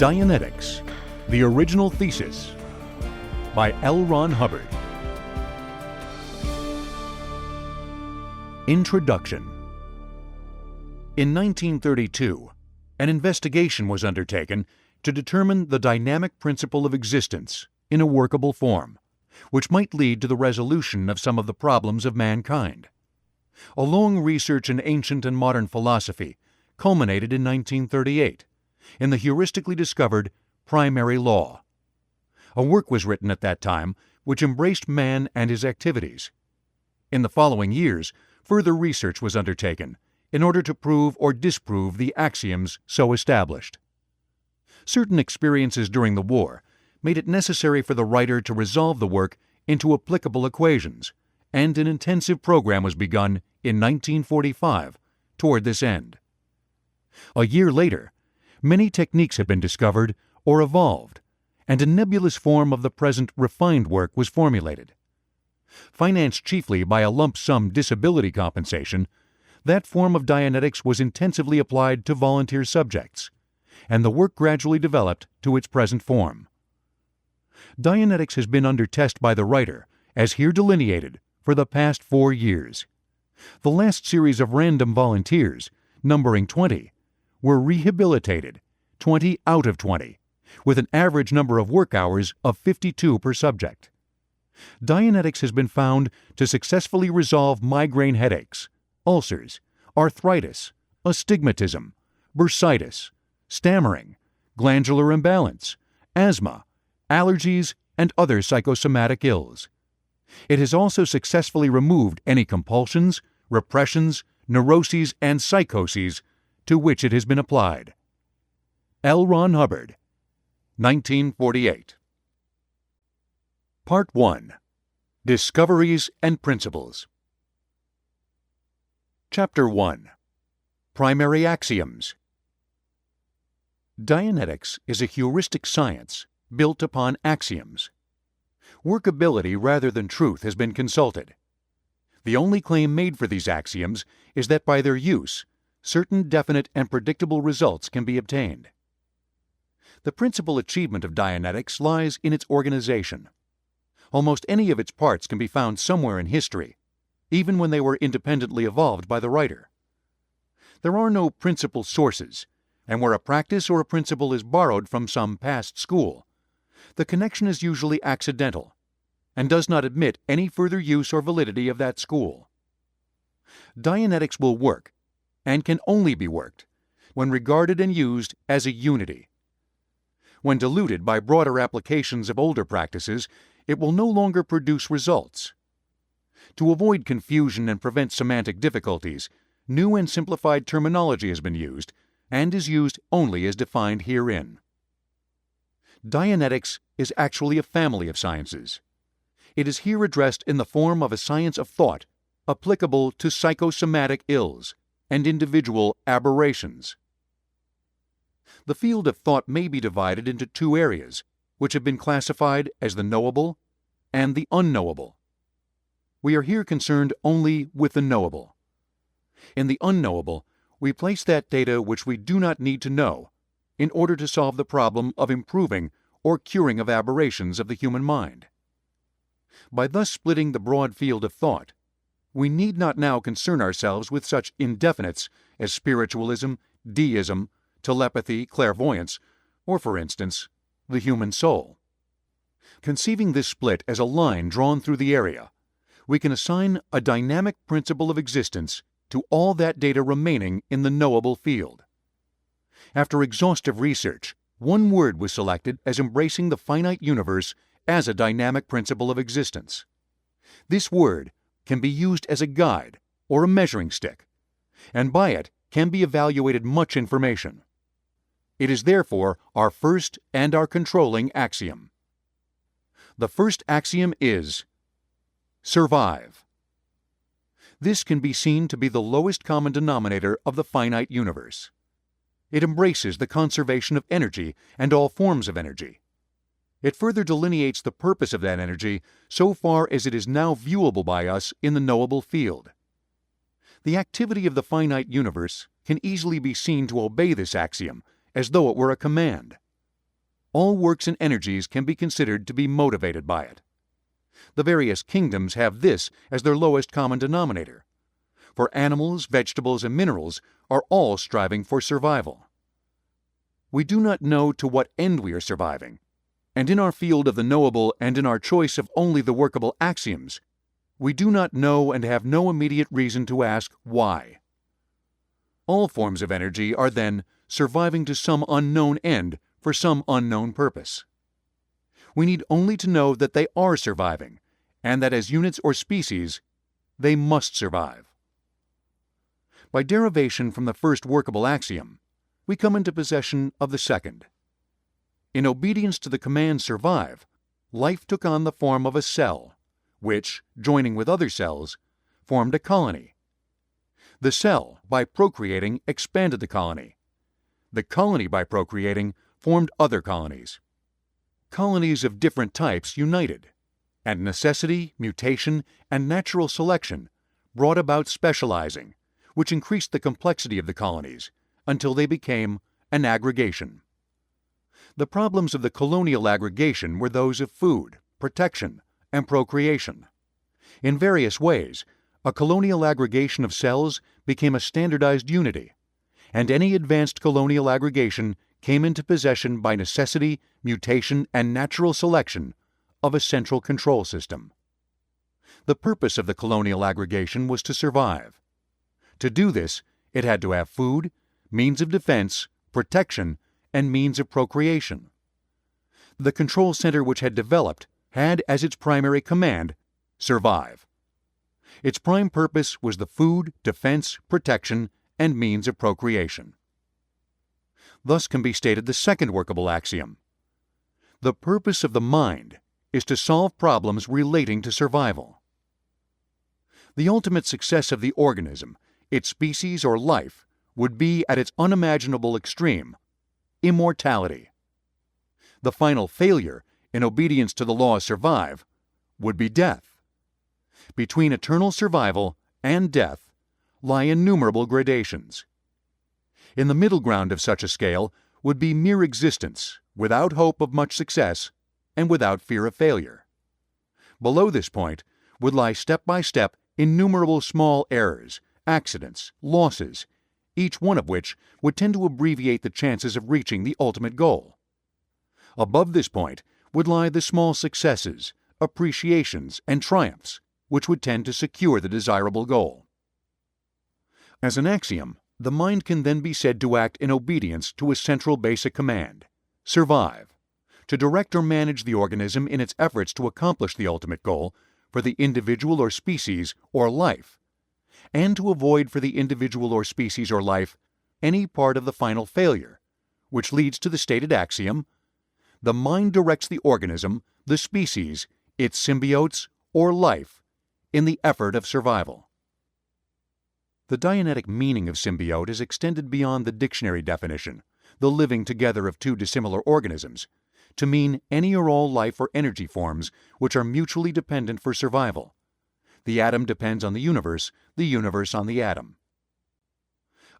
Dianetics, the original thesis, by L. Ron Hubbard. Introduction. In 1932, an investigation was undertaken to determine the dynamic principle of existence in a workable form, which might lead to the resolution of some of the problems of mankind. A long research in ancient and modern philosophy culminated in 1938 in the heuristically discovered primary law. A work was written at that time which embraced man and his activities. In the following years, further research was undertaken in order to prove or disprove the axioms so established. Certain experiences during the war made it necessary for the writer to resolve the work into applicable equations, and an intensive program was begun in 1945 toward this end. A year later, many techniques had been discovered or evolved, and a nebulous form of the present refined work was formulated. Financed chiefly by a lump sum disability compensation, that form of Dianetics was intensively applied to volunteer subjects, and the work gradually developed to its present form. Dianetics has been under test by the writer, as here delineated, for the past 4 years. The last series of random volunteers, numbering 20, were rehabilitated, 20 out of 20, with an average number of work hours of 52 per subject. Dianetics has been found to successfully resolve migraine headaches, ulcers, arthritis, astigmatism, bursitis, stammering, glandular imbalance, asthma, allergies, and other psychosomatic ills. It has also successfully removed any compulsions, repressions, neuroses, and psychoses to which it has been applied. L. Ron Hubbard, 1948. Part 1. Discoveries and Principles. Chapter 1. Primary Axioms. Dianetics is a heuristic science built upon axioms. Workability rather than truth has been consulted. The only claim made for these axioms is that by their use, certain definite and predictable results can be obtained. The principal achievement of Dianetics lies in its organization. Almost any of its parts can be found somewhere in history, even when they were independently evolved by the writer. There are no principal sources, and where a practice or a principle is borrowed from some past school, the connection is usually accidental and does not admit any further use or validity of that school. Dianetics will work, and can only be worked, when regarded and used as a unity. When diluted by broader applications of older practices, it will no longer produce results. To avoid confusion and prevent semantic difficulties, new and simplified terminology has been used, and is used only as defined herein. Dianetics is actually a family of sciences. It is here addressed in the form of a science of thought applicable to psychosomatic ills and individual aberrations. The field of thought may be divided into 2 areas, which have been classified as the knowable and the unknowable. We are here concerned only with the knowable. In the unknowable, we place that data which we do not need to know in order to solve the problem of improving or curing of aberrations of the human mind. By thus splitting the broad field of thought, we need not now concern ourselves with such indefinites as spiritualism, deism, telepathy, clairvoyance, or, for instance, the human soul. Conceiving this split as a line drawn through the area, we can assign a dynamic principle of existence to all that data remaining in the knowable field. After exhaustive research, one word was selected as embracing the finite universe as a dynamic principle of existence. This word can be used as a guide or a measuring stick, and by it can be evaluated much information. It is therefore our first and our controlling axiom. The first axiom is survive. This can be seen to be the lowest common denominator of the finite universe. It embraces the conservation of energy and all forms of energy. It further delineates the purpose of that energy so far as it is now viewable by us in the knowable field. The activity of the finite universe can easily be seen to obey this axiom as though it were a command. All works and energies can be considered to be motivated by it. The various kingdoms have this as their lowest common denominator. For animals, vegetables, and minerals are all striving for survival. We do not know to what end we are surviving, and in our field of the knowable and in our choice of only the workable axioms, we do not know and have no immediate reason to ask why. All forms of energy are then surviving to some unknown end for some unknown purpose. We need only to know that they are surviving, and that as units or species, they must survive. By derivation from the first workable axiom, we come into possession of the second. In obedience to the command survive, life took on the form of a cell, which, joining with other cells, formed a colony. The cell, by procreating, expanded the colony. The colony, by procreating, formed other colonies. Colonies of different types united, and necessity, mutation, and natural selection brought about specializing, which increased the complexity of the colonies until they became an aggregation. The problems of the colonial aggregation were those of food, protection, and procreation. In various ways, a colonial aggregation of cells became a standardized unity, and any advanced colonial aggregation came into possession by necessity, mutation, and natural selection of a central control system. The purpose of the colonial aggregation was to survive. To do this, it had to have food, means of defense, protection, and means of procreation. The control center which had developed had as its primary command, survive. Its prime purpose was the food, defense, protection, and means of procreation. Thus can be stated the second workable axiom. The purpose of the mind is to solve problems relating to survival. The ultimate success of the organism, its species or life, would be at its unimaginable extreme, immortality. The final failure, in obedience to the law survive, would be death. Between eternal survival and death lie innumerable gradations. In the middle ground of such a scale would be mere existence, without hope of much success and without fear of failure. Below this point would lie step by step innumerable small errors, accidents, losses, each one of which would tend to abbreviate the chances of reaching the ultimate goal. Above this point would lie the small successes, appreciations, and triumphs which would tend to secure the desirable goal. As an axiom, the mind can then be said to act in obedience to a central basic command, survive, to direct or manage the organism in its efforts to accomplish the ultimate goal for the individual or species or life, and to avoid for the individual or species or life any part of the final failure, which leads to the stated axiom, the mind directs the organism, the species, its symbiotes, or life, in the effort of survival. The Dianetic meaning of symbiote is extended beyond the dictionary definition, the living together of two dissimilar organisms, to mean any or all life or energy forms which are mutually dependent for survival. The atom depends on the universe on the atom.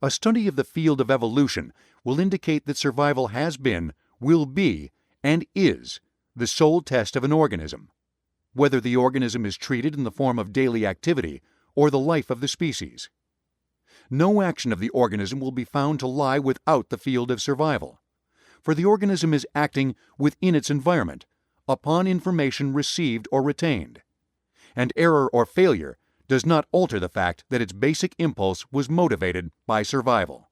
A study of the field of evolution will indicate that survival has been, will be, and is the sole test of an organism, whether the organism is treated in the form of daily activity or the life of the species. No action of the organism will be found to lie without the field of survival, for the organism is acting within its environment, upon information received or retained, and error or failure does not alter the fact that its basic impulse was motivated by survival.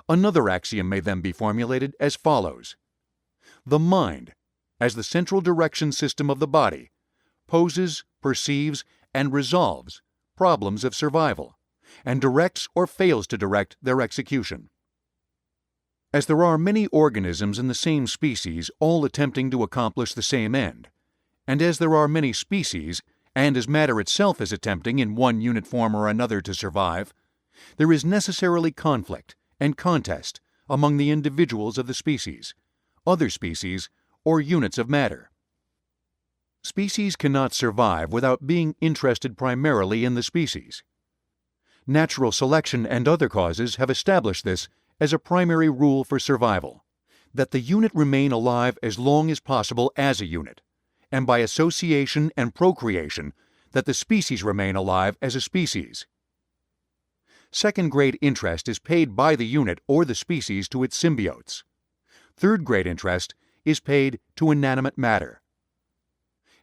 Another axiom may then be formulated as follows. The mind, as the central direction system of the body, poses, perceives, and resolves problems of survival, and directs or fails to direct their execution. As there are many organisms in the same species all attempting to accomplish the same end, and as there are many species, and as matter itself is attempting in one unit form or another to survive, there is necessarily conflict and contest among the individuals of the species, other species, or units of matter. Species cannot survive without being interested primarily in the species. Natural selection and other causes have established this as a primary rule for survival. that the unit remain alive as long as possible as a unit, and by association and procreation, that the species remain alive as a species. Second-grade interest is paid by the unit or the species to its symbiotes. Third-grade interest is paid to inanimate matter.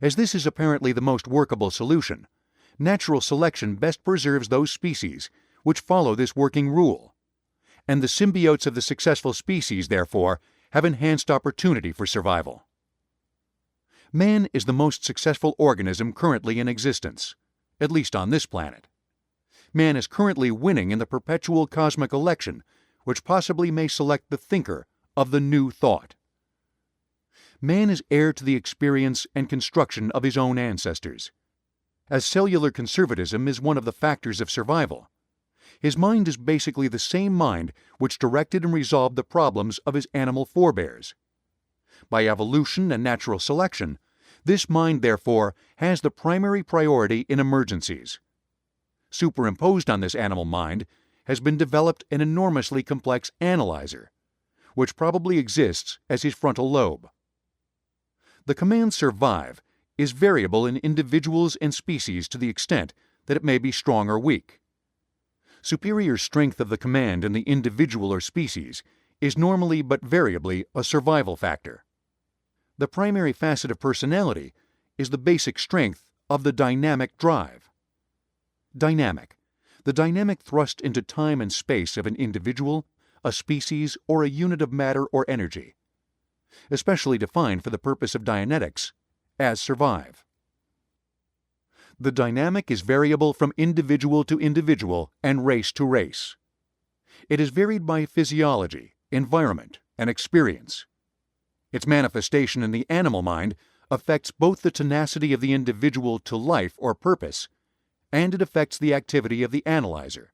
As this is apparently the most workable solution, natural selection best preserves those species which follow this working rule, and the symbiotes of the successful species, therefore, have enhanced opportunity for survival. Man is the most successful organism currently in existence, at least on this planet. Man is currently winning in the perpetual cosmic election, which possibly may select the thinker of the new thought. Man is heir to the experience and construction of his own ancestors. As cellular conservatism is one of the factors of survival, his mind is basically the same mind which directed and resolved the problems of his animal forebears. By evolution and natural selection, this mind, therefore, has the primary priority in emergencies. Superimposed on this animal mind has been developed an enormously complex analyzer, which probably exists as his frontal lobe. The command survive is variable in individuals and species to the extent that it may be strong or weak. Superior strength of the command in the individual or species is normally but variably a survival factor. The primary facet of personality is the basic strength of the dynamic drive. Dynamic, the dynamic thrust into time and space of an individual, a species, or a unit of matter or energy, especially defined for the purpose of Dianetics as survive. The dynamic is variable from individual to individual and race to race. It is varied by physiology, environment, and experience. Its manifestation in the animal mind affects both the tenacity of the individual to life or purpose, and it affects the activity of the analyzer.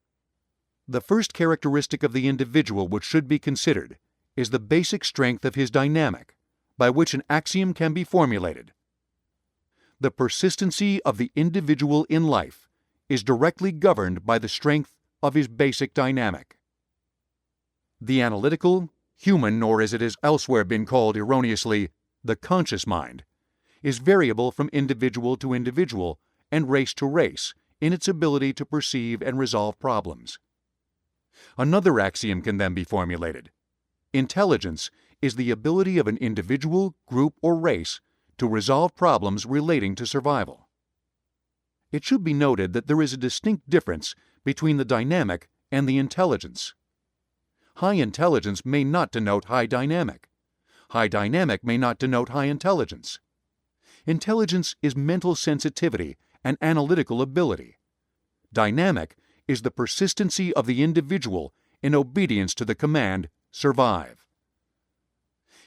The first characteristic of the individual which should be considered is the basic strength of his dynamic, by which an axiom can be formulated. The persistency of the individual in life is directly governed by the strength of his basic dynamic. The analytical, human, or as it has elsewhere been called erroneously, the conscious mind, is variable from individual to individual and race to race in its ability to perceive and resolve problems. Another axiom can then be formulated. Intelligence is the ability of an individual, group, or race to resolve problems relating to survival. It should be noted that there is a distinct difference between the dynamic and the intelligence. High intelligence may not denote high dynamic. High dynamic may not denote high intelligence. Intelligence is mental sensitivity and analytical ability. Dynamic is the persistency of the individual in obedience to the command, survive.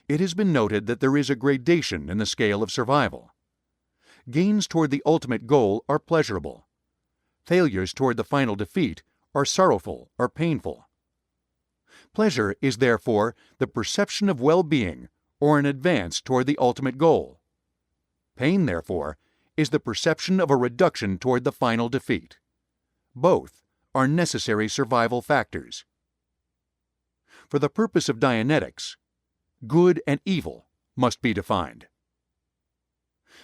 It has been noted that there is a gradation in the scale of survival. Gains toward the ultimate goal are pleasurable. Failures toward the final defeat are sorrowful or painful. Pleasure is therefore the perception of well-being or an advance toward the ultimate goal. Pain, therefore, is the perception of a reduction toward the final defeat. Both are necessary survival factors. For the purpose of Dianetics, good and evil must be defined.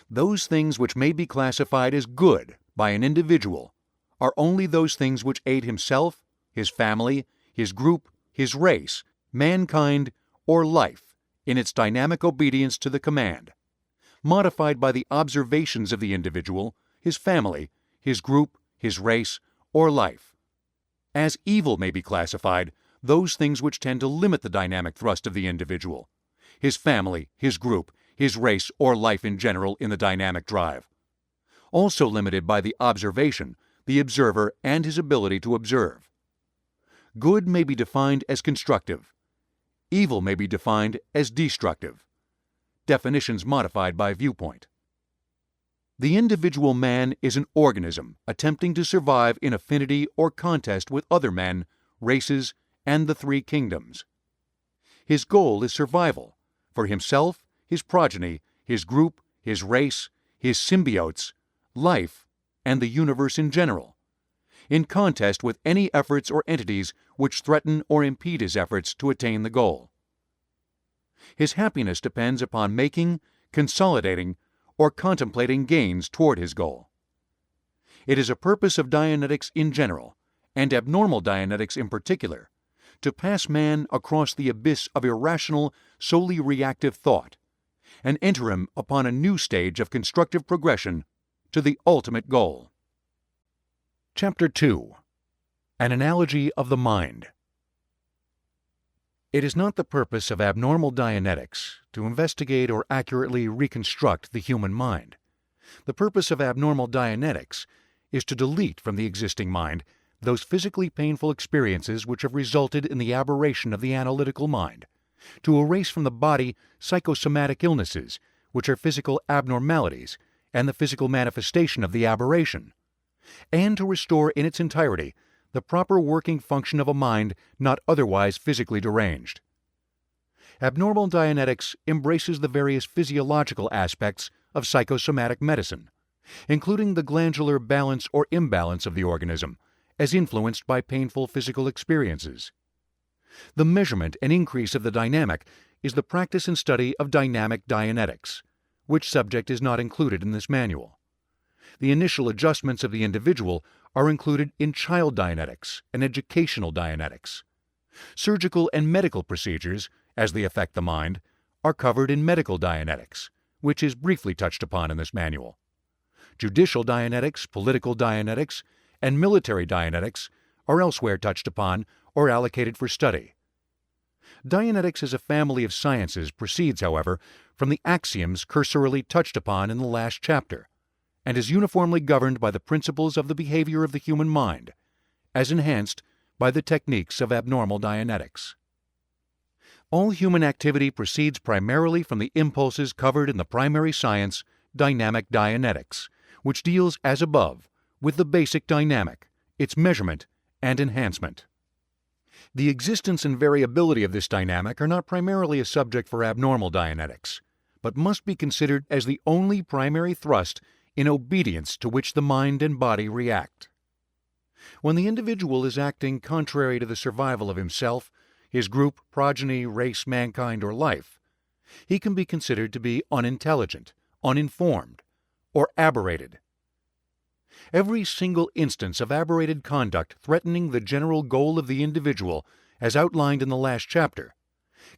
Those things which may be classified as good by an individual are only those things which aid himself, his family, his group, his race, mankind, or life in its dynamic obedience to the command, modified by the observations of the individual, his family, his group, his race, or life. As evil may be classified those things which tend to limit the dynamic thrust of the individual, his family, his group, his race, or life in general in the dynamic drive, also limited by the observation, the observer, and his ability to observe. Good may be defined as constructive. Evil may be defined as destructive. Definitions modified by viewpoint. The individual man is an organism attempting to survive in affinity or contest with other men, races, and the three kingdoms. His goal is survival for himself, his progeny, his group, his race, his symbiotes, life, and the universe in general, in contest with any efforts or entities which threaten or impede his efforts to attain the goal. His happiness depends upon making, consolidating, or contemplating gains toward his goal. It is a purpose of Dianetics in general, and abnormal Dianetics in particular, to pass man across the abyss of irrational, solely reactive thought, and enter him upon a new stage of constructive progression to the ultimate goal. Chapter 2. An Analogy of the Mind. It is not the purpose of abnormal Dianetics to investigate or accurately reconstruct the human mind. The purpose of abnormal Dianetics is to delete from the existing mind those physically painful experiences which have resulted in the aberration of the analytical mind, to erase from the body psychosomatic illnesses, which are physical abnormalities and the physical manifestation of the aberration, and to restore in its entirety the proper working function of a mind not otherwise physically deranged. Abnormal Dianetics embraces the various physiological aspects of psychosomatic medicine, including the glandular balance or imbalance of the organism, as influenced by painful physical experiences. The measurement and increase of the dynamic is the practice and study of dynamic Dianetics, which subject is not included in this manual. The initial adjustments of the individual are included in child Dianetics and educational Dianetics. Surgical and medical procedures, as they affect the mind, are covered in medical Dianetics, which is briefly touched upon in this manual. Judicial Dianetics, political Dianetics, and military Dianetics are elsewhere touched upon or allocated for study. Dianetics as a family of sciences proceeds, however, from the axioms cursorily touched upon in the last chapter, and is uniformly governed by the principles of the behavior of the human mind, as enhanced by the techniques of abnormal Dianetics. All human activity proceeds primarily from the impulses covered in the primary science, dynamic Dianetics, which deals, as above, with the basic dynamic, its measurement and enhancement. The existence and variability of this dynamic are not primarily a subject for abnormal Dianetics, but must be considered as the only primary thrust in obedience to which the mind and body react. When the individual is acting contrary to the survival of himself, his group, progeny, race, mankind, or life, he can be considered to be unintelligent, uninformed, or aberrated. Every single instance of aberrated conduct threatening the general goal of the individual, as outlined in the last chapter,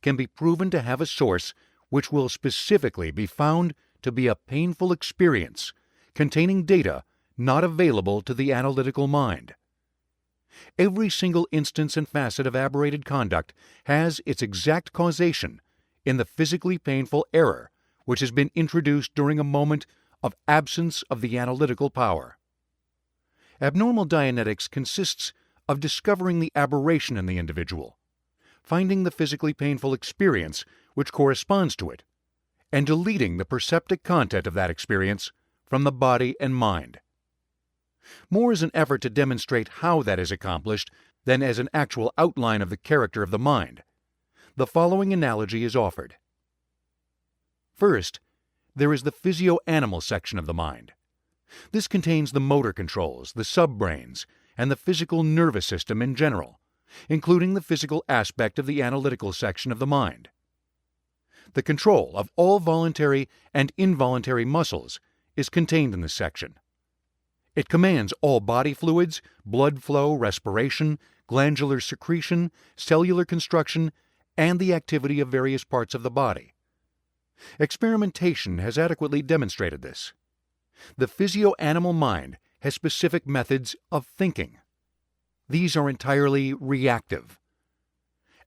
can be proven to have a source which will specifically be found to be a painful experience containing data not available to the analytical mind. Every single instance and facet of aberrated conduct has its exact causation in the physically painful error which has been introduced during a moment of absence of the analytical power. Abnormal Dianetics consists of discovering the aberration in the individual, finding the physically painful experience which corresponds to it, and deleting the perceptic content of that experience from the body and mind. More as an effort to demonstrate how that is accomplished than as an actual outline of the character of the mind, the following analogy is offered. First, there is the physio-animal section of the mind. This contains the motor controls, the subbrains, and the physical nervous system in general, including the physical aspect of the analytical section of the mind. The control of all voluntary and involuntary muscles is contained in this section. It commands all body fluids, blood flow, respiration, glandular secretion, cellular construction, and the activity of various parts of the body. Experimentation has adequately demonstrated this. The physio-animal mind has specific methods of thinking. These are entirely reactive.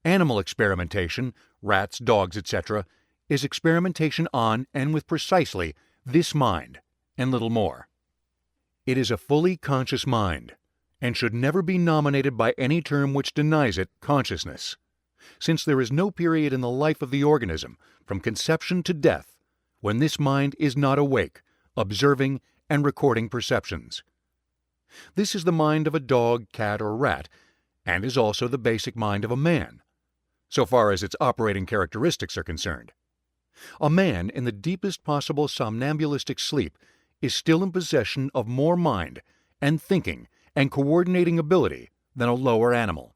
Animal experimentation, rats, dogs, etc., is experimentation on and with precisely this mind, and little more. It is a fully conscious mind, and should never be nominated by any term which denies it consciousness, since there is no period in the life of the organism, from conception to death, when this mind is not awake, observing and recording perceptions. This is the mind of a dog, cat, or rat, and is also the basic mind of a man, so far as its operating characteristics are concerned. A man in the deepest possible somnambulistic sleep is still in possession of more mind and thinking and coordinating ability than a lower animal.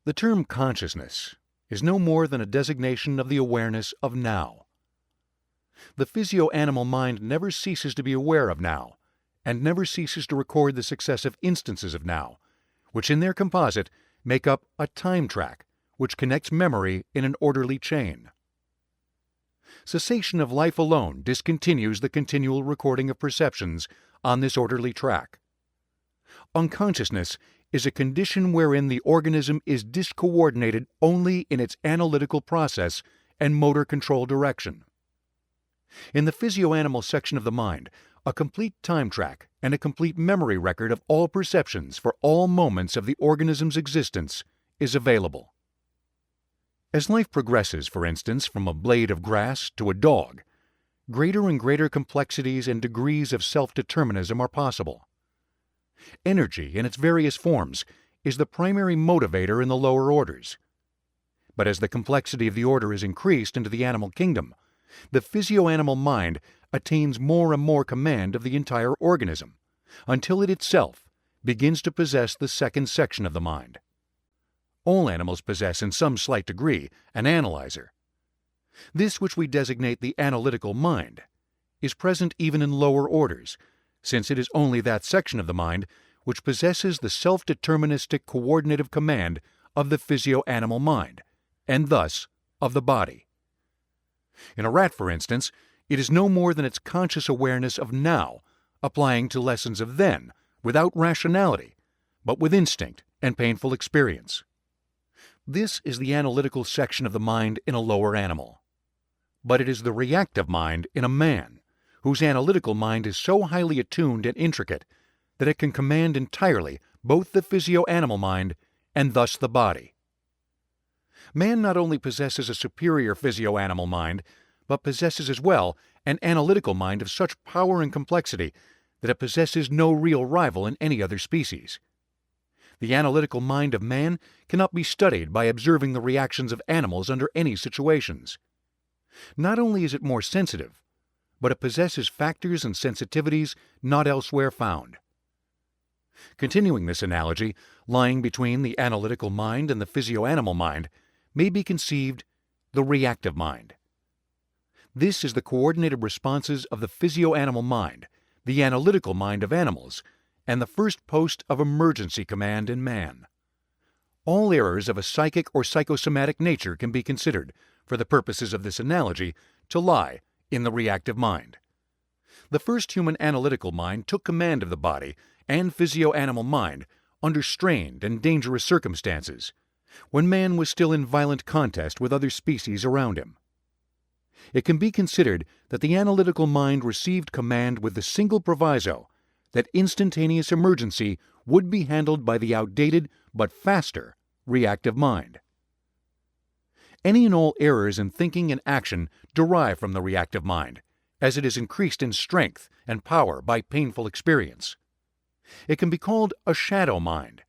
The term consciousness is no more than a designation of the awareness of now. The physio-animal mind never ceases to be aware of now, and never ceases to record the successive instances of now, which in their composite make up a time track which connects memory in an orderly chain. Cessation of life alone discontinues the continual recording of perceptions on this orderly track. Unconsciousness is a condition wherein the organism is discoordinated only in its analytical process and motor control direction. In the physio-animal section of the mind, a complete time track and a complete memory record of all perceptions for all moments of the organism's existence is available. As life progresses, for instance, from a blade of grass to a dog, greater and greater complexities and degrees of self-determinism are possible. Energy, in its various forms, is the primary motivator in the lower orders. But as the complexity of the order is increased into the animal kingdom, the physio-animal mind attains more and more command of the entire organism, until it itself begins to possess the second section of the mind. All animals possess in some slight degree an analyzer. This which we designate the analytical mind is present even in lower orders, since it is only that section of the mind which possesses the self-deterministic coordinative command of the physio-animal mind, and thus of the body. In a rat, for instance, it is no more than its conscious awareness of now, applying to lessons of then, without rationality, but with instinct and painful experience. This is the analytical section of the mind in a lower animal. But it is the reactive mind in a man, whose analytical mind is so highly attuned and intricate that it can command entirely both the physio-animal mind and thus the body. Man not only possesses a superior physio-animal mind, but possesses as well an analytical mind of such power and complexity that it possesses no real rival in any other species. The analytical mind of man cannot be studied by observing the reactions of animals under any situations. Not only is it more sensitive, but it possesses factors and sensitivities not elsewhere found. Continuing this analogy, lying between the analytical mind and the physio-animal mind, may be conceived the reactive mind. This is the coordinated responses of the physio-animal mind, the analytical mind of animals, and the first post of emergency command in man. All errors of a psychic or psychosomatic nature can be considered, for the purposes of this analogy, to lie in the reactive mind. The first human analytical mind took command of the body and physio-animal mind under strained and dangerous circumstances, when man was still in violent contest with other species around him. It can be considered that the analytical mind received command with the single proviso that instantaneous emergency would be handled by the outdated but faster reactive mind. Any and all errors in thinking and action derive from the reactive mind, as it is increased in strength and power by painful experience. It can be called a shadow mind,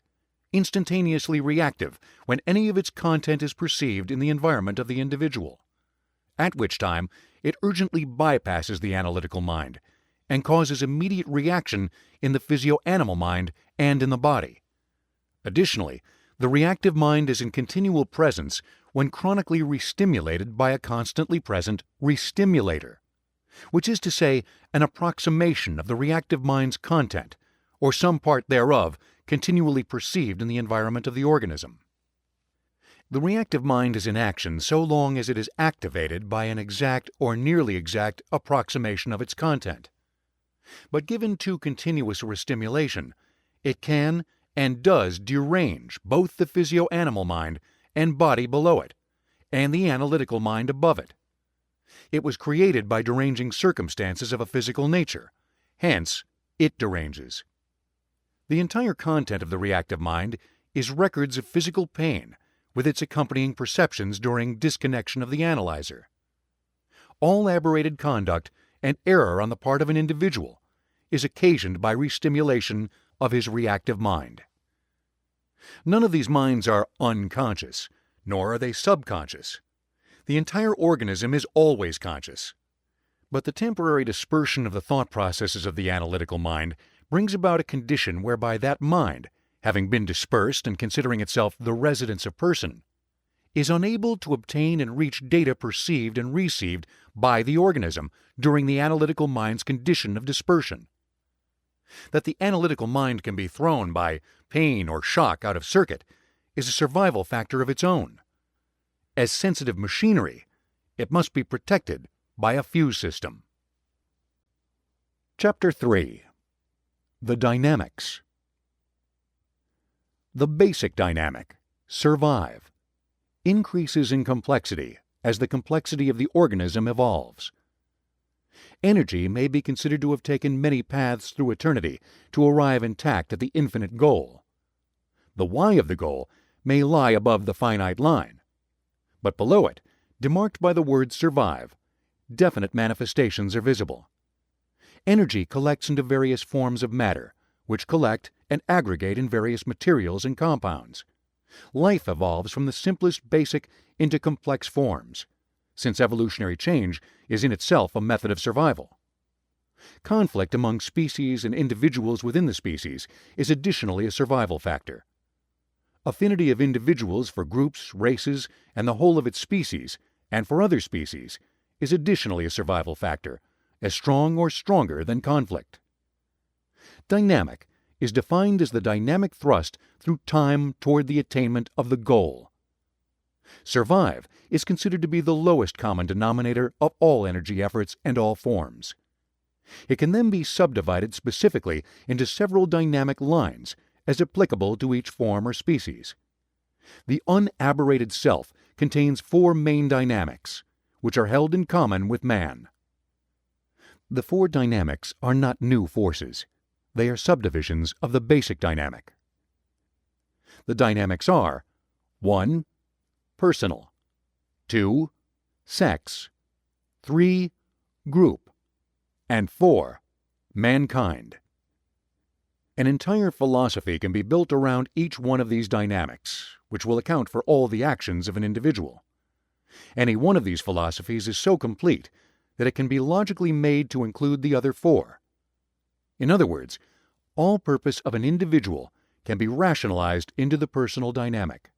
instantaneously reactive when any of its content is perceived in the environment of the individual, at which time it urgently bypasses the analytical mind and causes immediate reaction in the physio-animal mind and in the body. Additionally, the reactive mind is in continual presence when chronically restimulated by a constantly present restimulator, which is to say, an approximation of the reactive mind's content, or some part thereof, continually perceived in the environment of the organism. The reactive mind is in action so long as it is activated by an exact or nearly exact approximation of its content. But given too continuous a restimulation, it can and does derange both the physio-animal mind and body below it, and the analytical mind above it. It was created by deranging circumstances of a physical nature, hence it deranges. The entire content of the reactive mind is records of physical pain with its accompanying perceptions during disconnection of the analyzer. All aberrated conduct and error on the part of an individual is occasioned by restimulation of his reactive mind. None of these minds are unconscious, nor are they subconscious. The entire organism is always conscious. But the temporary dispersion of the thought processes of the analytical mind brings about a condition whereby that mind, having been dispersed and considering itself the residence of person, is unable to obtain and reach data perceived and received by the organism during the analytical mind's condition of dispersion. That the analytical mind can be thrown by pain or shock out of circuit is a survival factor of its own. As sensitive machinery, it must be protected by a fuse system. Chapter 3. The Dynamics. The basic dynamic, survive, increases in complexity as the complexity of the organism evolves. Energy may be considered to have taken many paths through eternity to arrive intact at the infinite goal. The why of the goal may lie above the finite line, but below it, demarked by the word survive, definite manifestations are visible. Energy collects into various forms of matter, which collect and aggregate in various materials and compounds. Life evolves from the simplest basic into complex forms, since evolutionary change is in itself a method of survival. Conflict among species and individuals within the species is additionally a survival factor. Affinity of individuals for groups, races, and the whole of its species, and for other species, is additionally a survival factor, as strong or stronger than conflict. Dynamic is defined as the dynamic thrust through time toward the attainment of the goal. Survive is considered to be the lowest common denominator of all energy efforts and all forms. It can then be subdivided specifically into several dynamic lines as applicable to each form or species. The unaberrated self contains 4 main dynamics, which are held in common with man. The 4 dynamics are not new forces. They are subdivisions of the basic dynamic. The dynamics are 1. Personal, 2. Sex, 3. Group, and 4. Mankind. An entire philosophy can be built around each one of these dynamics, which will account for all the actions of an individual. Any one of these philosophies is so complete that it can be logically made to include the other 4. In other words, all purpose of an individual can be rationalized into the personal dynamic.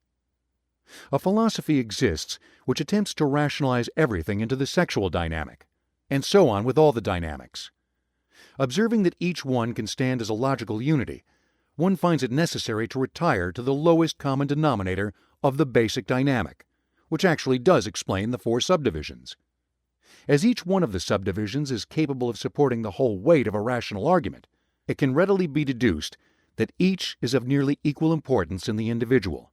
A philosophy exists which attempts to rationalize everything into the sexual dynamic, and so on with all the dynamics. Observing that each one can stand as a logical unity, one finds it necessary to retire to the lowest common denominator of the basic dynamic, which actually does explain the 4 subdivisions. As each one of the subdivisions is capable of supporting the whole weight of a rational argument, it can readily be deduced that each is of nearly equal importance in the individual.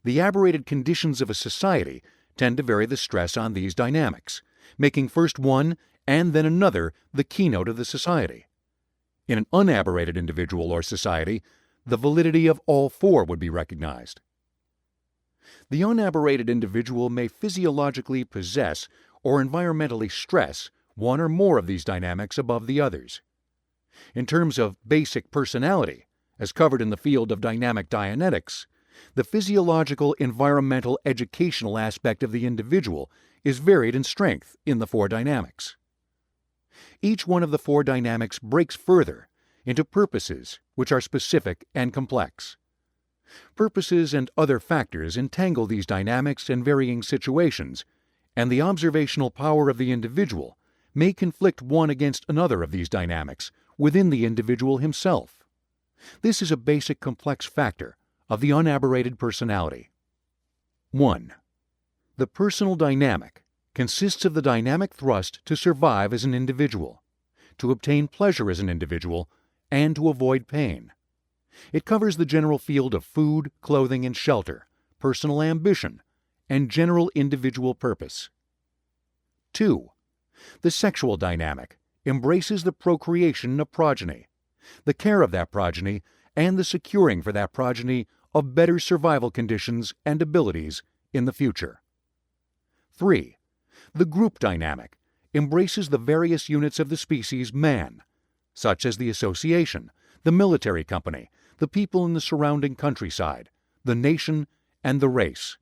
The aberrated conditions of a society tend to vary the stress on these dynamics, making first one and then another the keynote of the society. In an unaberrated individual or society, the validity of all 4 would be recognized. The unaberrated individual may physiologically possess or environmentally stress one or more of these dynamics above the others. In terms of basic personality, as covered in the field of dynamic Dianetics, the physiological, environmental, educational aspect of the individual is varied in strength in the 4 dynamics. Each one of the 4 dynamics breaks further into purposes which are specific and complex. Purposes and other factors entangle these dynamics in varying situations, and the observational power of the individual may conflict one against another of these dynamics within the individual himself. This is a basic complex factor of the unaberrated personality. 1. The personal dynamic consists of the dynamic thrust to survive as an individual, to obtain pleasure as an individual, and to avoid pain. It covers the general field of food, clothing, and shelter, personal ambition, and general individual purpose. 2. The sexual dynamic embraces the procreation of progeny, the care of that progeny, and the securing for that progeny of better survival conditions and abilities in the future. 3. The group dynamic embraces the various units of the species man, such as the association, the military company, the people in the surrounding countryside, the nation, and the race.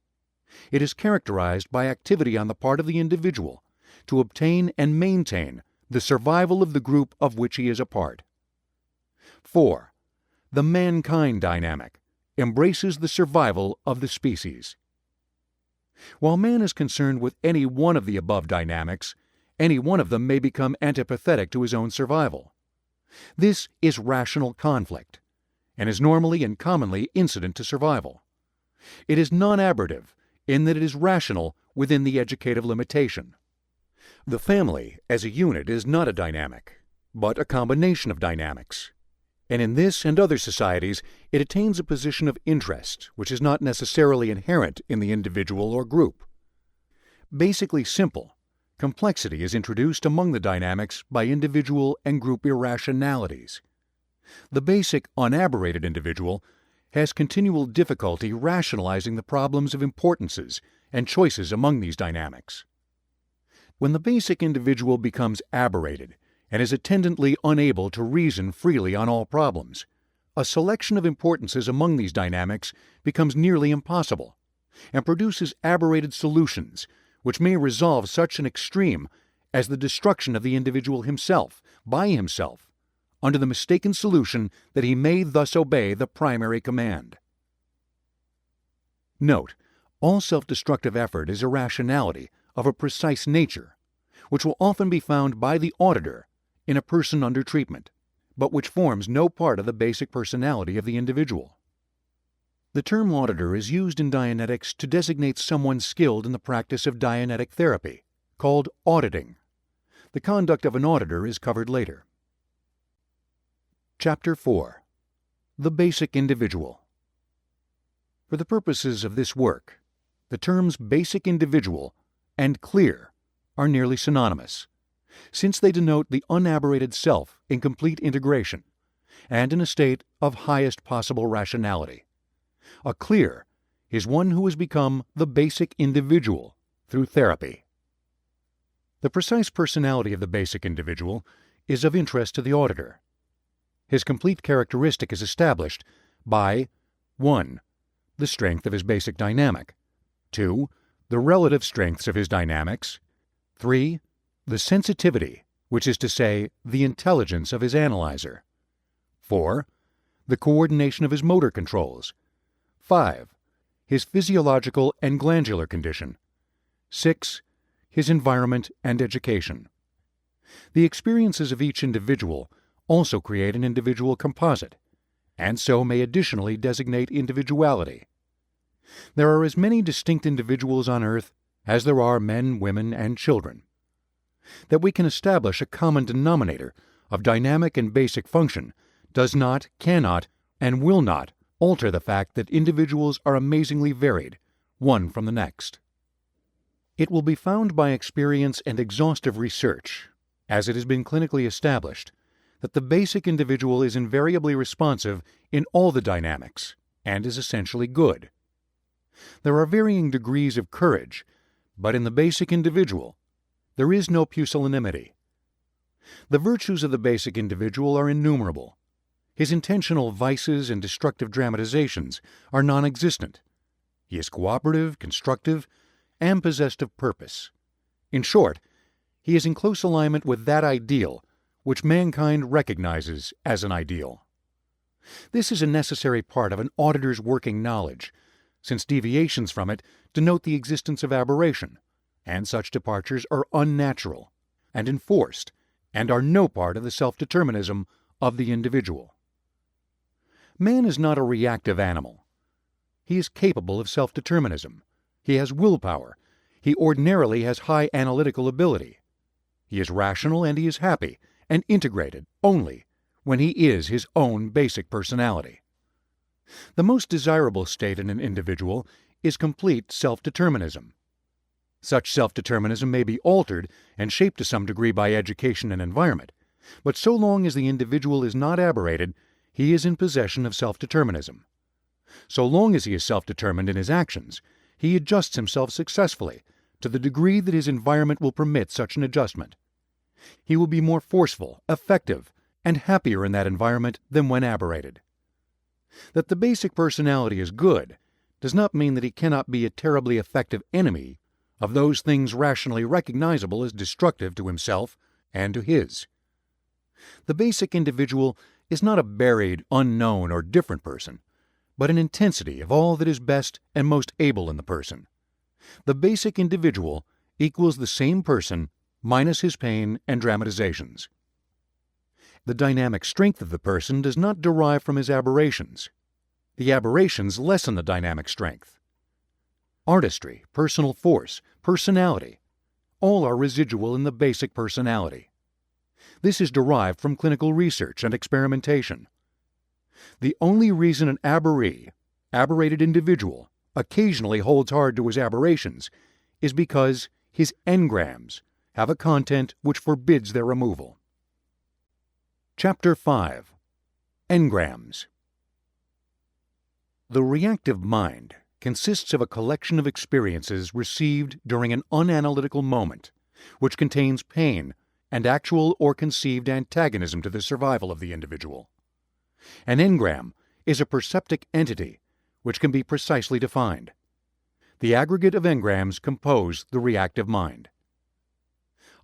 It is characterized by activity on the part of the individual to obtain and maintain the survival of the group of which he is a part. 4. The mankind dynamic embraces the survival of the species. While man is concerned with any one of the above dynamics, any one of them may become antipathetic to his own survival. This is rational conflict, and is normally and commonly incident to survival. It is non-aberrative in that it is rational within the educative limitation. The family as a unit is not a dynamic, but a combination of dynamics. And in this and other societies, it attains a position of interest which is not necessarily inherent in the individual or group. Basically simple, complexity is introduced among the dynamics by individual and group irrationalities. The basic, unaberrated individual has continual difficulty rationalizing the problems of importances and choices among these dynamics. When the basic individual becomes aberrated and is attendantly unable to reason freely on all problems, a selection of importances among these dynamics becomes nearly impossible, and produces aberrated solutions which may resolve such an extreme as the destruction of the individual himself by himself, under the mistaken solution that he may thus obey the primary command. Note, all self-destructive effort is irrationality of a precise nature, which will often be found by the auditor in a person under treatment, but which forms no part of the basic personality of the individual. The term auditor is used in Dianetics to designate someone skilled in the practice of Dianetic therapy, called auditing. The conduct of an auditor is covered later. Chapter 4. The Basic Individual. For the purposes of this work, the terms basic individual and clear are nearly synonymous, since they denote the unaberrated self in complete integration and in a state of highest possible rationality. A clear is one who has become the basic individual through therapy. The precise personality of the basic individual is of interest to the auditor. His complete characteristic is established by 1. The strength of his basic dynamic, 2. The relative strengths of his dynamics, 3. The sensitivity, which is to say, the intelligence of his analyzer, 4. The coordination of his motor controls, 5. His physiological and glandular condition, 6. His environment and education. The experiences of each individual also create an individual composite, and so may additionally designate individuality. There are as many distinct individuals on earth as there are men, women, and children. That we can establish a common denominator of dynamic and basic function does not, cannot, and will not alter the fact that individuals are amazingly varied, one from the next. It will be found by experience and exhaustive research, as it has been clinically established, that the basic individual is invariably responsive in all the dynamics and is essentially good. There are varying degrees of courage, but in the basic individual there is no pusillanimity. The virtues of the basic individual are innumerable. His intentional vices and destructive dramatizations are non-existent. He is cooperative, constructive, and possessed of purpose. In short, he is in close alignment with that ideal which mankind recognizes as an ideal. This is a necessary part of an auditor's working knowledge, since deviations from it denote the existence of aberration, and such departures are unnatural and enforced, and are no part of the self-determinism of the individual. Man is not a reactive animal. He is capable of self-determinism. He has willpower. He ordinarily has high analytical ability. He is rational and he is happy and integrated only when he is his own basic personality. The most desirable state in an individual is complete self-determinism. Such self-determinism may be altered and shaped to some degree by education and environment, but so long as the individual is not aberrated, he is in possession of self-determinism. So long as he is self-determined in his actions, he adjusts himself successfully to the degree that his environment will permit such an adjustment. He will be more forceful, effective, and happier in that environment than when aberrated. That the basic personality is good does not mean that he cannot be a terribly effective enemy of those things rationally recognizable as destructive to himself and to his. The basic individual is not a buried, unknown, or different person, but an intensity of all that is best and most able in the person. The basic individual equals the same person minus his pain and dramatizations. The dynamic strength of the person does not derive from his aberrations. The aberrations lessen the dynamic strength. Artistry, personal force, personality, all are residual in the basic personality. This is derived from clinical research and experimentation. The only reason an aberrated individual, occasionally holds hard to his aberrations is because his engrams have a content which forbids their removal. Chapter 5. Engrams. The reactive mind consists of a collection of experiences received during an unanalytical moment, which contains pain and actual or conceived antagonism to the survival of the individual. An engram is a perceptic entity which can be precisely defined. The aggregate of engrams compose the reactive mind.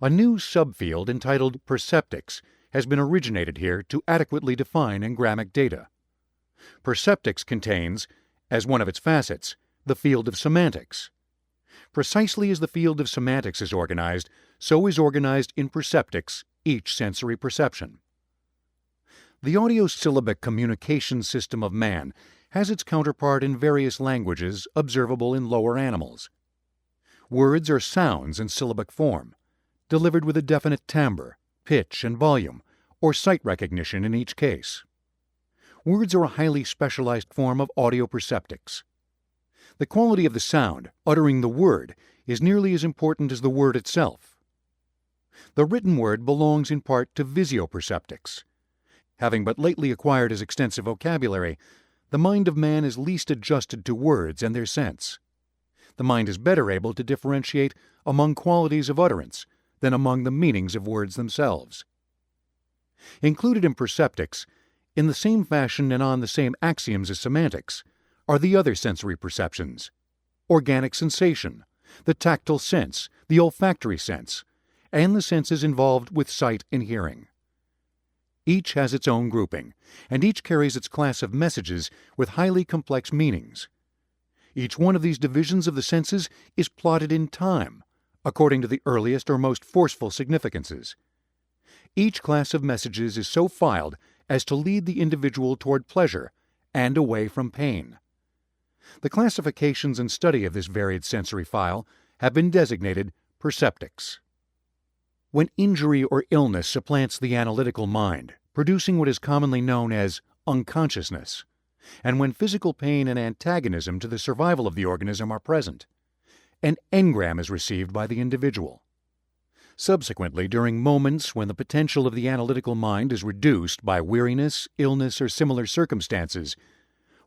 A new subfield entitled perceptics has been originated here to adequately define engrammic data. Perceptics contains, as one of its facets, the field of semantics. Precisely as the field of semantics is organized, so is organized in perceptics each sensory perception. The audiosyllabic communication system of man has its counterpart in various languages observable in lower animals. Words are sounds in syllabic form, delivered with a definite timbre, pitch, and volume, or sight recognition in each case. Words are a highly specialized form of audioperceptics. The quality of the sound uttering the word is nearly as important as the word itself. The written word belongs in part to visioperceptics. Having but lately acquired his extensive vocabulary, the mind of man is least adjusted to words and their sense. The mind is better able to differentiate among qualities of utterance than among the meanings of words themselves. Included in perceptics, in the same fashion and on the same axioms as semantics, are the other sensory perceptions: organic sensation, the tactile sense, the olfactory sense, and the senses involved with sight and hearing. Each has its own grouping, and each carries its class of messages with highly complex meanings. Each one of these divisions of the senses is plotted in time, according to the earliest or most forceful significances. Each class of messages is so filed as to lead the individual toward pleasure and away from pain. The classifications and study of this varied sensory file have been designated perceptics. When injury or illness supplants the analytical mind, producing what is commonly known as unconsciousness, and when physical pain and antagonism to the survival of the organism are present, an engram is received by the individual. Subsequently, during moments when the potential of the analytical mind is reduced by weariness, illness, or similar circumstances,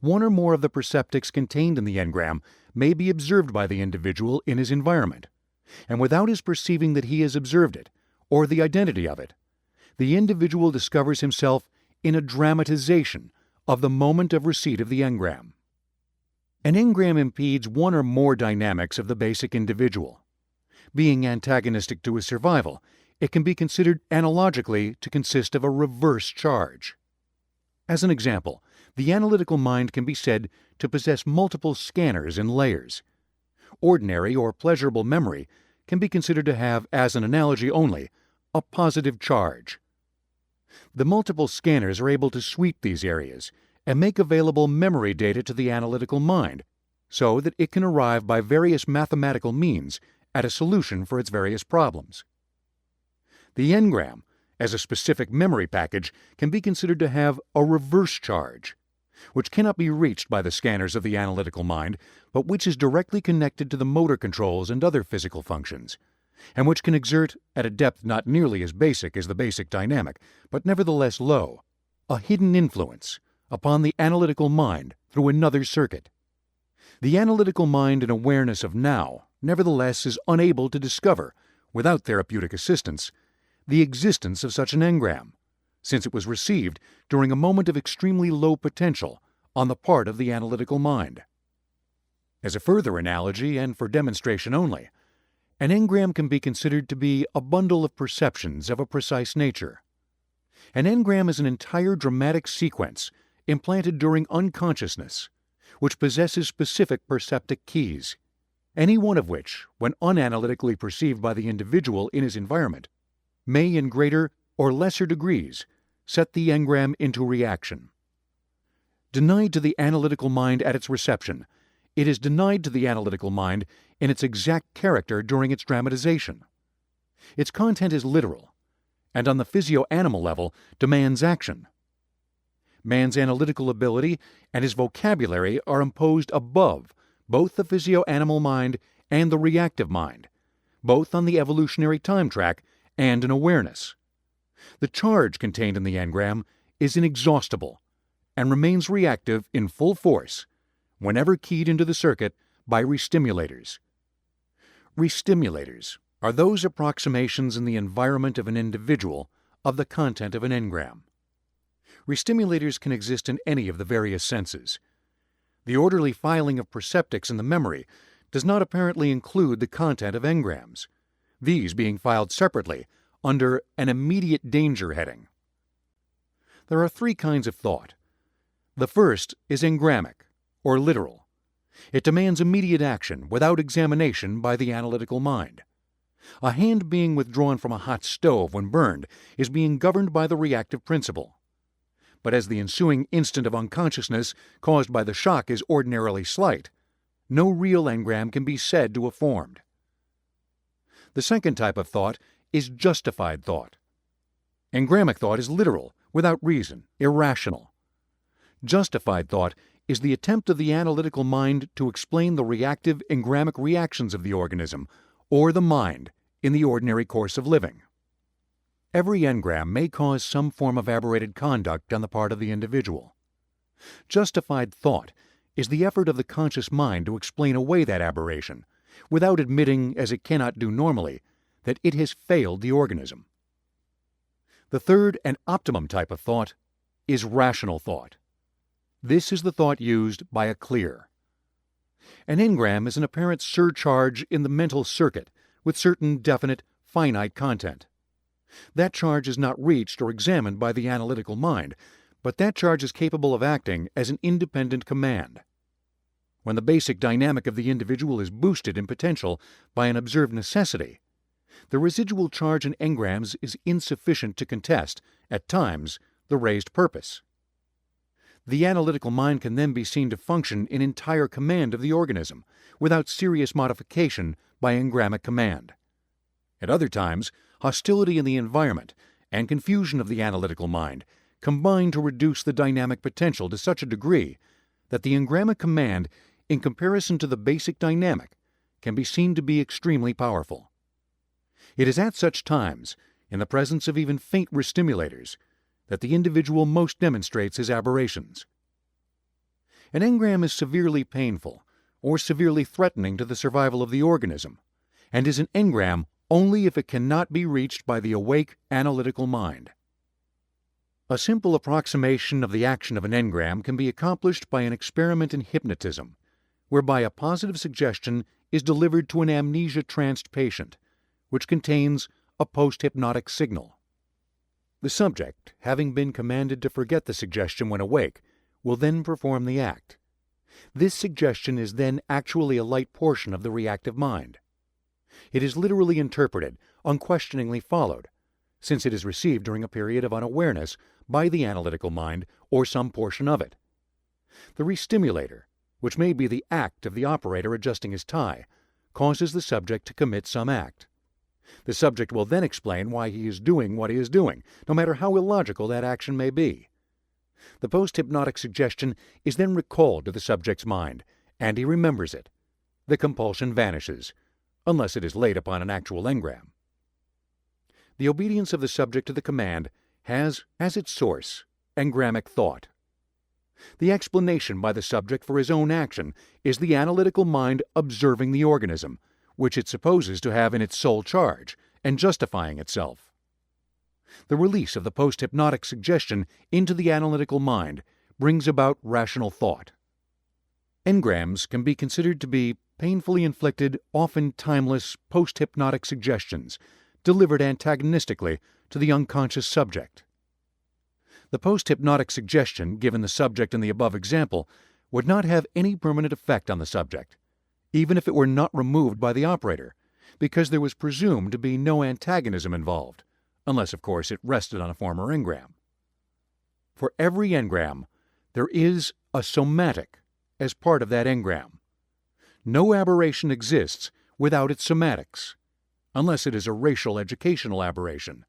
one or more of the perceptics contained in the engram may be observed by the individual in his environment, and without his perceiving that he has observed it, or the identity of it, the individual discovers himself in a dramatization of the moment of receipt of the engram. An engram impedes one or more dynamics of the basic individual. Being antagonistic to his survival, it can be considered analogically to consist of a reverse charge. As an example, the analytical mind can be said to possess multiple scanners in layers. Ordinary or pleasurable memory can be considered to have, as an analogy only, a positive charge. The multiple scanners are able to sweep these areas and make available memory data to the analytical mind so that it can arrive by various mathematical means at a solution for its various problems. The engram, as a specific memory package, can be considered to have a reverse charge, which cannot be reached by the scanners of the analytical mind, but which is directly connected to the motor controls and other physical functions, and which can exert, at a depth not nearly as basic as the basic dynamic, but nevertheless low, a hidden influence upon the analytical mind through another circuit. The analytical mind in awareness of now, nevertheless, is unable to discover, without therapeutic assistance, the existence of such an engram, since it was received during a moment of extremely low potential on the part of the analytical mind. As a further analogy, and for demonstration only, an engram can be considered to be a bundle of perceptions of a precise nature. An engram is an entire dramatic sequence implanted during unconsciousness, which possesses specific perceptic keys. any one of which, when unanalytically perceived by the individual in his environment, may in greater or lesser degrees set the engram into reaction. Denied to the analytical mind at its reception, it is denied to the analytical mind in its exact character during its dramatization. Its content is literal, and on the physio-animal level demands action. Man's analytical ability and his vocabulary are imposed above both the physio-animal mind and the reactive mind, both on the evolutionary time track and in awareness. The charge contained in the engram is inexhaustible and remains reactive in full force whenever keyed into the circuit by restimulators. Restimulators are those approximations in the environment of an individual of the content of an engram. Restimulators can exist in any of the various senses. The orderly filing of perceptics in the memory does not apparently include the content of engrams, these being filed separately under an immediate danger heading. There are three kinds of thought. The first is engrammic, or literal. It demands immediate action without examination by the analytical mind. A hand being withdrawn from a hot stove when burned is being governed by the reactive principle. But as the ensuing instant of unconsciousness caused by the shock is ordinarily slight, no real engram can be said to have formed. The second type of thought is justified thought. Engrammic thought is literal, without reason, irrational. Justified thought is the attempt of the analytical mind to explain the reactive engrammic reactions of the organism, or the mind, in the ordinary course of living. Every engram may cause some form of aberrated conduct on the part of the individual. Justified thought is the effort of the conscious mind to explain away that aberration, without admitting, as it cannot do normally, that it has failed the organism. The third and optimum type of thought is rational thought. This is the thought used by a clear. An engram is an apparent surcharge in the mental circuit with certain definite, finite content. That charge is not reached or examined by the analytical mind, but that charge is capable of acting as an independent command. When the basic dynamic of the individual is boosted in potential by an observed necessity, the residual charge in engrams is insufficient to contest, at times, the raised purpose. The analytical mind can then be seen to function in entire command of the organism, without serious modification by engrammic command. At other times, hostility in the environment and confusion of the analytical mind combine to reduce the dynamic potential to such a degree that the engrammic command, in comparison to the basic dynamic, can be seen to be extremely powerful. It is at such times, in the presence of even faint restimulators, that the individual most demonstrates his aberrations. An engram is severely painful or severely threatening to the survival of the organism, and is an engram only if it cannot be reached by the awake analytical mind. A simple approximation of the action of an engram can be accomplished by an experiment in hypnotism, whereby a positive suggestion is delivered to an amnesia-tranced patient, which contains a post-hypnotic signal. The subject, having been commanded to forget the suggestion when awake, will then perform the act. This suggestion is then actually a light portion of the reactive mind. It is literally interpreted, unquestioningly followed, since it is received during a period of unawareness by the analytical mind or some portion of it. The restimulator, which may be the act of the operator adjusting his tie, causes the subject to commit some act. The subject will then explain why he is doing what he is doing, no matter how illogical that action may be. The post-hypnotic suggestion is then recalled to the subject's mind, and he remembers it. The compulsion vanishes, unless it is laid upon an actual engram. The obedience of the subject to the command has, as its source, engrammic thought. The explanation by the subject for his own action is the analytical mind observing the organism, which it supposes to have in its sole charge, and justifying itself. The release of the post-hypnotic suggestion into the analytical mind brings about rational thought. Engrams can be considered to be painfully inflicted, often timeless, post-hypnotic suggestions delivered antagonistically to the unconscious subject. The post-hypnotic suggestion given the subject in the above example would not have any permanent effect on the subject. even if it were not removed by the operator, because there was presumed to be no antagonism involved, unless, of course, it rested on a former engram. For every engram, there is a somatic as part of that engram. No aberration exists without its somatics, unless it is a racial educational aberration,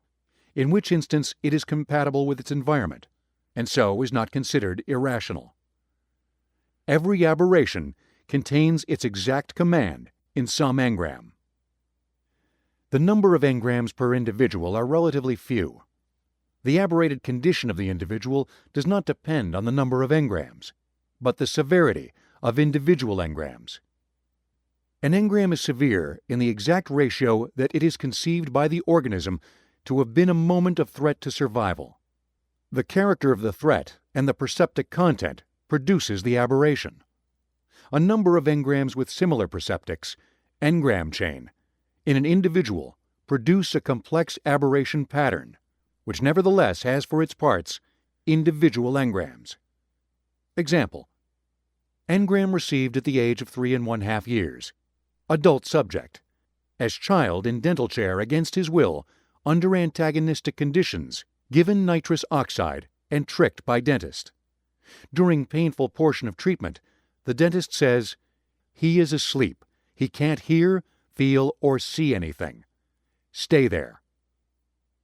in which instance it is compatible with its environment, and so is not considered irrational. Every aberration contains its exact command in some engram. The number of engrams per individual are relatively few. The aberrated condition of the individual does not depend on the number of engrams, but the severity of individual engrams. An engram is severe in the exact ratio that it is conceived by the organism to have been a moment of threat to survival. The character of the threat and the perceptic content produces the aberration. A number of engrams with similar perceptics, engram chain, in an individual produce a complex aberration pattern, which nevertheless has for its parts individual engrams. Example: engram received at the age of 3½ years. Adult subject. As child in dental chair against his will, under antagonistic conditions, given nitrous oxide and tricked by dentist. During painful portion of treatment, the dentist says, "He is asleep. He can't hear, feel, or see anything. Stay there."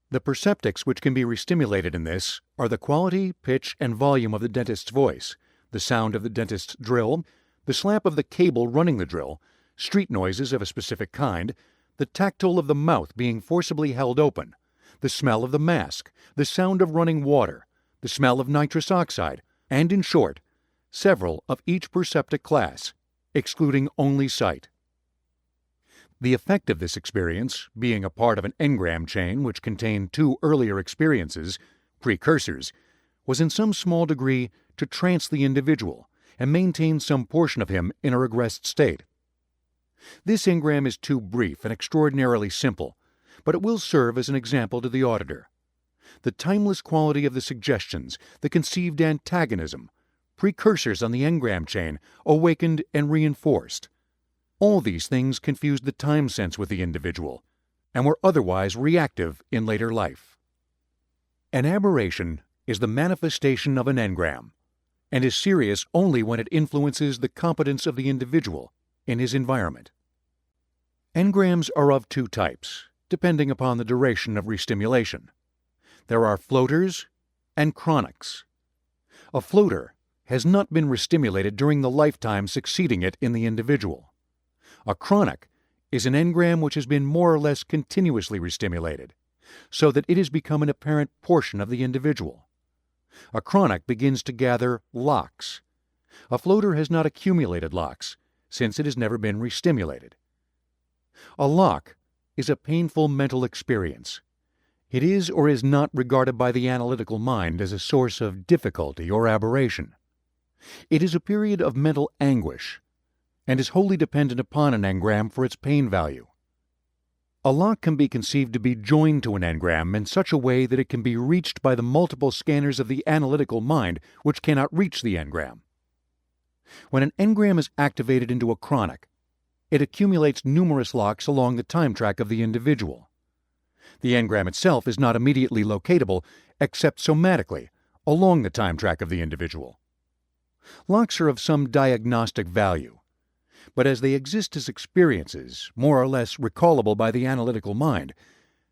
The perceptics which can be restimulated in this are the quality, pitch, and volume of the dentist's voice, the sound of the dentist's drill, the slap of the cable running the drill, street noises of a specific kind, the tactile of the mouth being forcibly held open, the smell of the mask, the sound of running water, the smell of nitrous oxide, and, in short, several of each perceptic class, excluding only sight. The effect of this experience, being a part of an engram chain which contained two earlier experiences, precursors, was in some small degree to trance the individual and maintain some portion of him in a regressed state. This engram is too brief and extraordinarily simple, but it will serve as an example to the auditor. The timeless quality of the suggestions, the conceived antagonism, precursors on the engram chain, awakened and reinforced. All these things confused the time sense with the individual, and were otherwise reactive in later life. An aberration is the manifestation of an engram, and is serious only when it influences the competence of the individual in his environment. Engrams are of two types, depending upon the duration of restimulation. There are floaters and chronics. A floater has not been restimulated during the lifetime succeeding it in the individual. A chronic is an engram which has been more or less continuously restimulated, so that it has become an apparent portion of the individual. A chronic begins to gather locks. A floater has not accumulated locks, since it has never been restimulated. A lock is a painful mental experience. It is or is not regarded by the analytical mind as a source of difficulty or aberration. It is a period of mental anguish, and is wholly dependent upon an engram for its pain value. A lock can be conceived to be joined to an engram in such a way that it can be reached by the multiple scanners of the analytical mind which cannot reach the engram. When an engram is activated into a chronic, it accumulates numerous locks along the time track of the individual. The engram itself is not immediately locatable except somatically along the time track of the individual. Locks are of some diagnostic value, but as they exist as experiences, more or less recallable by the analytical mind,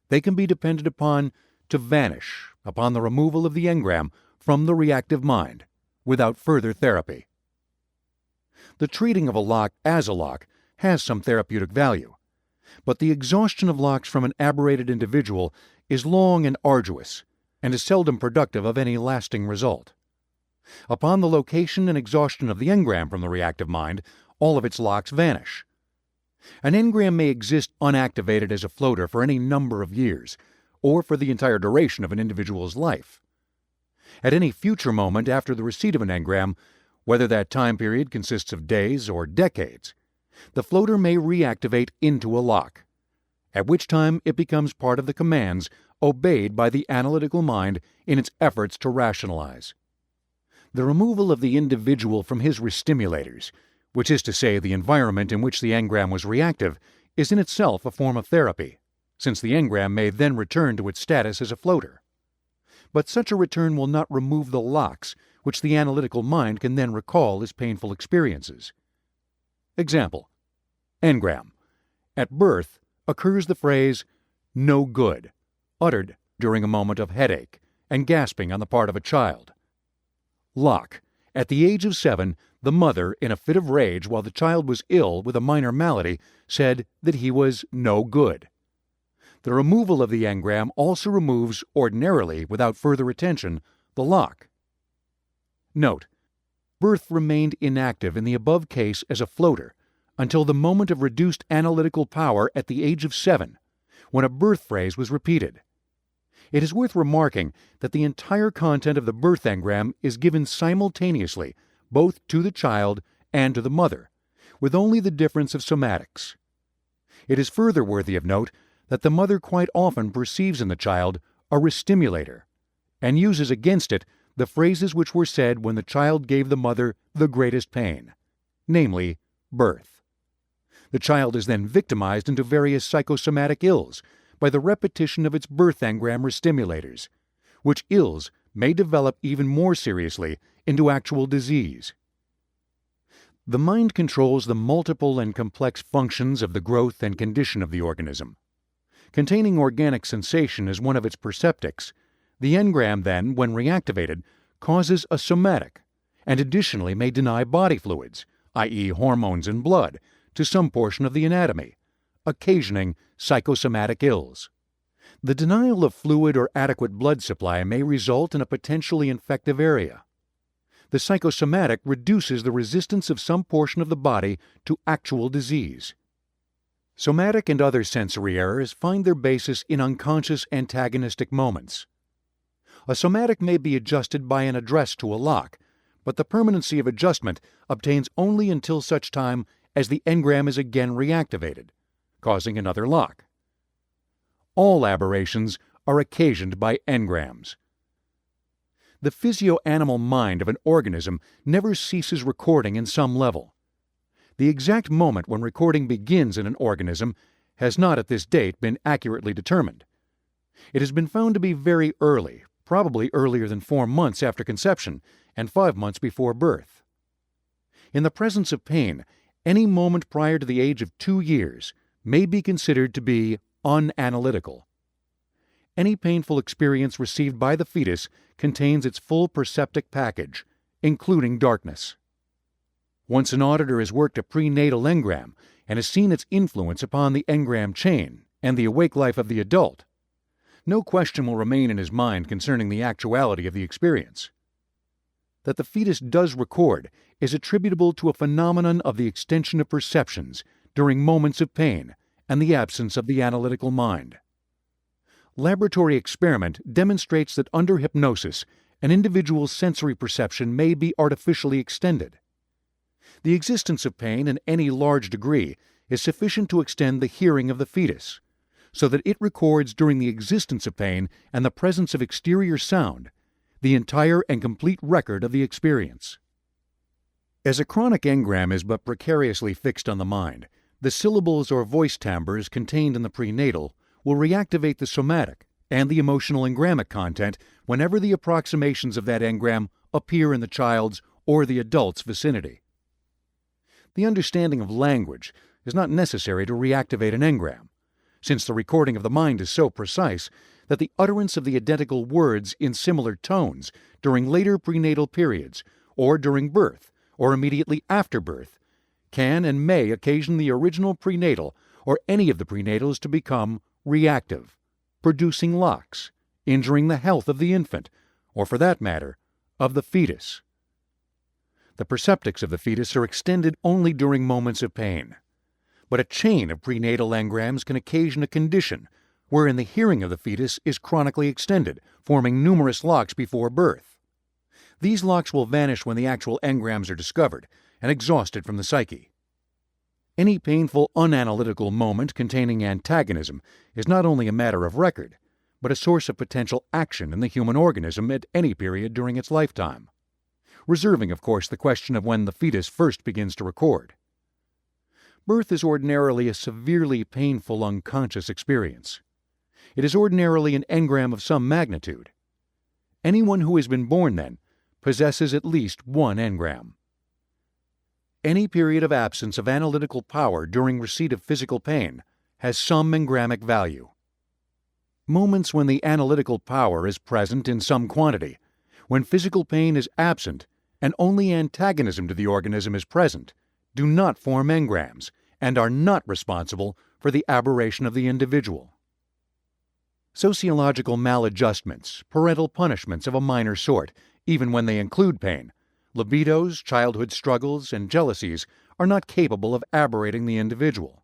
they can be depended upon to vanish upon the removal of the engram from the reactive mind without further therapy. The treating of a lock as a lock has some therapeutic value, but the exhaustion of locks from an aberrated individual is long and arduous, and is seldom productive of any lasting result. Upon the location and exhaustion of the engram from the reactive mind, all of its locks vanish. An engram may exist unactivated as a floater for any number of years, or for the entire duration of an individual's life. At any future moment after the receipt of an engram, whether that time period consists of days or decades, the floater may reactivate into a lock, at which time it becomes part of the commands obeyed by the analytical mind in its efforts to rationalize. The removal of the individual from his restimulators, which is to say the environment in which the engram was reactive, is in itself a form of therapy, since the engram may then return to its status as a floater. But such a return will not remove the locks which the analytical mind can then recall as painful experiences. Example: engram. At birth occurs the phrase, "no good," uttered during a moment of headache and gasping on the part of a child. Lock. At the age of 7, the mother, in a fit of rage while the child was ill with a minor malady, said that he was no good. The removal of the engram also removes, ordinarily without further attention, the lock. Note: birth remained inactive in the above case as a floater until the moment of reduced analytical power at the age of 7, when a birth phrase was repeated. It is worth remarking that the entire content of the birth engram is given simultaneously both to the child and to the mother, with only the difference of somatics. It is further worthy of note that the mother quite often perceives in the child a restimulator, and uses against it the phrases which were said when the child gave the mother the greatest pain, namely, birth. The child is then victimized into various psychosomatic ills by the repetition of its birth engram restimulators, which ills may develop even more seriously into actual disease. The mind controls the multiple and complex functions of the growth and condition of the organism. Containing organic sensation as one of its perceptics, the engram then, when reactivated, causes a somatic, and additionally may deny body fluids, i.e. hormones and blood, to some portion of the anatomy, occasioning psychosomatic ills. The denial of fluid or adequate blood supply may result in a potentially infective area. The psychosomatic reduces the resistance of some portion of the body to actual disease. Somatic and other sensory errors find their basis in unconscious antagonistic moments. A somatic may be adjusted by an address to a lock, but the permanency of adjustment obtains only until such time as the engram is again reactivated, causing another lock. All aberrations are occasioned by engrams. The physio-animal mind of an organism never ceases recording in some level. The exact moment when recording begins in an organism has not at this date been accurately determined. It has been found to be very early, probably earlier than 4 months after conception and 5 months before birth. In the presence of pain, any moment prior to the age of 2 years may be considered to be unanalytical. Any painful experience received by the fetus contains its full perceptic package, including darkness. Once an auditor has worked a prenatal engram and has seen its influence upon the engram chain and the awake life of the adult, no question will remain in his mind concerning the actuality of the experience. That the fetus does record is attributable to a phenomenon of the extension of perceptions during moments of pain and the absence of the analytical mind. Laboratory experiment demonstrates that under hypnosis, an individual's sensory perception may be artificially extended. The existence of pain in any large degree is sufficient to extend the hearing of the fetus, so that it records during the existence of pain and the presence of exterior sound the entire and complete record of the experience. As a chronic engram is but precariously fixed on the mind, the syllables or voice timbres contained in the prenatal will reactivate the somatic and the emotional engramic content whenever the approximations of that engram appear in the child's or the adult's vicinity. The understanding of language is not necessary to reactivate an engram, since the recording of the mind is so precise that the utterance of the identical words in similar tones during later prenatal periods, or during birth, or immediately after birth, can and may occasion the original prenatal or any of the prenatals to become reactive, producing locks, injuring the health of the infant, or for that matter, of the fetus. The perceptics of the fetus are extended only during moments of pain, but a chain of prenatal engrams can occasion a condition wherein the hearing of the fetus is chronically extended, forming numerous locks before birth. These locks will vanish when the actual engrams are discovered and exhausted from the psyche. Any painful unanalytical moment containing antagonism is not only a matter of record, but a source of potential action in the human organism at any period during its lifetime. reserving, of course, the question of when the fetus first begins to record. Birth is ordinarily a severely painful unconscious experience. It is ordinarily an engram of some magnitude. Anyone who has been born then possesses at least one engram. Any period of absence of analytical power during receipt of physical pain has some engramic value. Moments when the analytical power is present in some quantity, when physical pain is absent and only antagonism to the organism is present, do not form engrams and are not responsible for the aberration of the individual. Sociological maladjustments, parental punishments of a minor sort, even when they include pain, libidos, childhood struggles, and jealousies, are not capable of aberrating the individual.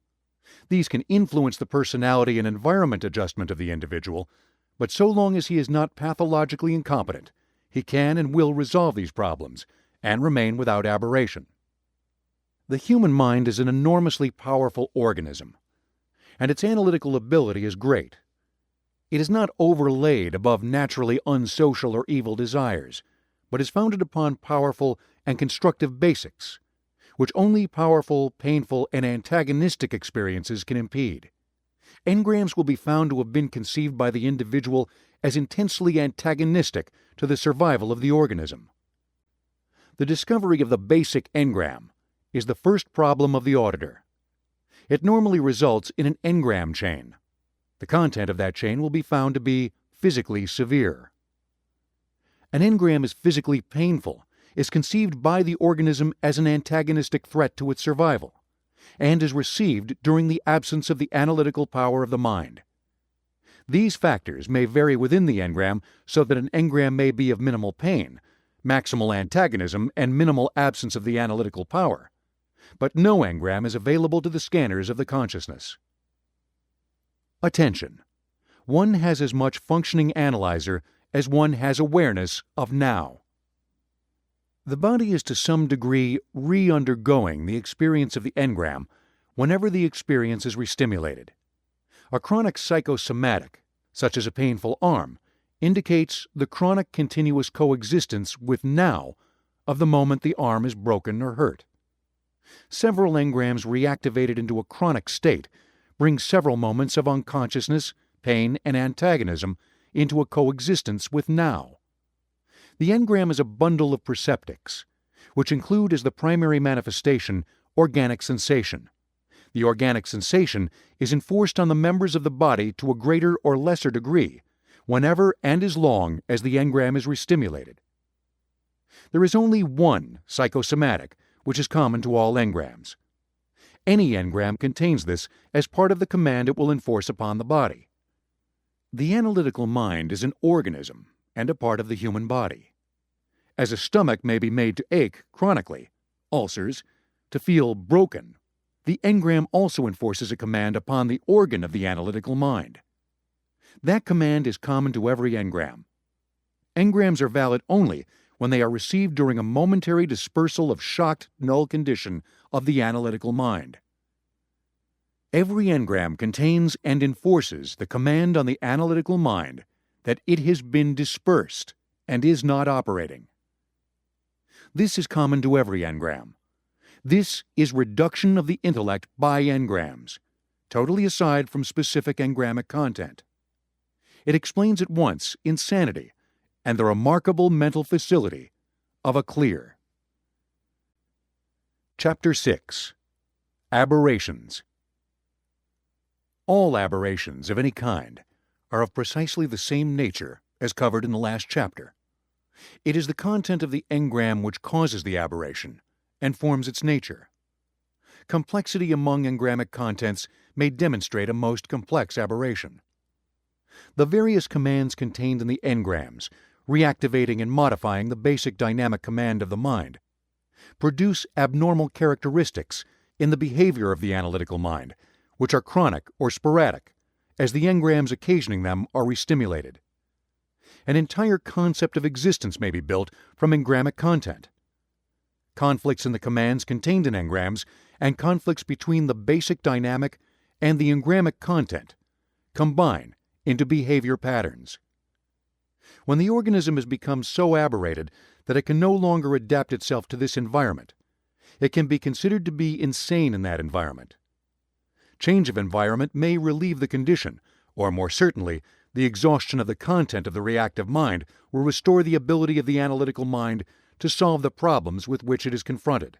These can influence the personality and environment adjustment of the individual, but so long as he is not pathologically incompetent, he can and will resolve these problems and remain without aberration. The human mind is an enormously powerful organism, and its analytical ability is great. It is not overlaid above naturally unsocial or evil desires, but is founded upon powerful and constructive basics, which only powerful, painful, and antagonistic experiences can impede. Engrams will be found to have been conceived by the individual as intensely antagonistic to the survival of the organism. The discovery of the basic engram is the first problem of the auditor. It normally results in an engram chain. The content of that chain will be found to be physically severe. An engram is physically painful, is conceived by the organism as an antagonistic threat to its survival, and is received during the absence of the analytical power of the mind. These factors may vary within the engram so that an engram may be of minimal pain, maximal antagonism, and minimal absence of the analytical power, but no engram is available to the scanners of the consciousness. Attention! One has as much functioning analyzer as one has awareness of now. The body is to some degree re-undergoing the experience of the engram whenever the experience is restimulated. A chronic psychosomatic, such as a painful arm, indicates the chronic continuous coexistence with now of the moment the arm is broken or hurt. Several engrams reactivated into a chronic state bring several moments of unconsciousness, pain, and antagonism into a coexistence with now. The engram is a bundle of perceptics, which include as the primary manifestation organic sensation. The organic sensation is enforced on the members of the body to a greater or lesser degree, whenever and as long as the engram is restimulated. There is only one psychosomatic, which is common to all engrams. Any engram contains this as part of the command it will enforce upon the body. The analytical mind is an organism and a part of the human body. As a stomach may be made to ache chronically, ulcers, to feel broken, the engram also enforces a command upon the organ of the analytical mind. That command is common to every engram. Engrams are valid only when they are received during a momentary dispersal of shocked null condition of the analytical mind. Every engram contains and enforces the command on the analytical mind that it has been dispersed and is not operating. This is common to every engram. This is reduction of the intellect by engrams, totally aside from specific engramic content. It explains at once insanity and the remarkable mental facility of a clear. Chapter 6. Aberrations. All aberrations of any kind are of precisely the same nature as covered in the last chapter. It is the content of the engram which causes the aberration and forms its nature. Complexity among engramic contents may demonstrate a most complex aberration. The various commands contained in the engrams, reactivating and modifying the basic dynamic command of the mind, produce abnormal characteristics in the behavior of the analytical mind, which are chronic or sporadic, as the engrams occasioning them are restimulated. An entire concept of existence may be built from engramic content. Conflicts in the commands contained in engrams and conflicts between the basic dynamic and the engramic content combine into behavior patterns. When the organism has become so aberrated that it can no longer adapt itself to this environment. It can be considered to be insane in that environment. Change of environment may relieve the condition, or more certainly, the exhaustion of the content of the reactive mind will restore the ability of the analytical mind to solve the problems with which it is confronted.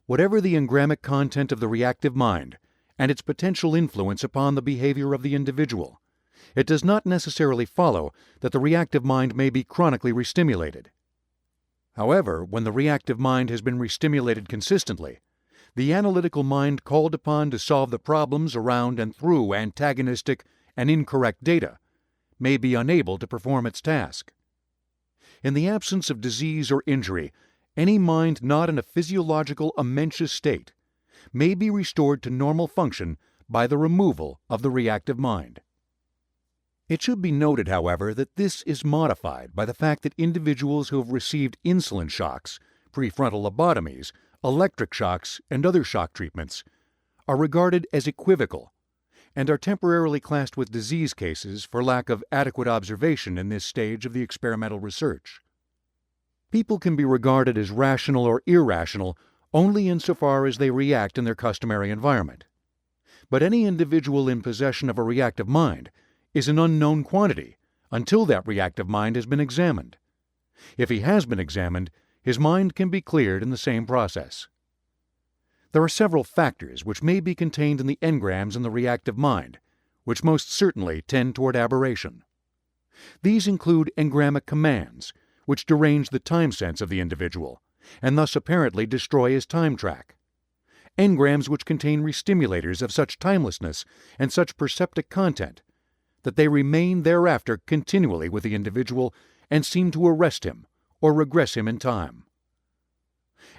Whatever the engrammic content of the reactive mind and its potential influence upon the behavior of the individual, it does not necessarily follow that the reactive mind may be chronically restimulated. However, when the reactive mind has been restimulated consistently, the analytical mind called upon to solve the problems around and through antagonistic and incorrect data may be unable to perform its task. In the absence of disease or injury, any mind not in a physiological amentia state may be restored to normal function by the removal of the reactive mind. It should be noted, however, that this is modified by the fact that individuals who have received insulin shocks, prefrontal lobotomies, electric shocks, and other shock treatments are regarded as equivocal and are temporarily classed with disease cases for lack of adequate observation in this stage of the experimental research. People can be regarded as rational or irrational only insofar as they react in their customary environment. But any individual in possession of a reactive mind is an unknown quantity until that reactive mind has been examined. If he has been examined, his mind can be cleared in the same process. There are several factors which may be contained in the engrams in the reactive mind, which most certainly tend toward aberration. These include engrammic commands, which derange the time sense of the individual, and thus apparently destroy his time track. Engrams which contain restimulators of such timelessness and such perceptic content that they remain thereafter continually with the individual and seem to arrest him or regress him in time.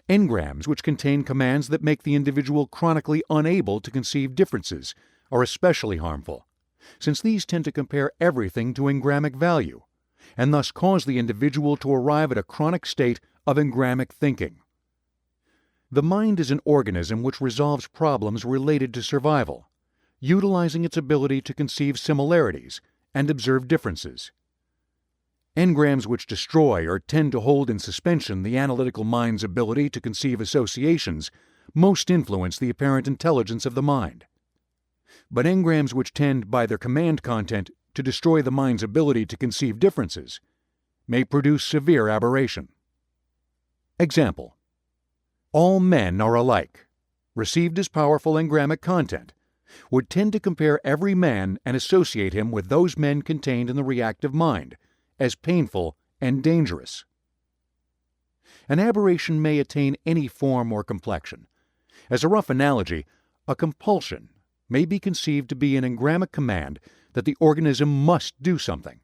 Engrams which contain commands that make the individual chronically unable to conceive differences are especially harmful, since these tend to compare everything to engrammic value, and thus cause the individual to arrive at a chronic state of engrammic thinking. The mind is an organism which resolves problems related to survival, utilizing its ability to conceive similarities and observe differences. Engrams which destroy or tend to hold in suspension the analytical mind's ability to conceive associations most influence the apparent intelligence of the mind. But engrams which tend by their command content to destroy the mind's ability to conceive differences may produce severe aberration. Example: all men are alike, received as powerful engrammic content, would tend to compare every man and associate him with those men contained in the reactive mind as painful and dangerous. An aberration may attain any form or complexion. As a rough analogy, a compulsion may be conceived to be an engrammic command that the organism must do something.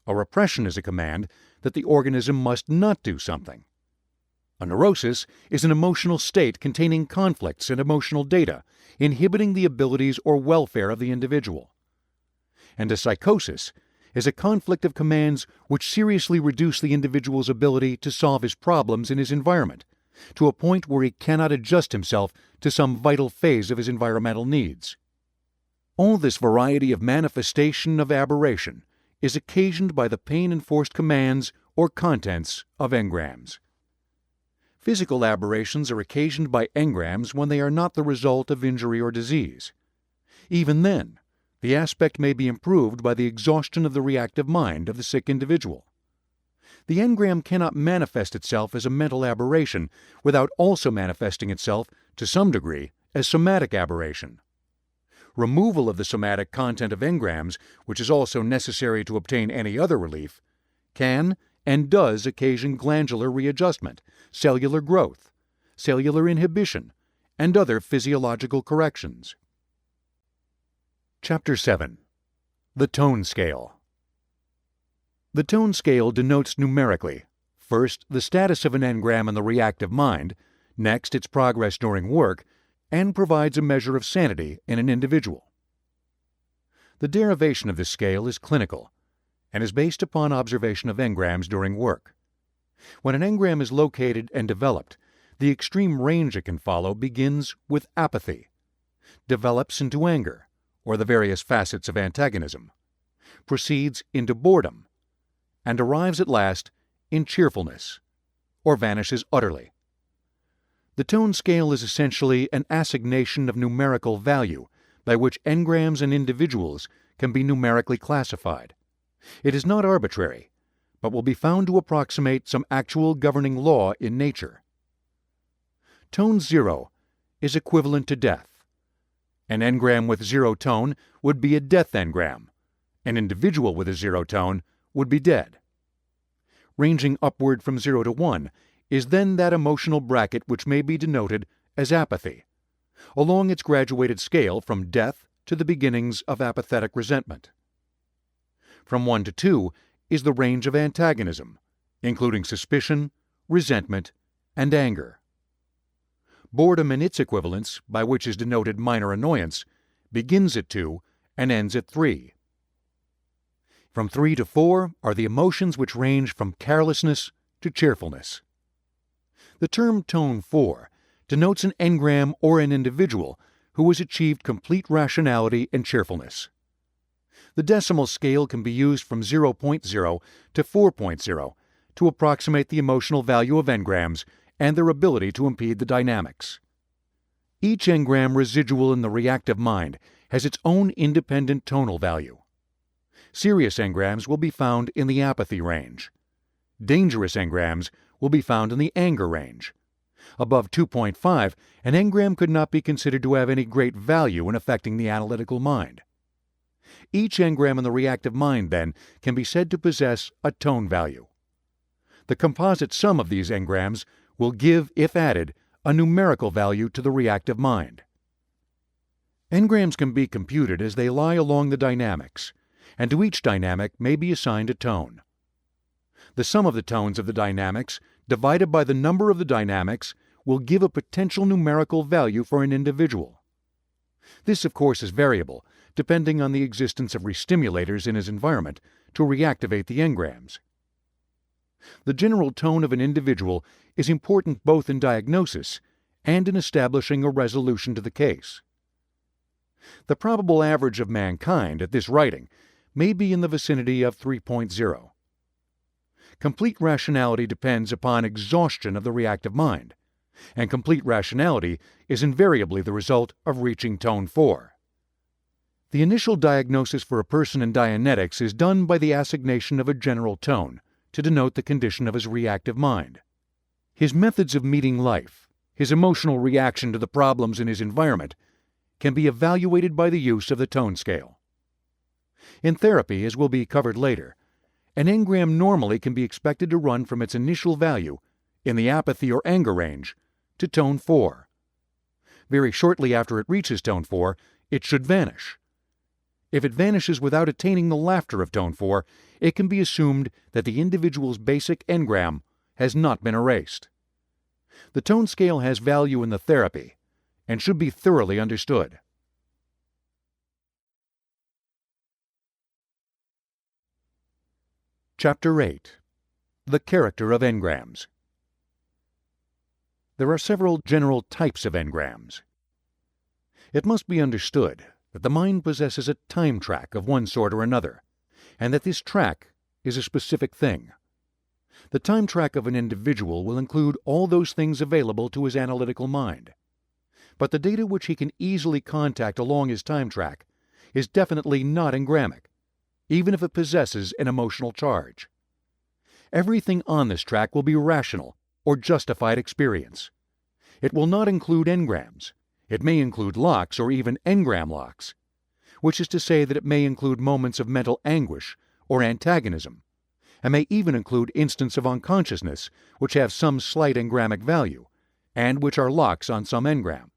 A repression is a command that the organism must not do something. A neurosis is an emotional state containing conflicts and emotional data, inhibiting the abilities or welfare of the individual. And a psychosis is a conflict of commands which seriously reduce the individual's ability to solve his problems in his environment, to a point where he cannot adjust himself to some vital phase of his environmental needs. All this variety of manifestation of aberration is occasioned by the pain-enforced commands or contents of engrams. Physical aberrations are occasioned by engrams when they are not the result of injury or disease. Even then, the aspect may be improved by the exhaustion of the reactive mind of the sick individual. The engram cannot manifest itself as a mental aberration without also manifesting itself, to some degree, as somatic aberration. Removal of the somatic content of engrams, which is also necessary to obtain any other relief, can and does occasion glandular readjustment, cellular growth, cellular inhibition, and other physiological corrections. Chapter 7. The Tone Scale. The tone scale denotes numerically, first, the status of an engram in the reactive mind, next, its progress during work, and provides a measure of sanity in an individual. The derivation of this scale is clinical and is based upon observation of engrams during work. When an engram is located and developed, the extreme range it can follow begins with apathy, develops into anger, or the various facets of antagonism, proceeds into boredom, and arrives at last in cheerfulness, or vanishes utterly. The tone scale is essentially an assignation of numerical value by which engrams and individuals can be numerically classified. It is not arbitrary, but will be found to approximate some actual governing law in nature. Tone 0 is equivalent to death. An engram with 0 tone would be a death engram. An individual with a 0 tone would be dead. Ranging upward from 0 to 1 is then that emotional bracket which may be denoted as apathy, along its graduated scale from death to the beginnings of apathetic resentment. From 1 to 2 is the range of antagonism, including suspicion, resentment, and anger. Boredom and its equivalents, by which is denoted minor annoyance, begins at 2 and ends at 3. From 3 to 4 are the emotions which range from carelessness to cheerfulness. The term tone 4 denotes an engram or an individual who has achieved complete rationality and cheerfulness. The decimal scale can be used from 0.0 to 4.0 to approximate the emotional value of engrams and their ability to impede the dynamics. Each engram residual in the reactive mind has its own independent tonal value. Serious engrams will be found in the apathy range. Dangerous engrams will be found in the anger range. Above 2.5, an engram could not be considered to have any great value in affecting the analytical mind. Each engram in the reactive mind, then, can be said to possess a tone value. The composite sum of these engrams will give, if added, a numerical value to the reactive mind. Engrams can be computed as they lie along the dynamics, and to each dynamic may be assigned a tone. The sum of the tones of the dynamics divided by the number of the dynamics will give a potential numerical value for an individual. This, of course, is variable, depending on the existence of restimulators in his environment to reactivate the engrams. The general tone of an individual is important both in diagnosis and in establishing a resolution to the case. The probable average of mankind at this writing may be in the vicinity of 3.0. Complete rationality depends upon exhaustion of the reactive mind, and complete rationality is invariably the result of reaching tone 4. The initial diagnosis for a person in Dianetics is done by the assignation of a general tone to denote the condition of his reactive mind. His methods of meeting life, his emotional reaction to the problems in his environment, can be evaluated by the use of the tone scale. In therapy, as will be covered later, an engram normally can be expected to run from its initial value in the apathy or anger range to tone 4. Very shortly after it reaches tone 4, it should vanish. If it vanishes without attaining the laughter of tone 4, it can be assumed that the individual's basic engram has not been erased. The tone scale has value in the therapy and should be thoroughly understood. Chapter 8. The Character of Engrams. There are several general types of engrams. It must be understood that the mind possesses a time track of one sort or another, and that this track is a specific thing. The time track of an individual will include all those things available to his analytical mind, but the data which he can easily contact along his time track is definitely not engramic, even if it possesses an emotional charge. Everything on this track will be rational or justified experience. It will not include engrams. It may include locks or even engram locks, which is to say that it may include moments of mental anguish or antagonism, and may even include instances of unconsciousness which have some slight engramic value, and which are locks on some engram.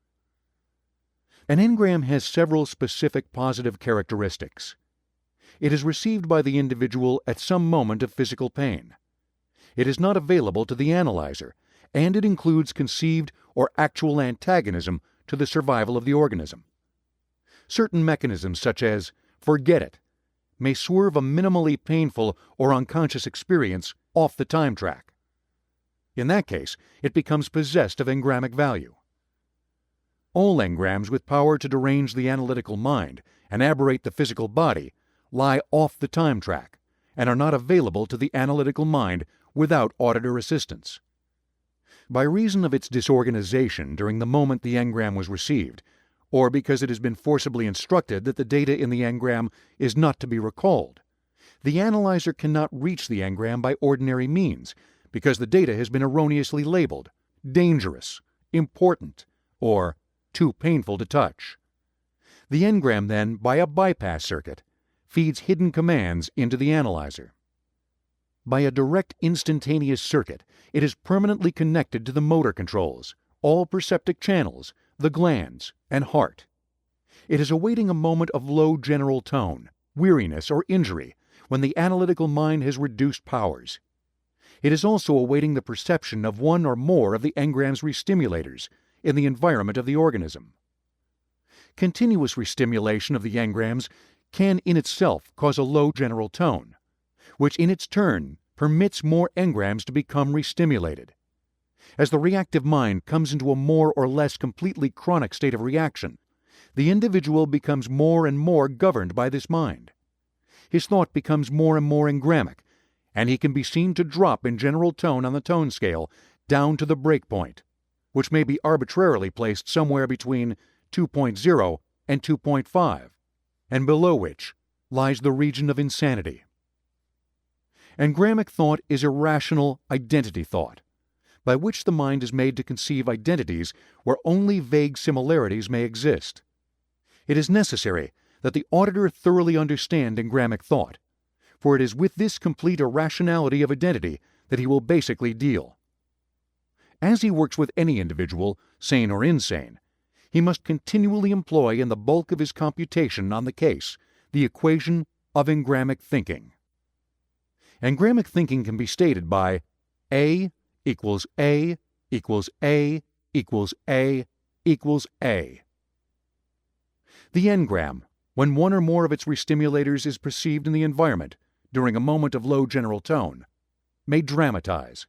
An engram has several specific positive characteristics. It is received by the individual at some moment of physical pain. It is not available to the analyzer, and it includes conceived or actual antagonism to the survival of the organism. Certain mechanisms, such as forget it, may swerve a minimally painful or unconscious experience off the time track. In that case, it becomes possessed of engramic value. All engrams with power to derange the analytical mind and aberrate the physical body lie off the time track and are not available to the analytical mind without auditor assistance. By reason of its disorganization during the moment the engram was received, or because it has been forcibly instructed that the data in the engram is not to be recalled, the analyzer cannot reach the engram by ordinary means because the data has been erroneously labeled dangerous, important, or too painful to touch. The engram then, by a bypass circuit, feeds hidden commands into the analyzer. By a direct instantaneous circuit, it is permanently connected to the motor controls, all perceptic channels, the glands, and heart. It is awaiting a moment of low general tone, weariness, or injury when the analytical mind has reduced powers. It is also awaiting the perception of one or more of the engram's restimulators in the environment of the organism. Continuous restimulation of the engrams can in itself cause a low general tone, which in its turn permits more engrams to become restimulated. As the reactive mind comes into a more or less completely chronic state of reaction, the individual becomes more and more governed by this mind. His thought becomes more and more engramic, and he can be seen to drop in general tone on the tone scale down to the break point, which may be arbitrarily placed somewhere between 2.0 and 2.5, and below which lies the region of insanity. Engramic thought is irrational identity thought, by which the mind is made to conceive identities where only vague similarities may exist. It is necessary that the auditor thoroughly understand engramic thought, for it is with this complete irrationality of identity that he will basically deal. As he works with any individual, sane or insane, he must continually employ in the bulk of his computation on the case the equation of engramic thinking. Engramic thinking can be stated by A equals A equals A equals A equals A. The engram, when one or more of its restimulators is perceived in the environment during a moment of low general tone, may dramatize.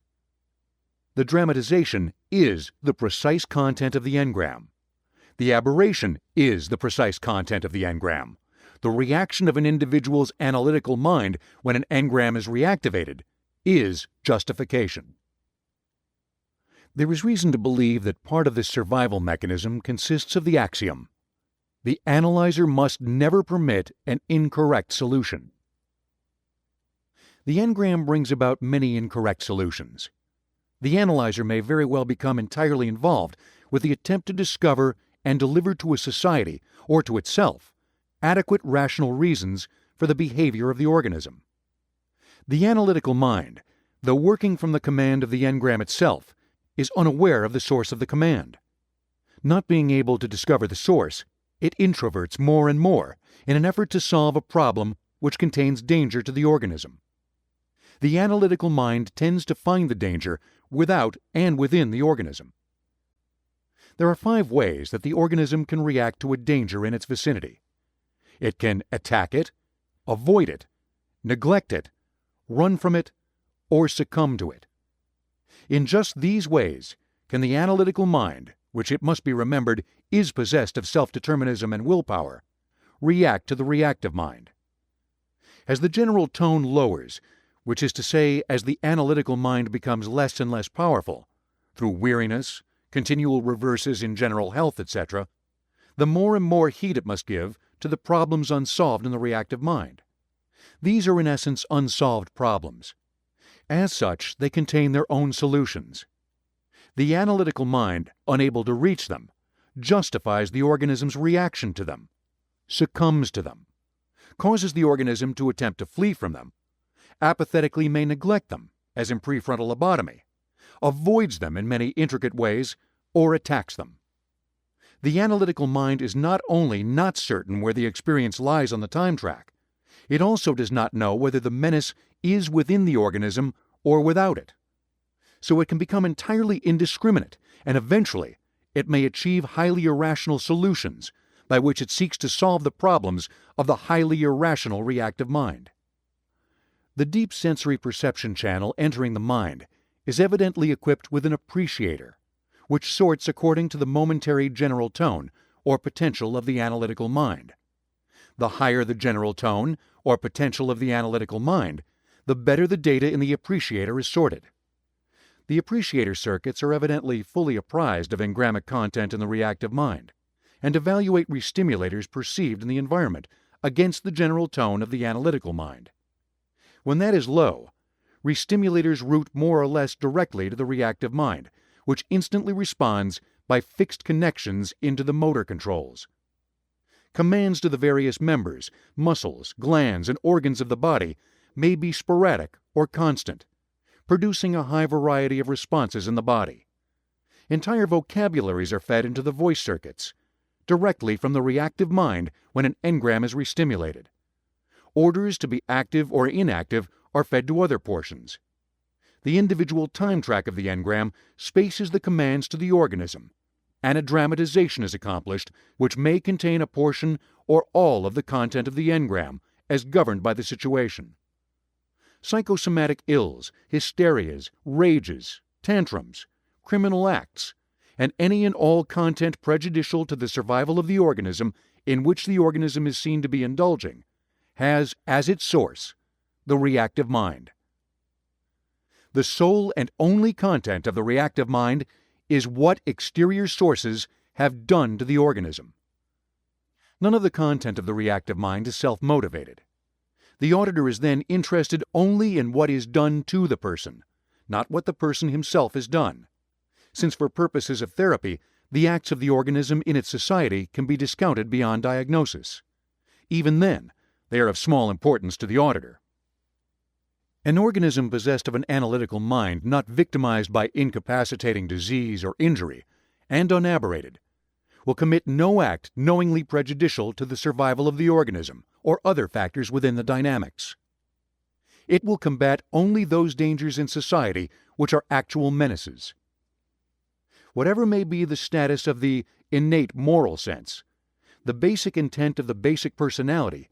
The dramatization is the precise content of the engram. The aberration is the precise content of the engram. The reaction of an individual's analytical mind when an engram is reactivated is justification. There is reason to believe that part of this survival mechanism consists of the axiom: the analyzer must never permit an incorrect solution. The engram brings about many incorrect solutions. The analyzer may very well become entirely involved with the attempt to discover and deliver to a society or to itself adequate rational reasons for the behavior of the organism. The analytical mind, though working from the command of the engram itself, is unaware of the source of the command. Not being able to discover the source, it introverts more and more in an effort to solve a problem which contains danger to the organism. The analytical mind tends to find the danger without and within the organism. There are 5 ways that the organism can react to a danger in its vicinity. It can attack it, avoid it, neglect it, run from it, or succumb to it. In just these ways can the analytical mind, which it must be remembered is possessed of self-determinism and willpower, react to the reactive mind. As the general tone lowers, which is to say as the analytical mind becomes less and less powerful, through weariness, continual reverses in general health, etc., the more and more heed it must give to the problems unsolved in the reactive mind. These are in essence unsolved problems. As such, they contain their own solutions. The analytical mind, unable to reach them, justifies the organism's reaction to them, succumbs to them, causes the organism to attempt to flee from them, apathetically may neglect them, as in prefrontal lobotomy, avoids them in many intricate ways, or attacks them. The analytical mind is not only not certain where the experience lies on the time track, it also does not know whether the menace is within the organism or without it. So it can become entirely indiscriminate, and eventually it may achieve highly irrational solutions by which it seeks to solve the problems of the highly irrational reactive mind. The deep sensory perception channel entering the mind is evidently equipped with an appreciator, which sorts according to the momentary general tone or potential of the analytical mind. The higher the general tone or potential of the analytical mind, the better the data in the appreciator is sorted. The appreciator circuits are evidently fully apprised of engrammic content in the reactive mind, and evaluate restimulators perceived in the environment against the general tone of the analytical mind. When that is low, restimulators route more or less directly to the reactive mind, which instantly responds by fixed connections into the motor controls. Commands to the various members, muscles, glands, and organs of the body may be sporadic or constant, producing a high variety of responses in the body. Entire vocabularies are fed into the voice circuits, directly from the reactive mind when an engram is restimulated. Orders to be active or inactive are fed to other portions. The individual time track of the engram spaces the commands to the organism, and a dramatization is accomplished which may contain a portion or all of the content of the engram as governed by the situation. Psychosomatic ills, hysterias, rages, tantrums, criminal acts, and any and all content prejudicial to the survival of the organism in which the organism is seen to be indulging, has as its source the reactive mind. The sole and only content of the reactive mind is what exterior sources have done to the organism. None of the content of the reactive mind is self-motivated. The auditor is then interested only in what is done to the person, not what the person himself has done, since for purposes of therapy, the acts of the organism in its society can be discounted beyond diagnosis. Even then, they are of small importance to the auditor. An organism possessed of an analytical mind not victimized by incapacitating disease or injury, and unaberrated, will commit no act knowingly prejudicial to the survival of the organism or other factors within the dynamics. It will combat only those dangers in society which are actual menaces. Whatever may be the status of the innate moral sense, the basic intent of the basic personality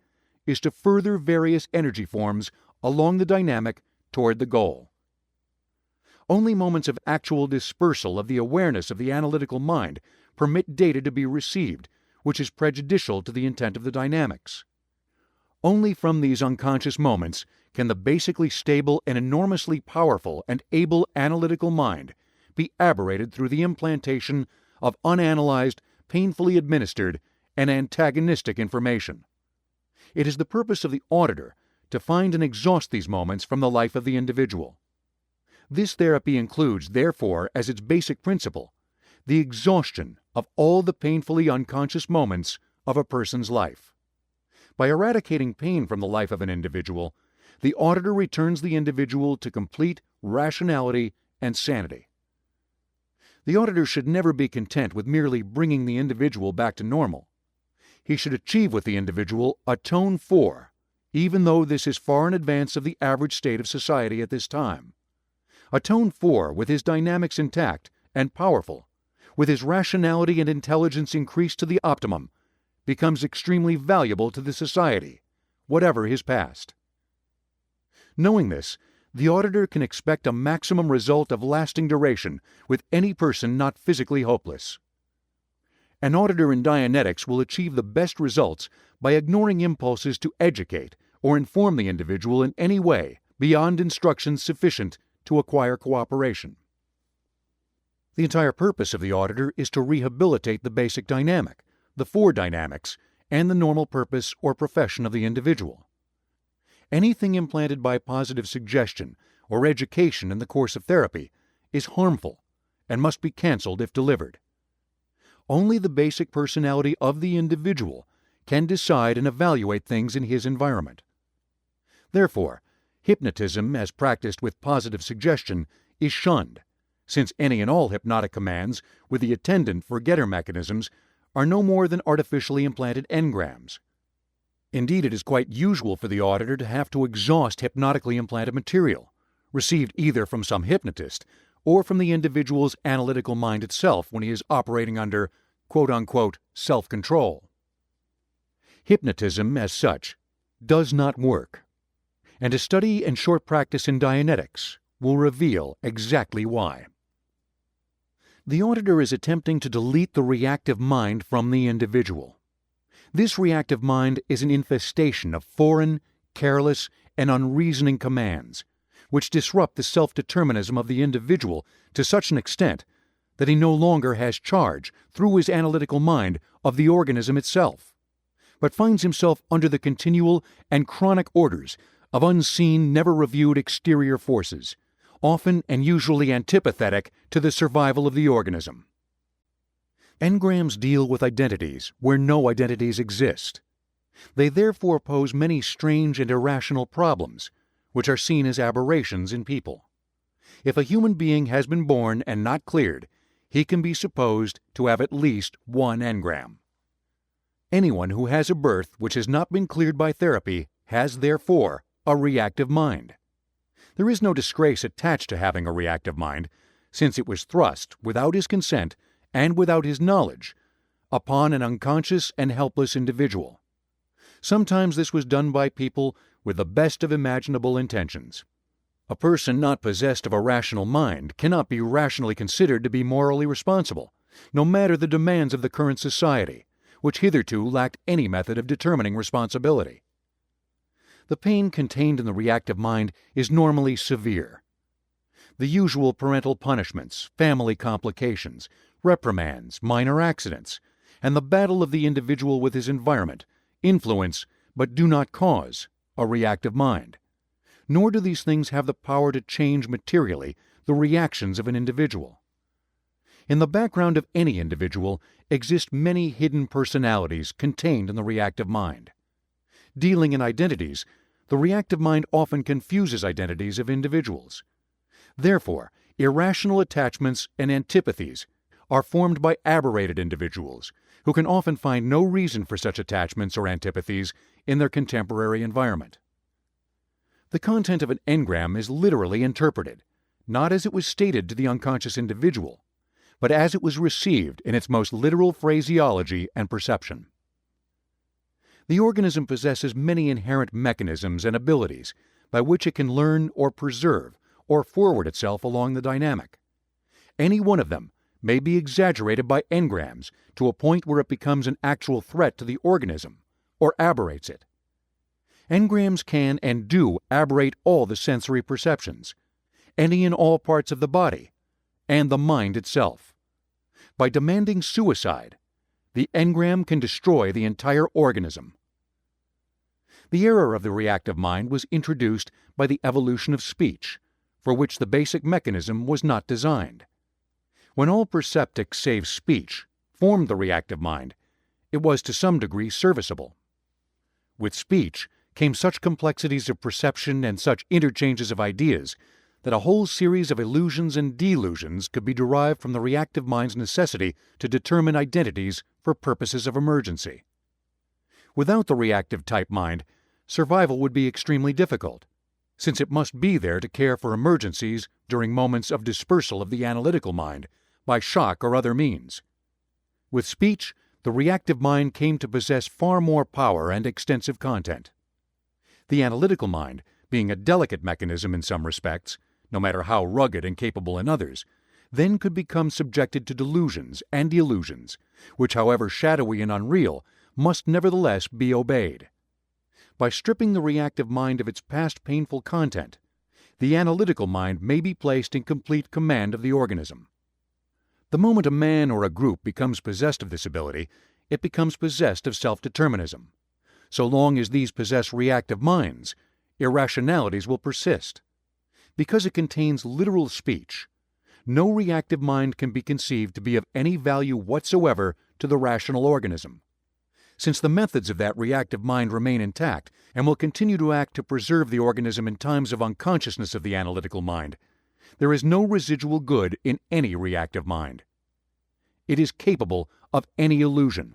is to further various energy forms along the dynamic toward the goal. Only moments of actual dispersal of the awareness of the analytical mind permit data to be received which is prejudicial to the intent of the dynamics. Only from these unconscious moments can the basically stable and enormously powerful and able analytical mind be aberrated through the implantation of unanalyzed, painfully administered, and antagonistic information. It is the purpose of the auditor to find and exhaust these moments from the life of the individual. This therapy includes, therefore, as its basic principle, the exhaustion of all the painfully unconscious moments of a person's life. By eradicating pain from the life of an individual, the auditor returns the individual to complete rationality and sanity. The auditor should never be content with merely bringing the individual back to normal. He should achieve with the individual a tone 4, even though this is far in advance of the average state of society at this time. A tone 4 with his dynamics intact and powerful, with his rationality and intelligence increased to the optimum, becomes extremely valuable to the society, whatever his past. Knowing this, the auditor can expect a maximum result of lasting duration with any person not physically hopeless. An auditor in Dianetics will achieve the best results by ignoring impulses to educate or inform the individual in any way beyond instructions sufficient to acquire cooperation. The entire purpose of the auditor is to rehabilitate the basic dynamic, the 4 dynamics, and the normal purpose or profession of the individual. Anything implanted by positive suggestion or education in the course of therapy is harmful and must be canceled if delivered. Only the basic personality of the individual can decide and evaluate things in his environment. Therefore, hypnotism as practiced with positive suggestion is shunned, since any and all hypnotic commands with the attendant forgetter mechanisms are no more than artificially implanted engrams. Indeed, it is quite usual for the auditor to have to exhaust hypnotically implanted material, received either from some hypnotist or from the individual's analytical mind itself when he is operating under quote-unquote self-control. Hypnotism, as such, does not work, and a study and short practice in Dianetics will reveal exactly why. The auditor is attempting to delete the reactive mind from the individual. This reactive mind is an infestation of foreign, careless, and unreasoning commands, which disrupt the self-determinism of the individual to such an extent that he no longer has charge, through his analytical mind, of the organism itself, but finds himself under the continual and chronic orders of unseen, never-reviewed exterior forces, often and usually antipathetic to the survival of the organism. Engrams deal with identities where no identities exist. They therefore pose many strange and irrational problems, which are seen as aberrations in people. If a human being has been born and not cleared, he can be supposed to have at least one engram. Anyone who has a birth which has not been cleared by therapy has, therefore, a reactive mind. There is no disgrace attached to having a reactive mind, since it was thrust, without his consent and without his knowledge, upon an unconscious and helpless individual. Sometimes this was done by people with the best of imaginable intentions. A person not possessed of a rational mind cannot be rationally considered to be morally responsible, no matter the demands of the current society, which hitherto lacked any method of determining responsibility. The pain contained in the reactive mind is normally severe. The usual parental punishments, family complications, reprimands, minor accidents, and the battle of the individual with his environment influence, but do not cause, a reactive mind. Nor do these things have the power to change materially the reactions of an individual. In the background of any individual exist many hidden personalities contained in the reactive mind. Dealing in identities, the reactive mind often confuses identities of individuals. Therefore, irrational attachments and antipathies are formed by aberrated individuals who can often find no reason for such attachments or antipathies in their contemporary environment. The content of an engram is literally interpreted, not as it was stated to the unconscious individual, but as it was received in its most literal phraseology and perception. The organism possesses many inherent mechanisms and abilities by which it can learn or preserve or forward itself along the dynamic. Any one of them may be exaggerated by engrams to a point where it becomes an actual threat to the organism or aberrates it. Engrams can and do aberrate all the sensory perceptions, any and all parts of the body, and the mind itself. By demanding suicide, the engram can destroy the entire organism. The error of the reactive mind was introduced by the evolution of speech, for which the basic mechanism was not designed. When all perceptics save speech formed the reactive mind, it was to some degree serviceable. With speech came such complexities of perception and such interchanges of ideas that a whole series of illusions and delusions could be derived from the reactive mind's necessity to determine identities for purposes of emergency. Without the reactive type mind, survival would be extremely difficult, since it must be there to care for emergencies during moments of dispersal of the analytical mind by shock or other means. With speech, the reactive mind came to possess far more power and extensive content. The analytical mind, being a delicate mechanism in some respects, no matter how rugged and capable in others, then could become subjected to delusions and illusions, which, however shadowy and unreal, must nevertheless be obeyed. By stripping the reactive mind of its past painful content, the analytical mind may be placed in complete command of the organism. The moment a man or a group becomes possessed of this ability, it becomes possessed of self-determinism. So long as these possess reactive minds, irrationalities will persist. Because it contains literal speech, no reactive mind can be conceived to be of any value whatsoever to the rational organism. Since the methods of that reactive mind remain intact and will continue to act to preserve the organism in times of unconsciousness of the analytical mind, there is no residual good in any reactive mind. It is capable of any illusion.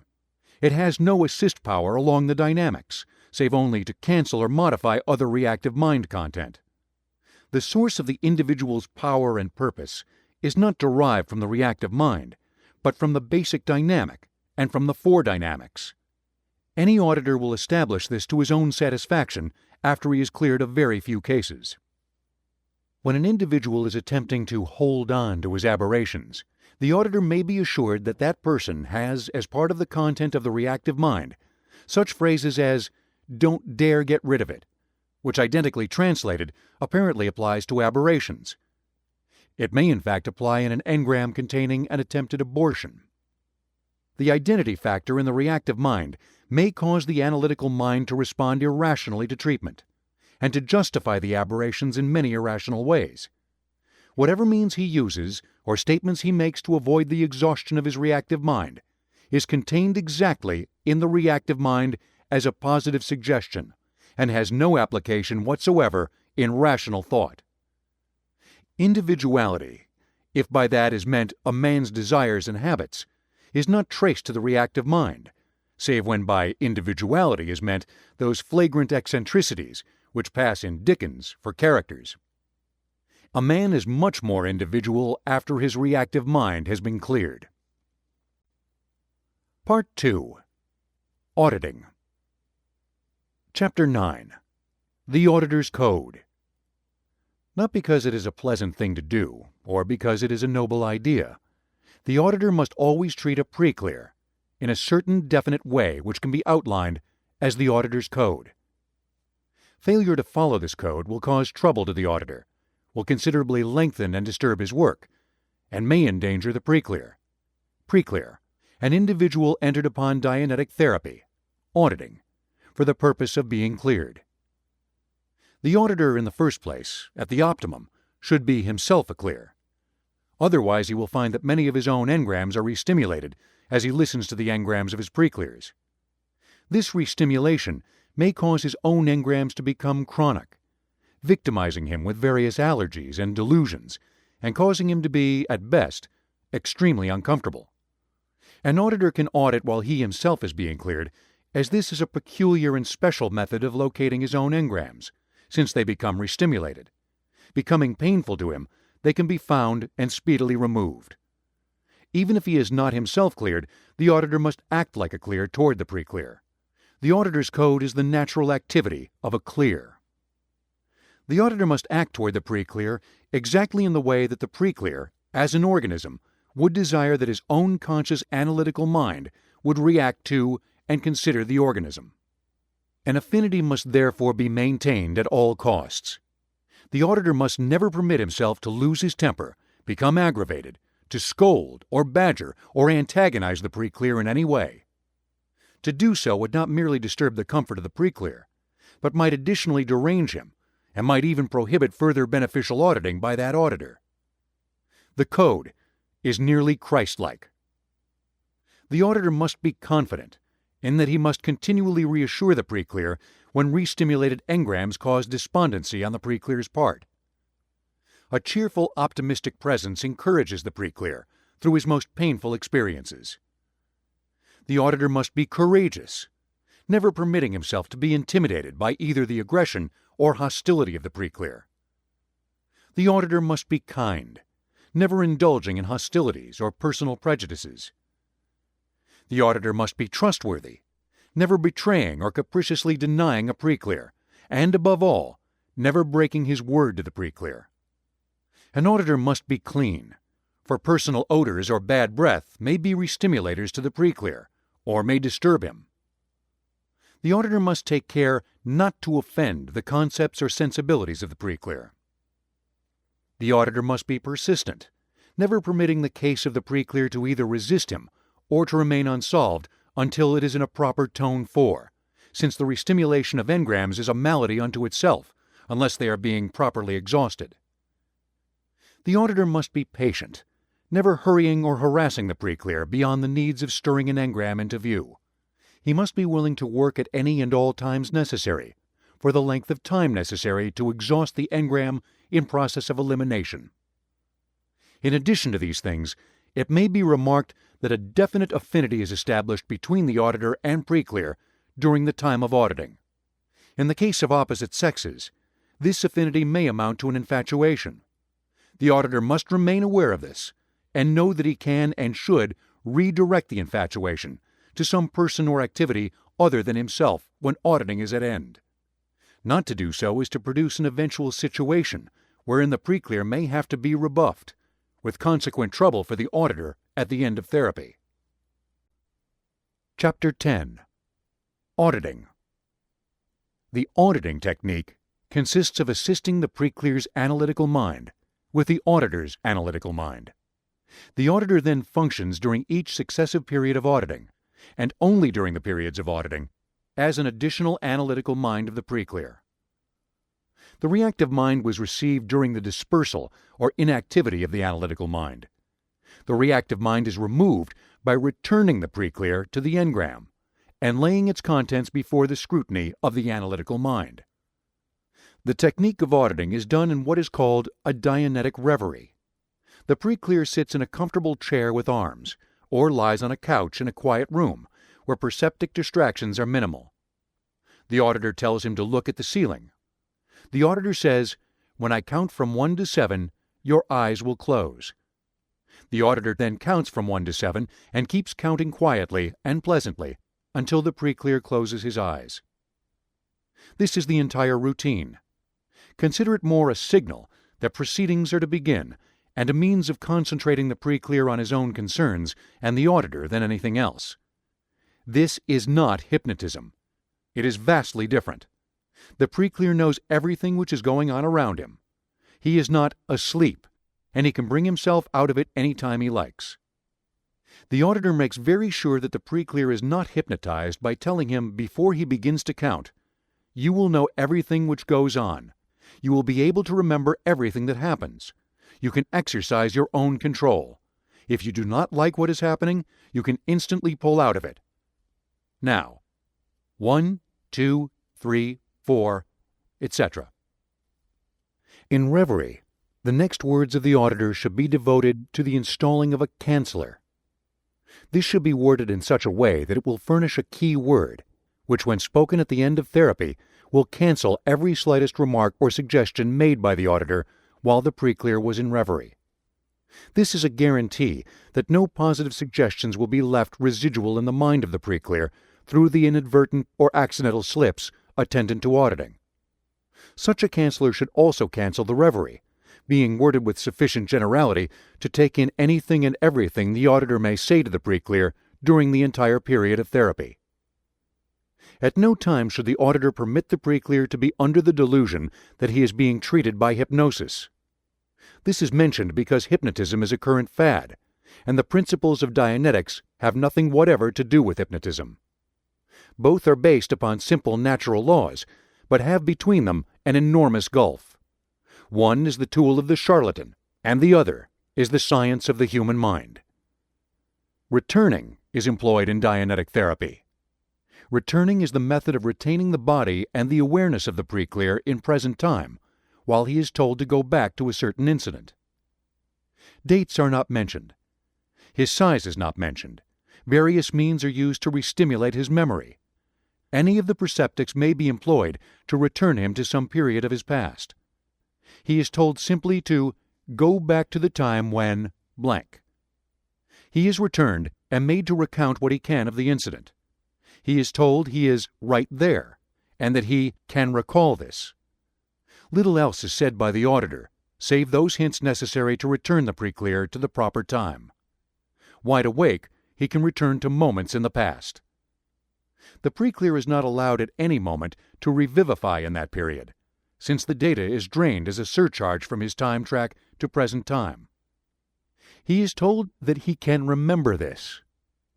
It has no assist power along the dynamics, save only to cancel or modify other reactive mind content. The source of the individual's power and purpose is not derived from the reactive mind, but from the basic dynamic and from the four dynamics. Any auditor will establish this to his own satisfaction after he has cleared a very few cases. When an individual is attempting to hold on to his aberrations, the auditor may be assured that that person has, as part of the content of the reactive mind, such phrases as "don't dare get rid of it," which identically translated apparently applies to aberrations. It may in fact apply in an engram containing an attempted abortion. The identity factor in the reactive mind may cause the analytical mind to respond irrationally to treatment, and to justify the aberrations in many irrational ways. Whatever means he uses or statements he makes to avoid the exhaustion of his reactive mind is contained exactly in the reactive mind as a positive suggestion, and has no application whatsoever in rational thought. Individuality, if by that is meant a man's desires and habits, is not traced to the reactive mind, save when by individuality is meant those flagrant eccentricities which pass in Dickens for characters. A man is much more individual after his reactive mind has been cleared. Part 2. Auditing. Chapter 9. The Auditor's Code. Not because it is a pleasant thing to do, or because it is a noble idea, the auditor must always treat a pre-clear in a certain definite way which can be outlined as the auditor's code. Failure to follow this code will cause trouble to the auditor, will considerably lengthen and disturb his work, and may endanger the pre-clear. Pre-clear, an individual entered upon Dianetic therapy, auditing, for the purpose of being cleared. The auditor, in the first place, at the optimum, should be himself a clear. Otherwise he will find that many of his own engrams are restimulated as he listens to the engrams of his pre-clears. This restimulation may cause his own engrams to become chronic, victimizing him with various allergies and delusions, and causing him to be, at best, extremely uncomfortable. An auditor can audit while he himself is being cleared, as this is a peculiar and special method of locating his own engrams, since they become restimulated. Becoming painful to him, they can be found and speedily removed. Even if he is not himself cleared, the auditor must act like a clear toward the pre-clear. The auditor's code is the natural activity of a clear. The auditor must act toward the pre-clear exactly in the way that the pre-clear, as an organism, would desire that his own conscious analytical mind would react to and consider the organism. An affinity must therefore be maintained at all costs. The auditor must never permit himself to lose his temper, become aggravated, to scold or badger or antagonize the pre-clear in any way. To do so would not merely disturb the comfort of the pre-clear, but might additionally derange him, and might even prohibit further beneficial auditing by that auditor. The code is nearly Christ-like. The auditor must be confident in that he must continually reassure the pre-clear when restimulated engrams cause despondency on the pre-clear's part. A cheerful, optimistic presence encourages the pre-clear through his most painful experiences. The auditor must be courageous, never permitting himself to be intimidated by either the aggression or hostility of the pre-clear. The auditor must be kind, never indulging in hostilities or personal prejudices. The auditor must be trustworthy, never betraying or capriciously denying a pre-clear, and above all, never breaking his word to the pre-clear. An auditor must be clean, for personal odors or bad breath may be restimulators to the pre-clear, or may disturb him. The auditor must take care not to offend the concepts or sensibilities of the pre-clear. The auditor must be persistent, never permitting the case of the pre-clear to either resist him or to remain unsolved until it is in a proper tone 4, since the restimulation of engrams is a malady unto itself, unless they are being properly exhausted. The auditor must be patient, never hurrying or harassing the pre-clear beyond the needs of stirring an engram into view. He must be willing to work at any and all times necessary, for the length of time necessary to exhaust the engram in process of elimination. In addition to these things, it may be remarked that a definite affinity is established between the auditor and pre-clear during the time of auditing. In the case of opposite sexes, this affinity may amount to an infatuation. The auditor must remain aware of this, and know that he can and should redirect the infatuation to some person or activity other than himself when auditing is at end. Not to do so is to produce an eventual situation wherein the pre-clear may have to be rebuffed, with consequent trouble for the auditor at the end of therapy. Chapter 10. Auditing. The auditing technique consists of assisting the pre-clear's analytical mind with the auditor's analytical mind. The auditor then functions during each successive period of auditing, and only during the periods of auditing, as an additional analytical mind of the pre-clear. The reactive mind was received during the dispersal or inactivity of the analytical mind. The reactive mind is removed by returning the pre-clear to the engram and laying its contents before the scrutiny of the analytical mind. The technique of auditing is done in what is called a Dianetic reverie. The pre-clear sits in a comfortable chair with arms, or lies on a couch in a quiet room where perceptic distractions are minimal. The auditor tells him to look at the ceiling. The auditor says, "When I count from 1 to 7, your eyes will close." The auditor then counts from 1 to 7 and keeps counting quietly and pleasantly until the pre-clear closes his eyes. This is the entire routine. Consider it more a signal that proceedings are to begin and a means of concentrating the pre-clear on his own concerns and the auditor than anything else. This is not hypnotism. It is vastly different. The pre-clear knows everything which is going on around him. He is not asleep, and he can bring himself out of it any time he likes. The auditor makes very sure that the pre-clear is not hypnotized by telling him before he begins to count, "You will know everything which goes on. You will be able to remember everything that happens. You can exercise your own control. If you do not like what is happening, you can instantly pull out of it. Now, 1, 2, 3, 4, etc." In reverie, the next words of the auditor should be devoted to the installing of a canceller. This should be worded in such a way that it will furnish a key word, which when spoken at the end of therapy will cancel every slightest remark or suggestion made by the auditor while the pre-clear was in reverie. This is a guarantee that no positive suggestions will be left residual in the mind of the pre-clear through the inadvertent or accidental slips attendant to auditing. Such a canceller should also cancel the reverie, being worded with sufficient generality to take in anything and everything the auditor may say to the pre-clear during the entire period of therapy. At no time should the auditor permit the pre-clear to be under the delusion that he is being treated by hypnosis. This is mentioned because hypnotism is a current fad, and the principles of Dianetics have nothing whatever to do with hypnotism. Both are based upon simple natural laws, but have between them an enormous gulf. One is the tool of the charlatan, and the other is the science of the human mind. Returning is employed in Dianetic therapy. Returning is the method of retaining the body and the awareness of the pre-clear in present time, while he is told to go back to a certain incident. Dates are not mentioned. His size is not mentioned. Various means are used to restimulate his memory. Any of the perceptics may be employed to return him to some period of his past. He is told simply to go back to the time when blank. He is returned and made to recount what he can of the incident. He is told he is right there, and that he can recall this. Little else is said by the auditor, save those hints necessary to return the pre-clear to the proper time. Wide awake, he can return to moments in the past. The pre-clear is not allowed at any moment to revivify in that period, since the data is drained as a surcharge from his time track to present time. He is told that he can remember this,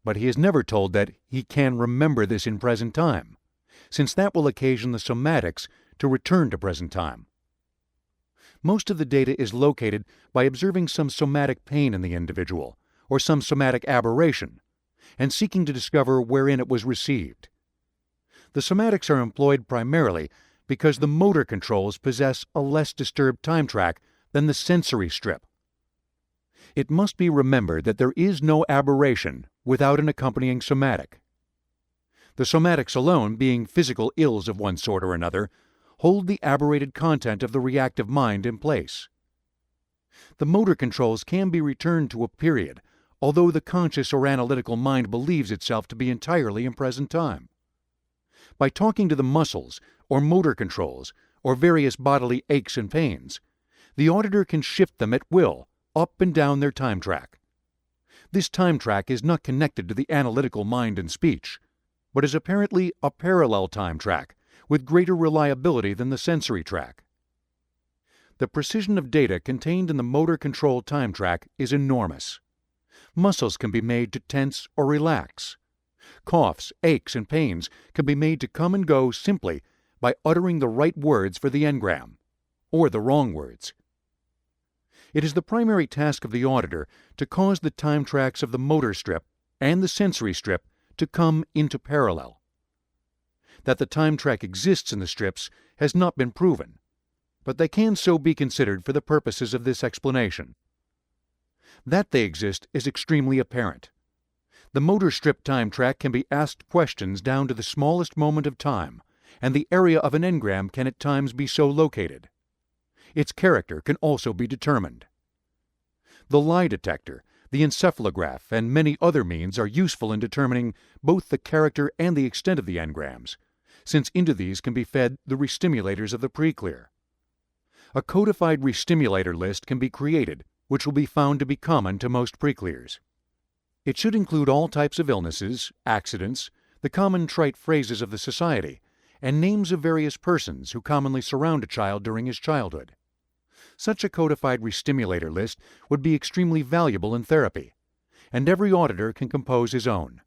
but he is never told that he can remember this in present time, since that will occasion the somatics to return to present time. Most of the data is located by observing some somatic pain in the individual, or some somatic aberration, and seeking to discover wherein it was received. The somatics are employed primarily because the motor controls possess a less disturbed time track than the sensory strip. It must be remembered that there is no aberration without an accompanying somatic. The somatics alone, being physical ills of one sort or another, hold the aberrated content of the reactive mind in place. The motor controls can be returned to a period, although the conscious or analytical mind believes itself to be entirely in present time. By talking to the muscles, or motor controls, or various bodily aches and pains, the auditor can shift them at will up and down their time track. This time track is not connected to the analytical mind and speech, but is apparently a parallel time track, with greater reliability than the sensory track. The precision of data contained in the motor control time track is enormous. Muscles can be made to tense or relax. Coughs, aches, and pains can be made to come and go simply by uttering the right words for the engram, or the wrong words. It is the primary task of the auditor to cause the time tracks of the motor strip and the sensory strip to come into parallel. That the time track exists in the strips has not been proven, but they can so be considered for the purposes of this explanation. That they exist is extremely apparent. The motor strip time track can be asked questions down to the smallest moment of time, and the area of an engram can at times be so located. Its character can also be determined. The lie detector, the encephalograph, and many other means are useful in determining both the character and the extent of the engrams, since into these can be fed the restimulators of the preclear. A codified restimulator list can be created, which will be found to be common to most preclears. It should include all types of illnesses, accidents, the common trite phrases of the society, and names of various persons who commonly surround a child during his childhood. Such a codified restimulator list would be extremely valuable in therapy, and every auditor can compose his own.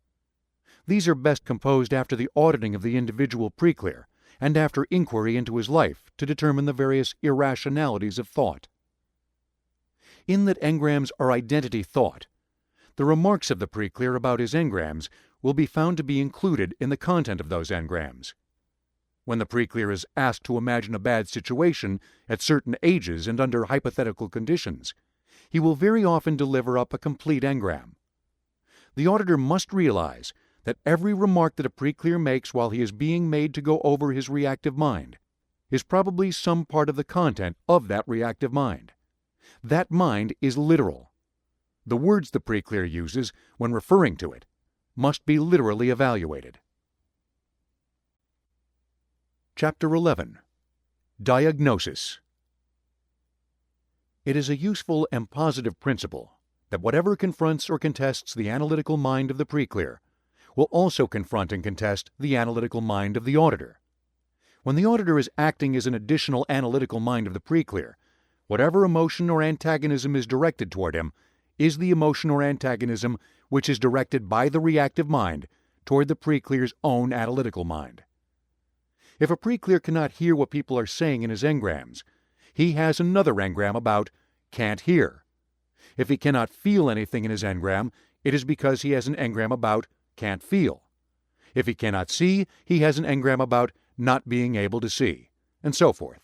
These are best composed after the auditing of the individual preclear and after inquiry into his life to determine the various irrationalities of thought. In that engrams are identity thought, the remarks of the preclear about his engrams will be found to be included in the content of those engrams. When the preclear is asked to imagine a bad situation at certain ages and under hypothetical conditions, he will very often deliver up a complete engram. The auditor must realize that every remark that a preclear makes while he is being made to go over his reactive mind is probably some part of the content of that reactive mind. That mind is literal. The words the preclear uses when referring to it must be literally evaluated. Chapter 11. Diagnosis. It is a useful and positive principle that whatever confronts or contests the analytical mind of the preclear will also confront and contest the analytical mind of the auditor. When the auditor is acting as an additional analytical mind of the preclear, whatever emotion or antagonism is directed toward him is the emotion or antagonism which is directed by the reactive mind toward the preclear's own analytical mind. If a preclear cannot hear what people are saying in his engrams, he has another engram about can't hear. If he cannot feel anything in his engram, it is because he has an engram about can't feel. If he cannot see, he has an engram about not being able to see, and so forth.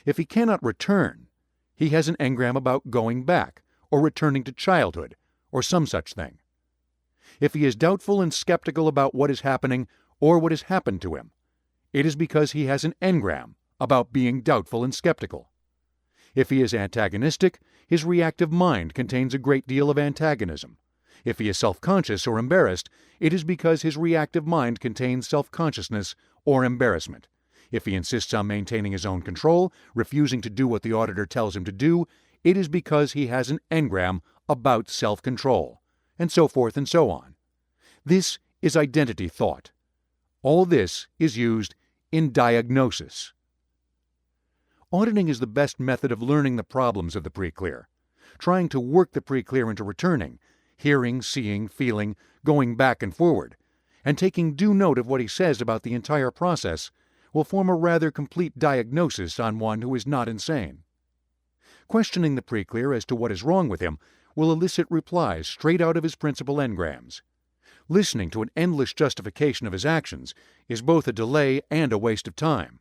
If he cannot return, he has an engram about going back, or returning to childhood, or some such thing. If he is doubtful and skeptical about what is happening or what has happened to him, it is because he has an engram about being doubtful and skeptical. If he is antagonistic, his reactive mind contains a great deal of antagonism. If he is self-conscious or embarrassed, it is because his reactive mind contains self-consciousness or embarrassment. If he insists on maintaining his own control, refusing to do what the auditor tells him to do, it is because he has an engram about self-control, and so forth and so on. This is identity thought. All this is used in diagnosis. Auditing is the best method of learning the problems of the preclear. Trying to work the preclear into returning, hearing, seeing, feeling, going back and forward, and taking due note of what he says about the entire process will form a rather complete diagnosis on one who is not insane. Questioning the preclear as to what is wrong with him will elicit replies straight out of his principal engrams. Listening to an endless justification of his actions is both a delay and a waste of time.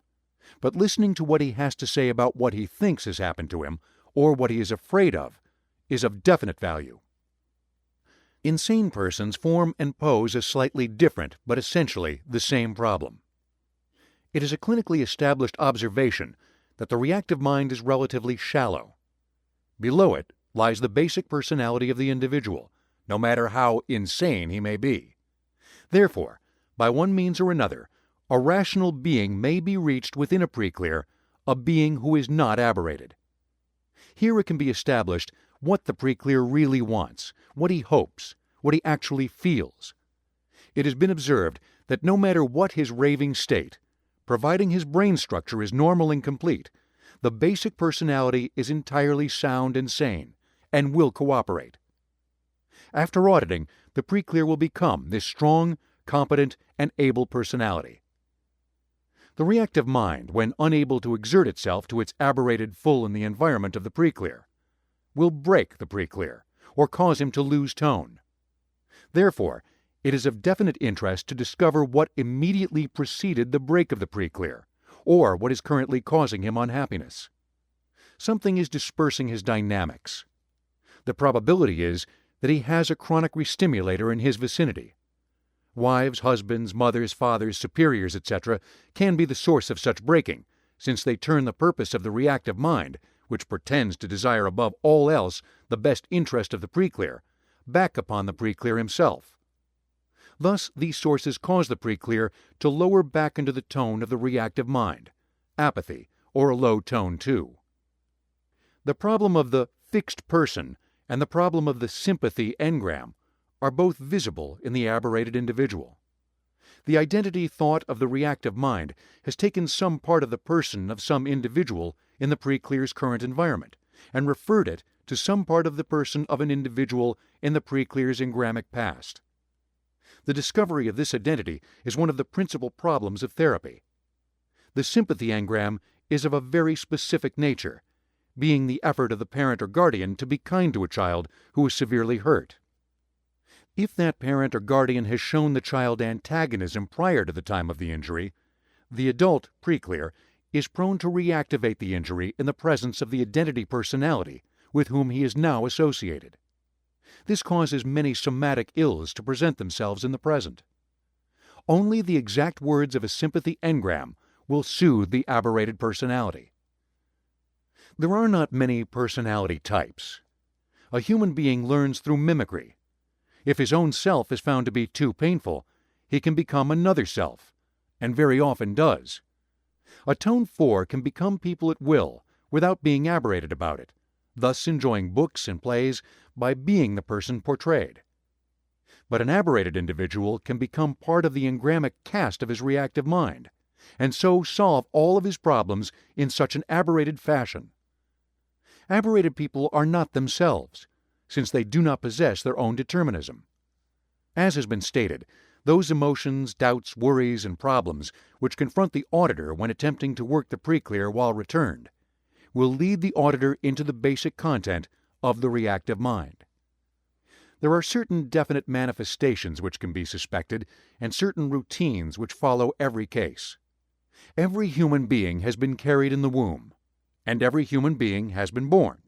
But listening to what he has to say about what he thinks has happened to him, or what he is afraid of, is of definite value. Insane persons form and pose a slightly different but essentially the same problem. It is a clinically established observation that the reactive mind is relatively shallow. Below it lies the basic personality of the individual, no matter how insane he may be. Therefore, by one means or another, a rational being may be reached within a preclear, a being who is not aberrated. Here it can be established what the preclear really wants, what he hopes, what he actually feels. It has been observed that no matter what his raving state, providing his brain structure is normal and complete, the basic personality is entirely sound and sane, and will cooperate. After auditing, the pre-clear will become this strong, competent, and able personality. The reactive mind, when unable to exert itself to its aberrated full in the environment of the pre-clear, will break the pre-clear, or cause him to lose tone. Therefore, it is of definite interest to discover what immediately preceded the break of the pre-clear, or what is currently causing him unhappiness. Something is dispersing his dynamics. The probability is that he has a chronic restimulator in his vicinity. Wives, husbands, mothers, fathers, superiors, etc., can be the source of such breaking, since they turn the purpose of the reactive mind, which pretends to desire above all else the best interest of the pre-clear, back upon the pre-clear himself. Thus, these sources cause the pre-clear to lower back into the tone of the reactive mind, apathy, or a low tone too. The problem of the fixed person and the problem of the sympathy engram are both visible in the aberrated individual. The identity thought of the reactive mind has taken some part of the person of some individual in the pre-clear's current environment and referred it to some part of the person of an individual in the pre-clear's engramic past. The discovery of this identity is one of the principal problems of therapy. The sympathy engram is of a very specific nature, being the effort of the parent or guardian to be kind to a child who is severely hurt. If that parent or guardian has shown the child antagonism prior to the time of the injury, the adult pre-clear is prone to reactivate the injury in the presence of the identity personality with whom he is now associated. This causes many somatic ills to present themselves in the present. Only the exact words of a sympathy engram will soothe the aberrated personality. There are not many personality types. A human being learns through mimicry. If his own self is found to be too painful, he can become another self, and very often does. A tone 4 can become people at will without being aberrated about it, thus enjoying books and plays by being the person portrayed. But an aberrated individual can become part of the engramic cast of his reactive mind, and so solve all of his problems in such an aberrated fashion. Aberrated people are not themselves, since they do not possess their own determinism. As has been stated, those emotions, doubts, worries, and problems which confront the auditor when attempting to work the pre-clear while returned will lead the auditor into the basic content of the reactive mind. There are certain definite manifestations which can be suspected and certain routines which follow every case. Every human being has been carried in the womb, and every human being has been born.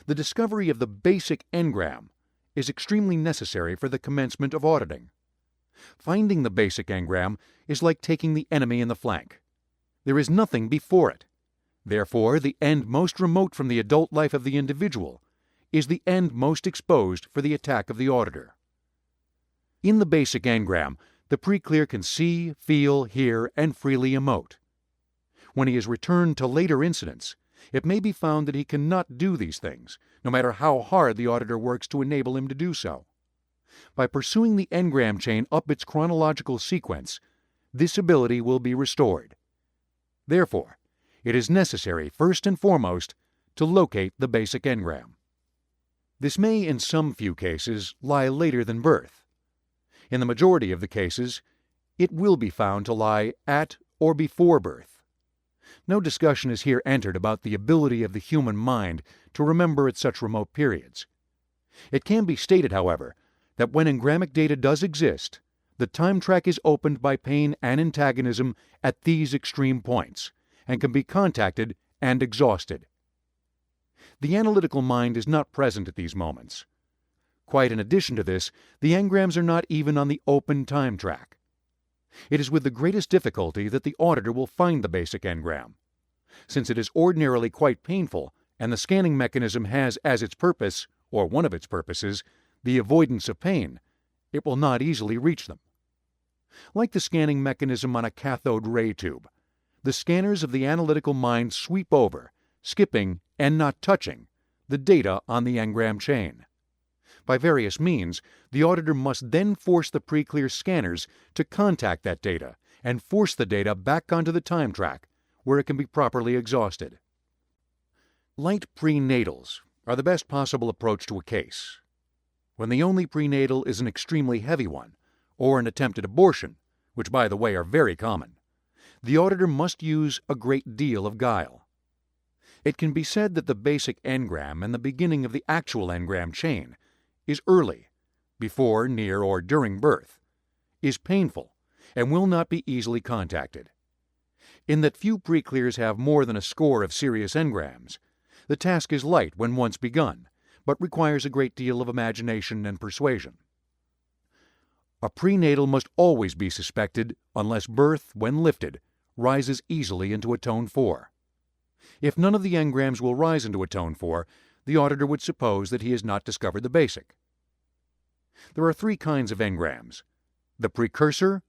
The discovery of the basic engram is extremely necessary for the commencement of auditing. Finding the basic engram is like taking the enemy in the flank. There is nothing before it. Therefore, the end most remote from the adult life of the individual is the end most exposed for the attack of the auditor. In the basic engram, the pre-clear can see, feel, hear, and freely emote. When he is returned to later incidents, it may be found that he cannot do these things, no matter how hard the auditor works to enable him to do so. By pursuing the engram chain up its chronological sequence, this ability will be restored. Therefore, it is necessary, first and foremost, to locate the basic engram. This may, in some few cases, lie later than birth. In the majority of the cases, it will be found to lie at or before birth. No discussion is here entered about the ability of the human mind to remember at such remote periods. It can be stated, however, that when engramic data does exist, the time track is opened by pain and antagonism at these extreme points, and can be contacted and exhausted. The analytical mind is not present at these moments. Quite in addition to this, the engrams are not even on the open time track. It is with the greatest difficulty that the auditor will find the basic engram. Since it is ordinarily quite painful, and the scanning mechanism has as its purpose, or one of its purposes, the avoidance of pain, it will not easily reach them. Like the scanning mechanism on a cathode ray tube, the scanners of the analytical mind sweep over, skipping and not touching, the data on the engram chain. By various means, the auditor must then force the pre-clear scanners to contact that data and force the data back onto the time track, where it can be properly exhausted. Light prenatals are the best possible approach to a case. When the only prenatal is an extremely heavy one, or an attempted abortion, which by the way are very common, the auditor must use a great deal of guile. It can be said that the basic engram and the beginning of the actual engram chain is early, before, near, or during birth, is painful, and will not be easily contacted. In that few preclears have more than a score of serious engrams, the task is light when once begun, but requires a great deal of imagination and persuasion. A prenatal must always be suspected unless birth, when lifted, rises easily into a tone 4. If none of the engrams will rise into a tone 4, the auditor would suppose that he has not discovered the basic. There are 3 kinds of engrams: the precursor,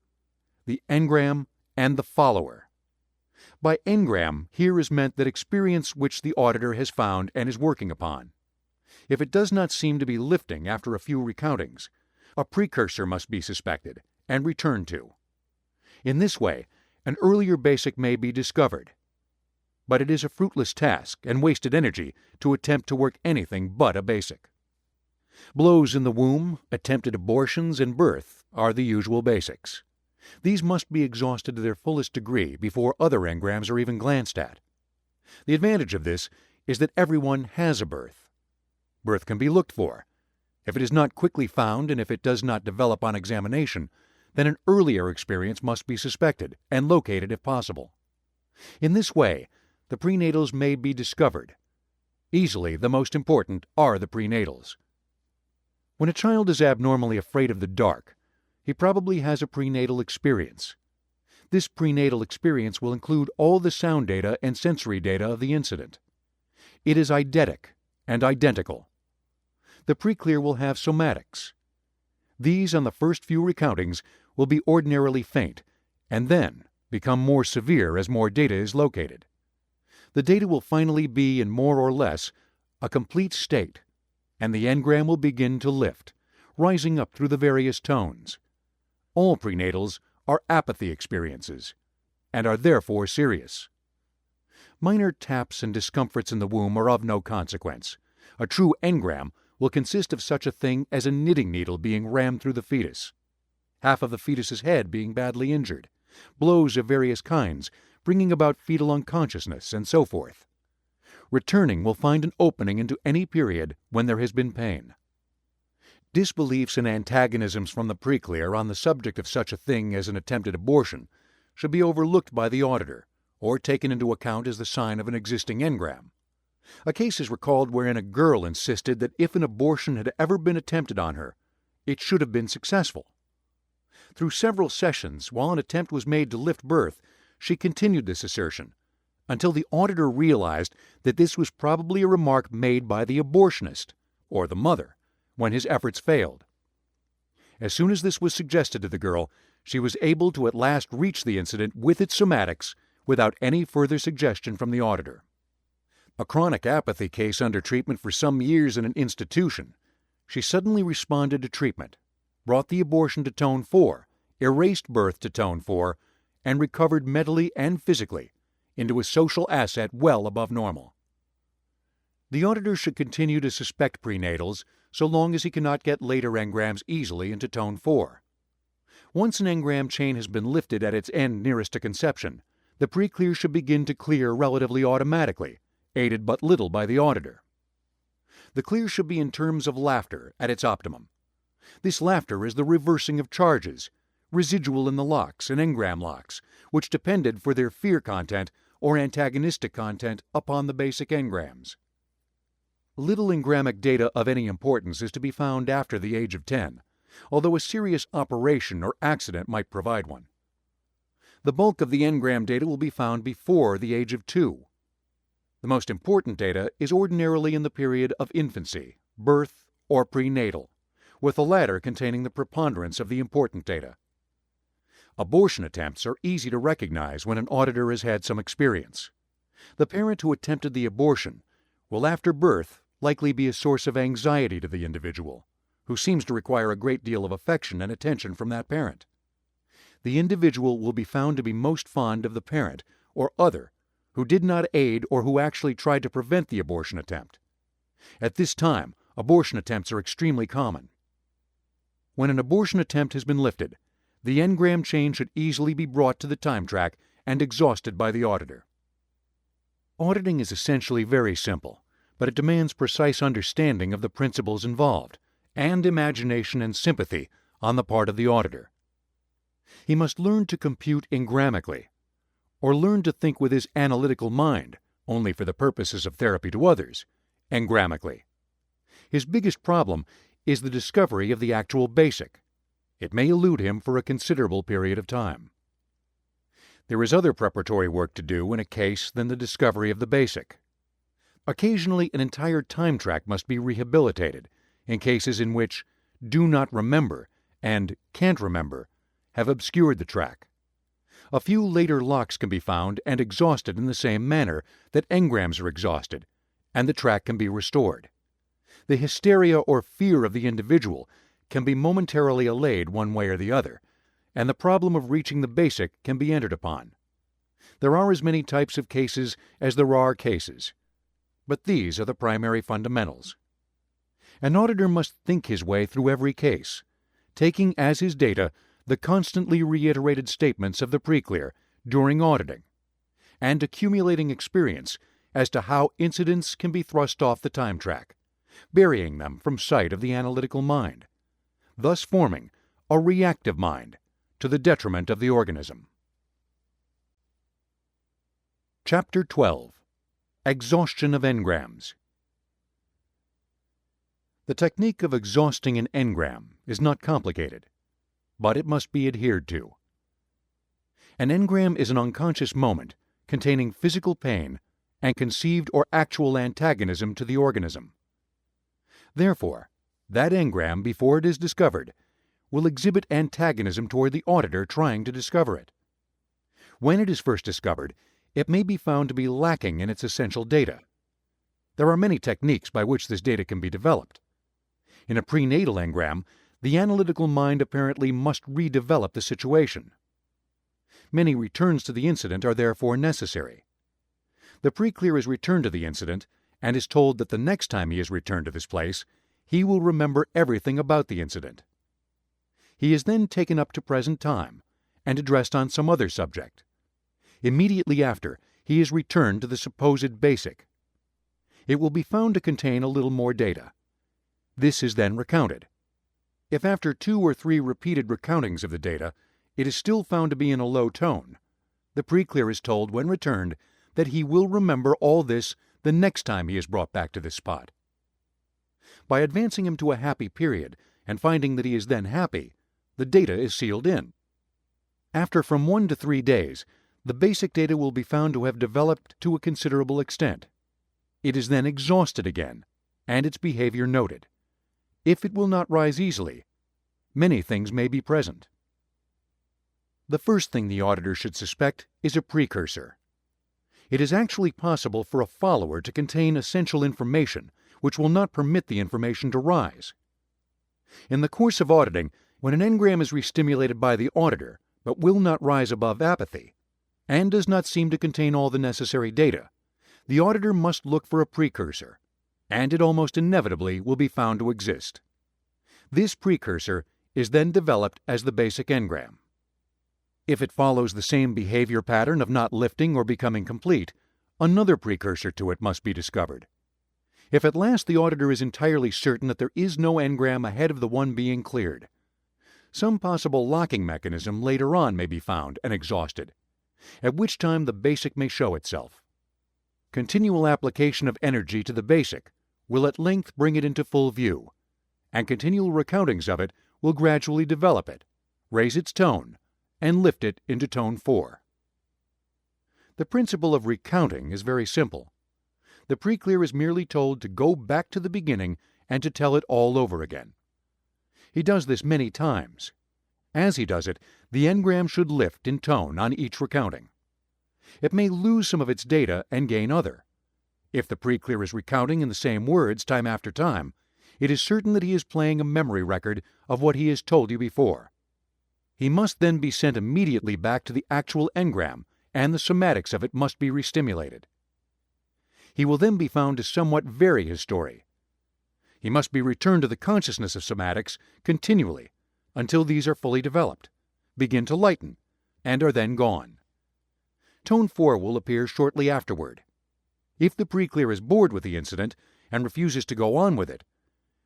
the engram, and the follower. By engram, here is meant that experience which the auditor has found and is working upon. If it does not seem to be lifting after a few recountings, a precursor must be suspected and returned to. In this way, an earlier basic may be discovered. But it is a fruitless task and wasted energy to attempt to work anything but a basic. Blows in the womb, attempted abortions, and birth are the usual basics. These must be exhausted to their fullest degree before other engrams are even glanced at. The advantage of this is that everyone has a birth. Birth can be looked for. If it is not quickly found and if it does not develop on examination, then an earlier experience must be suspected and located if possible. In this way, the prenatals may be discovered. Easily, the most important are the prenatals. When a child is abnormally afraid of the dark, he probably has a prenatal experience. This prenatal experience will include all the sound data and sensory data of the incident. It is eidetic and identical. The preclear will have somatics. These, on the first few recountings, will be ordinarily faint, and then become more severe as more data is located. The data will finally be, in more or less, a complete state, and the engram will begin to lift, rising up through the various tones. All prenatals are apathy experiences, and are therefore serious. Minor taps and discomforts in the womb are of no consequence. A true engram will consist of such a thing as a knitting needle being rammed through the fetus, half of the fetus's head being badly injured, blows of various kinds bringing about fetal unconsciousness, and so forth. Returning will find an opening into any period when there has been pain. Disbeliefs and antagonisms from the preclear on the subject of such a thing as an attempted abortion should be overlooked by the auditor, or taken into account as the sign of an existing engram. A case is recalled wherein a girl insisted that if an abortion had ever been attempted on her, it should have been successful. Through several sessions, while an attempt was made to lift birth, she continued this assertion, until the auditor realized that this was probably a remark made by the abortionist, or the mother, when his efforts failed. As soon as this was suggested to the girl, she was able to at last reach the incident with its somatics without any further suggestion from the auditor. A chronic apathy case under treatment for some years in an institution, she suddenly responded to treatment, brought the abortion to tone 4, erased birth to tone 4, and recovered mentally and physically into a social asset well above normal. The auditor should continue to suspect prenatals so long as he cannot get later engrams easily into tone 4. Once an engram chain has been lifted at its end nearest to conception, the preclear should begin to clear relatively automatically, aided but little by the auditor. The clear should be in terms of laughter at its optimum. This laughter is the reversing of charges, residual in the locks and engram locks, which depended for their fear content or antagonistic content upon the basic engrams. Little engramic data of any importance is to be found after the age of 10, although a serious operation or accident might provide one. The bulk of the engram data will be found before the age of 2. The most important data is ordinarily in the period of infancy, birth, or prenatal, with the latter containing the preponderance of the important data. Abortion attempts are easy to recognize when an auditor has had some experience. The parent who attempted the abortion will after birth likely be a source of anxiety to the individual, who seems to require a great deal of affection and attention from that parent. the individual will be found to be most fond of the parent or other who did not aid or who actually tried to prevent the abortion attempt. At this time, abortion attempts are extremely common. When an abortion attempt has been lifted, the engram chain should easily be brought to the time track and exhausted by the auditor. Auditing is essentially very simple, but it demands precise understanding of the principles involved and imagination and sympathy on the part of the auditor. He must learn to compute engrammically, or learn to think with his analytical mind, only for the purposes of therapy to others, engrammically. His biggest problem is the discovery of the actual basic. It may elude him for a considerable period of time. There is other preparatory work to do in a case than the discovery of the basic. Occasionally, an entire time track must be rehabilitated in cases in which "do not remember" and "can't remember" have obscured the track. A few later locks can be found and exhausted in the same manner that engrams are exhausted, and the track can be restored. The hysteria or fear of the individual can be momentarily allayed one way or the other, and the problem of reaching the basic can be entered upon. There are as many types of cases as there are cases, but these are the primary fundamentals. An auditor must think his way through every case, taking as his data the constantly reiterated statements of the pre-clear during auditing, and accumulating experience as to how incidents can be thrust off the time track, burying them from sight of the analytical mind, thus forming a reactive mind to the detriment of the organism. Chapter 12. Exhaustion of engrams. The technique of exhausting an engram is not complicated, but it must be adhered to. An engram is an unconscious moment containing physical pain and conceived or actual antagonism to the organism. Therefore, that engram, before it is discovered, will exhibit antagonism toward the auditor trying to discover it. When it is first discovered, it may be found to be lacking in its essential data. There are many techniques by which this data can be developed. In a prenatal engram, the analytical mind apparently must redevelop the situation. Many returns to the incident are therefore necessary. The pre-clear is returned to the incident and is told that the next time he is returned to this place, he will remember everything about the incident. He is then taken up to present time and addressed on some other subject. Immediately after, he is returned to the supposed basic. It will be found to contain a little more data. This is then recounted. If after 2 or 3 repeated recountings of the data, it is still found to be in a low tone, the pre-clear is told when returned that he will remember all this the next time he is brought back to this spot. By advancing him to a happy period and finding that he is then happy, the data is sealed in. After from 1 to 3 days, the basic data will be found to have developed to a considerable extent. It is then exhausted again, and its behavior noted. If it will not rise easily, many things may be present. The first thing the auditor should suspect is a precursor. It is actually possible for a follower to contain essential information which will not permit the information to rise. In the course of auditing, when an engram is restimulated by the auditor but will not rise above apathy, and does not seem to contain all the necessary data, the auditor must look for a precursor, and it almost inevitably will be found to exist. This precursor is then developed as the basic engram. If it follows the same behavior pattern of not lifting or becoming complete, another precursor to it must be discovered. If at last the auditor is entirely certain that there is no engram ahead of the one being cleared, some possible locking mechanism later on may be found and exhausted, at which time the basic may show itself. Continual application of energy to the basic will at length bring it into full view, and continual recountings of it will gradually develop it, raise its tone, and lift it into tone 4. The principle of recounting is very simple. The pre-clear is merely told to go back to the beginning and to tell it all over again. He does this many times. As he does it, the engram should lift in tone on each recounting. It may lose some of its data and gain other. If the pre-clear is recounting in the same words time after time, it is certain that he is playing a memory record of what he has told you before. He must then be sent immediately back to the actual engram, and the somatics of it must be restimulated. He will then be found to somewhat vary his story. He must be returned to the consciousness of somatics continually until these are fully developed, begin to lighten, and are then gone. Tone 4 will appear shortly afterward. If the preclear is bored with the incident and refuses to go on with it,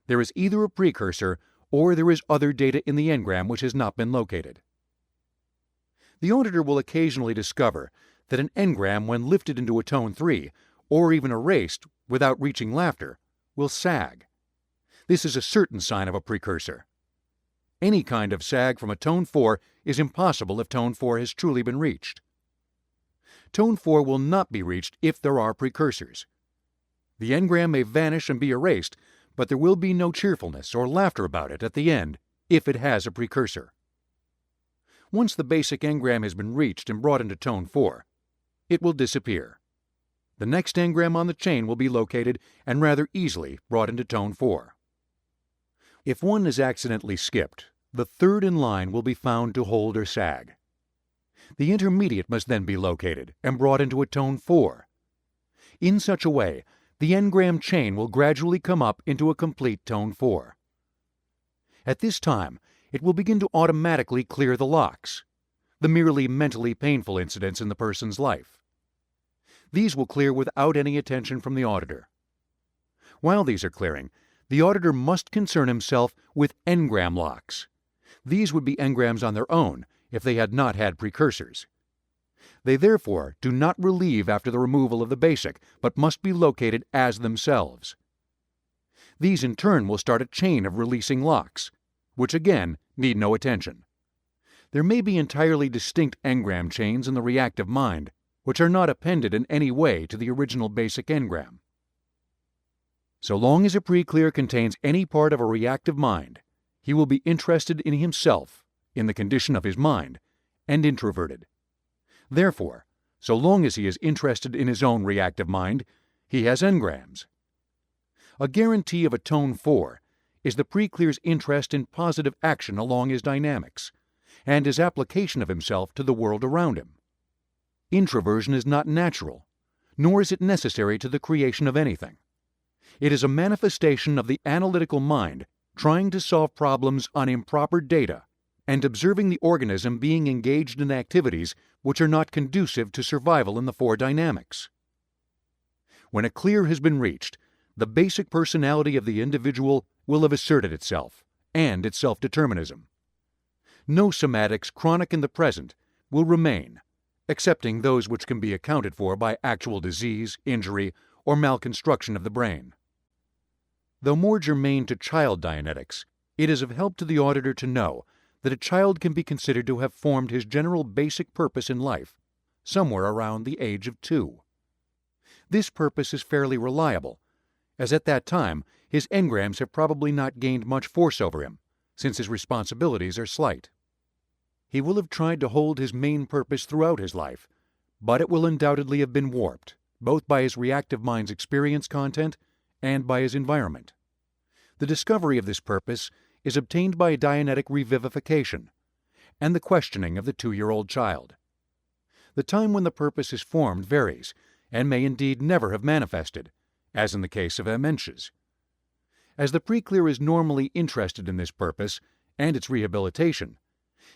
there is either a precursor or there is other data in the engram which has not been located. The auditor will occasionally discover that an engram, when lifted into a tone 3, or even erased without reaching laughter, will sag. This is a certain sign of a precursor. Any kind of sag from a tone 4 is impossible if tone 4 has truly been reached. Tone 4 will not be reached if there are precursors. The engram may vanish and be erased, but there will be no cheerfulness or laughter about it at the end if it has a precursor. Once the basic engram has been reached and brought into tone 4, it will disappear. The next engram on the chain will be located and rather easily brought into tone 4. If one is accidentally skipped, the third in line will be found to hold or sag. The intermediate must then be located and brought into a tone 4. In such a way, the engram chain will gradually come up into a complete tone 4. At this time, it will begin to automatically clear the locks, the merely mentally painful incidents in the person's life. These will clear without any attention from the auditor. While these are clearing, the auditor must concern himself with engram locks. These would be engrams on their own if they had not had precursors. They therefore do not relieve after the removal of the basic, but must be located as themselves. These in turn will start a chain of releasing locks, which again need no attention. There may be entirely distinct engram chains in the reactive mind, which are not appended in any way to the original basic engram. So long as a preclear contains any part of a reactive mind, he will be interested in himself, in the condition of his mind, and introverted. Therefore, so long as he is interested in his own reactive mind, he has engrams. A guarantee of a tone 4 is the preclear's interest in positive action along his dynamics, and his application of himself to the world around him. Introversion is not natural, nor is it necessary to the creation of anything. It is a manifestation of the analytical mind trying to solve problems on improper data and observing the organism being engaged in activities which are not conducive to survival in the 4 dynamics. When a clear has been reached, the basic personality of the individual will have asserted itself and its self-determinism. No somatics chronic in the present will remain, excepting those which can be accounted for by actual disease, injury, or malconstruction of the brain. Though more germane to child Dianetics, it is of help to the auditor to know that a child can be considered to have formed his general basic purpose in life somewhere around the age of 2. This purpose is fairly reliable, as at that time his engrams have probably not gained much force over him, since his responsibilities are slight. He will have tried to hold his main purpose throughout his life, but it will undoubtedly have been warped, both by his reactive mind's experience content and by his environment. The discovery of this purpose is obtained by Dianetic revivification and the questioning of the 2-year-old child. The time when the purpose is formed varies and may indeed never have manifested, as in the case of amentias. As the preclear is normally interested in this purpose and its rehabilitation,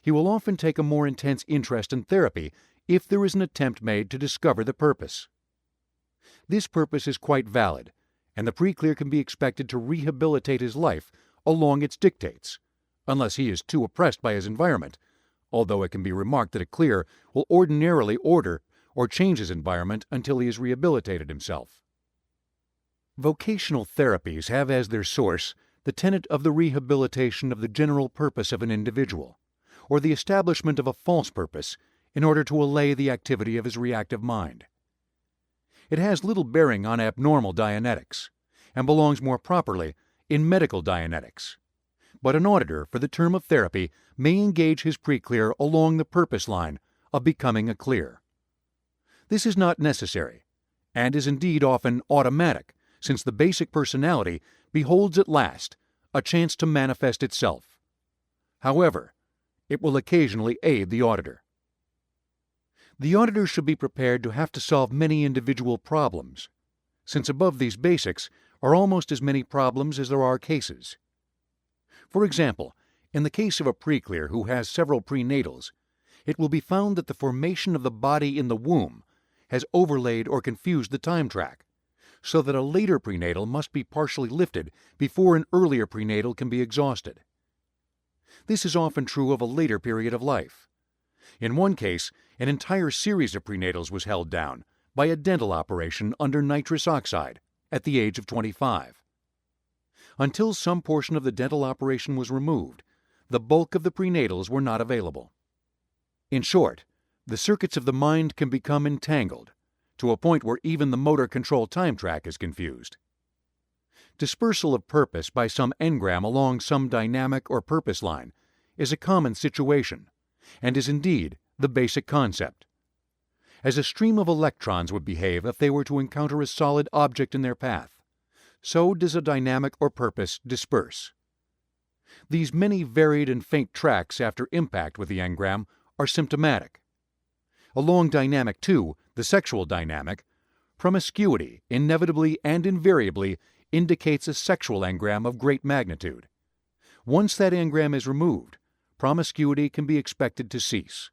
he will often take a more intense interest in therapy if there is an attempt made to discover the purpose. This purpose is quite valid, and the preclear can be expected to rehabilitate his life along its dictates, unless he is too oppressed by his environment, although it can be remarked that a clear will ordinarily order or change his environment until he has rehabilitated himself. Vocational therapies have as their source the tenet of the rehabilitation of the general purpose of an individual, or the establishment of a false purpose in order to allay the activity of his reactive mind. It has little bearing on abnormal Dianetics, and belongs more properly in medical Dianetics. But an auditor for the term of therapy may engage his preclear along the purpose line of becoming a clear. This is not necessary, and is indeed often automatic, since the basic personality beholds at last a chance to manifest itself. However, It will occasionally aid the auditor. The auditor should be prepared to have to solve many individual problems, since above these basics are almost as many problems as there are cases. For example, in the case of a preclear who has several prenatals, it will be found that the formation of the body in the womb has overlaid or confused the time track, so that a later prenatal must be partially lifted before an earlier prenatal can be exhausted. This is often true of a later period of life. In one case, an entire series of prenatals was held down by a dental operation under nitrous oxide at the age of 25. Until some portion of the dental operation was removed, the bulk of the prenatals were not available. In short, the circuits of the mind can become entangled, to a point where even the motor control time track is confused. Dispersal of purpose by some engram along some dynamic or purpose line is a common situation, and is indeed the basic concept. As a stream of electrons would behave if they were to encounter a solid object in their path, so does a dynamic or purpose disperse. These many varied and faint tracks after impact with the engram are symptomatic. Along dynamic 2, the sexual dynamic, promiscuity inevitably and invariably indicates a sexual engram of great magnitude. Once that engram is removed, promiscuity can be expected to cease.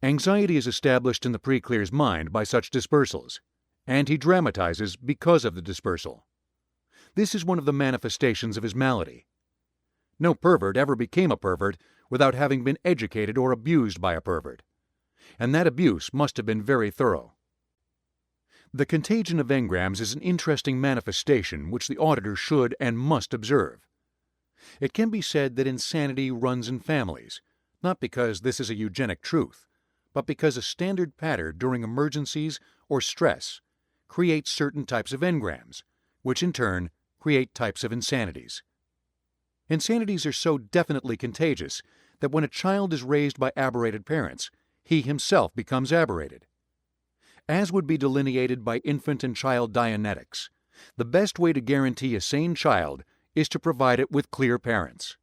Anxiety is established in the preclear's mind by such dispersals, and he dramatizes because of the dispersal. This is one of the manifestations of his malady. No pervert ever became a pervert without having been educated or abused by a pervert, and that abuse must have been very thorough. The contagion of engrams is an interesting manifestation which the auditor should and must observe. It can be said that insanity runs in families, not because this is a eugenic truth, but because a standard pattern during emergencies or stress creates certain types of engrams, which in turn create types of insanities. Insanities are so definitely contagious that when a child is raised by aberrated parents, he himself becomes aberrated. As would be delineated by infant and child Dianetics, the best way to guarantee a sane child is to provide it with clear parents.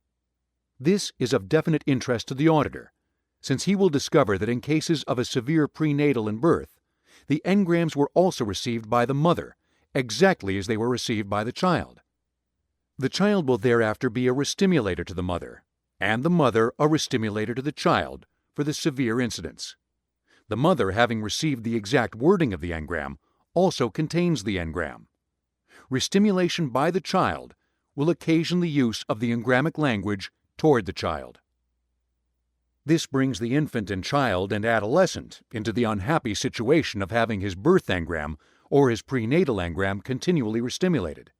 This is of definite interest to the auditor, since he will discover that in cases of a severe prenatal in birth, the engrams were also received by the mother, exactly as they were received by the child. The child will thereafter be a restimulator to the mother, and the mother a restimulator to the child for the severe incidents. The mother, having received the exact wording of the engram, also contains the engram. Restimulation by the child will occasion the use of the engramic language toward the child. This brings the infant and child and adolescent into the unhappy situation of having his birth engram or his prenatal engram continually restimulated.